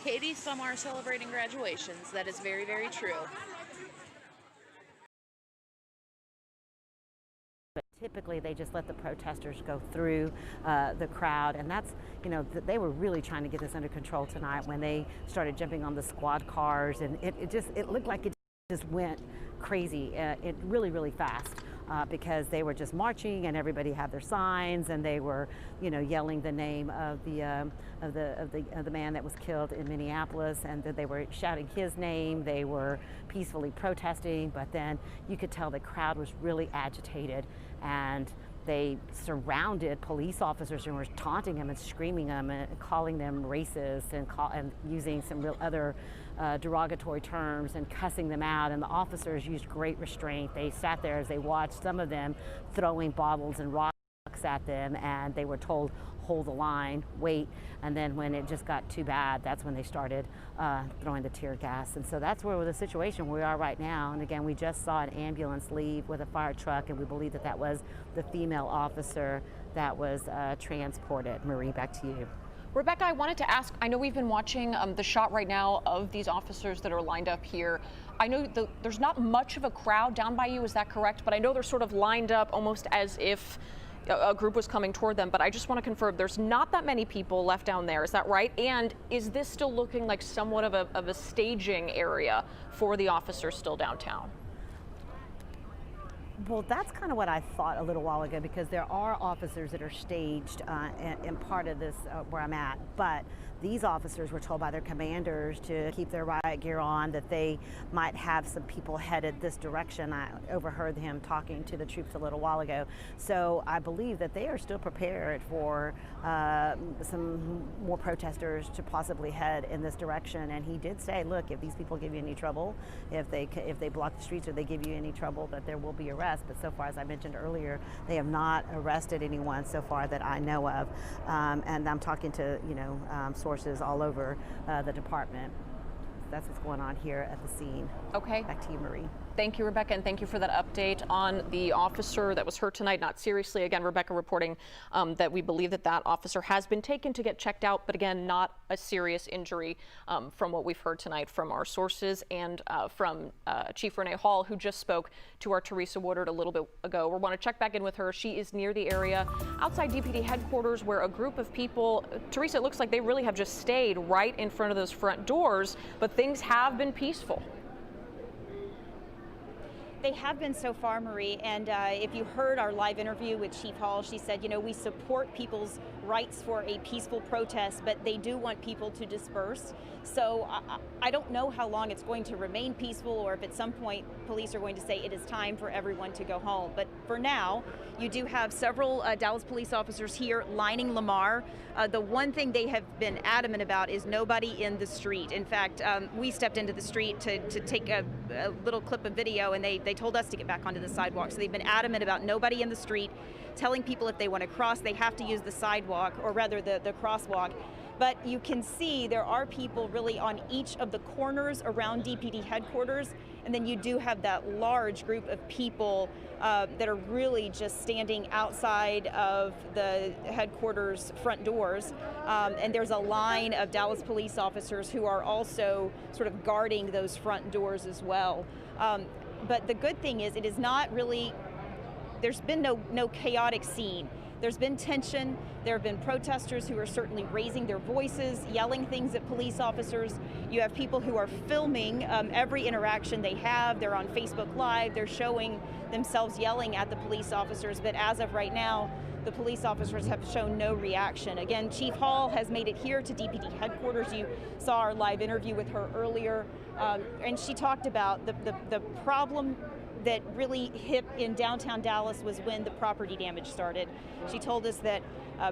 Katie, some are celebrating graduations. That is very, very true. But typically they just let the protesters go through the crowd, and that's, you know, they were really trying to get this under control tonight when they started jumping on the squad cars, and it looked like it just went crazy, it really fast. Because they were just marching and everybody had their signs, and they were, you know, yelling the name of the man that was killed in Minneapolis, and they were shouting his name. They were peacefully protesting, but then you could tell the crowd was really agitated, and they surrounded police officers and were taunting them and screaming them and calling them racist and using some real other derogatory terms and cussing them out. And the officers used great restraint. They sat there as they watched, some of them throwing bottles and rocks at them, and they were told, hold the line, wait. And then when it just got too bad, that's when they started throwing the tear gas. And so that's where the situation we are right now. And again, we just saw an ambulance leave with a fire truck, and we believe that that was the female officer that was transported. Marie, back to you. Rebecca, I wanted to ask, I know we've been watching the shot right now of these officers that are lined up here. I know there's not much of a crowd down by you, is that correct? But I know they're sort of lined up almost as if a group was coming toward them, but I just want to confirm there's not that many people left down there, is that right? And is this still looking like somewhat of a staging area for the officers still downtown? Well, that's kind of what I thought a little while ago, because there are officers that are staged in part of this where I'm at, but these officers were told by their commanders to keep their riot gear on, that they might have some people headed this direction. I overheard him talking to the troops a little while ago. So I believe that they are still prepared for some more protesters to possibly head in this direction. And he did say, look, if these people give you any trouble, if they block the streets or they give you any trouble, that there will be arrests. But so far, as I mentioned earlier, they have not arrested anyone so far that I know of. And I'm talking to, you know, sources all over the department. That's what's going on here at the scene. Okay. Back to you, Marie. Thank you, Rebecca, and thank you for that update on the officer that was hurt tonight, not seriously. Again, Rebecca reporting that we believe that that officer has been taken to get checked out, but again, not a serious injury from what we've heard tonight from our sources and from Chief Renee Hall, who just spoke to our Teresa Woodard a little bit ago. We want to check back in with her. She is near the area outside DPD headquarters where a group of people, Teresa, it looks like they really have just stayed right in front of those front doors, but things have been peaceful. They have been so far, Marie, and if you heard our live interview with Chief Hall, she said, you know, we support people's rights for a peaceful protest, but they do want people to disperse. So I don't know how long it's going to remain peaceful, or if at some point police are going to say it is time for everyone to go home. But for now, you do have several Dallas police officers here lining Lamar. The one thing they have been adamant about is nobody in the street. In fact, we stepped into the street to take a little clip of video, and they told us to get back onto the sidewalk. So they've been adamant about nobody in the street, telling people if they want to cross, they have to use the sidewalk, or rather the crosswalk. But you can see there are people really on each of the corners around DPD headquarters, and then you do have that large group of people that are really just standing outside of the headquarters front doors. And there's a line of Dallas police officers who are also sort of guarding those front doors as well. But the good thing is, it is not really, there's been no chaotic scene. There's been tension. There have been protesters who are certainly raising their voices, yelling things at police officers. You have people who are filming every interaction they have. They're on Facebook Live. They're showing themselves yelling at the police officers. But as of right now, the police officers have shown no reaction. Again, Chief Hall has made it here to DPD headquarters. You saw our live interview with her earlier, and she talked about the problem that really hit in downtown Dallas was when the property damage started. She told us that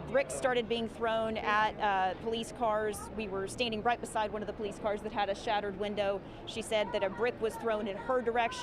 bricks started being thrown at police cars. We were standing right beside one of the police cars that had a shattered window. She said that a brick was thrown in her direction.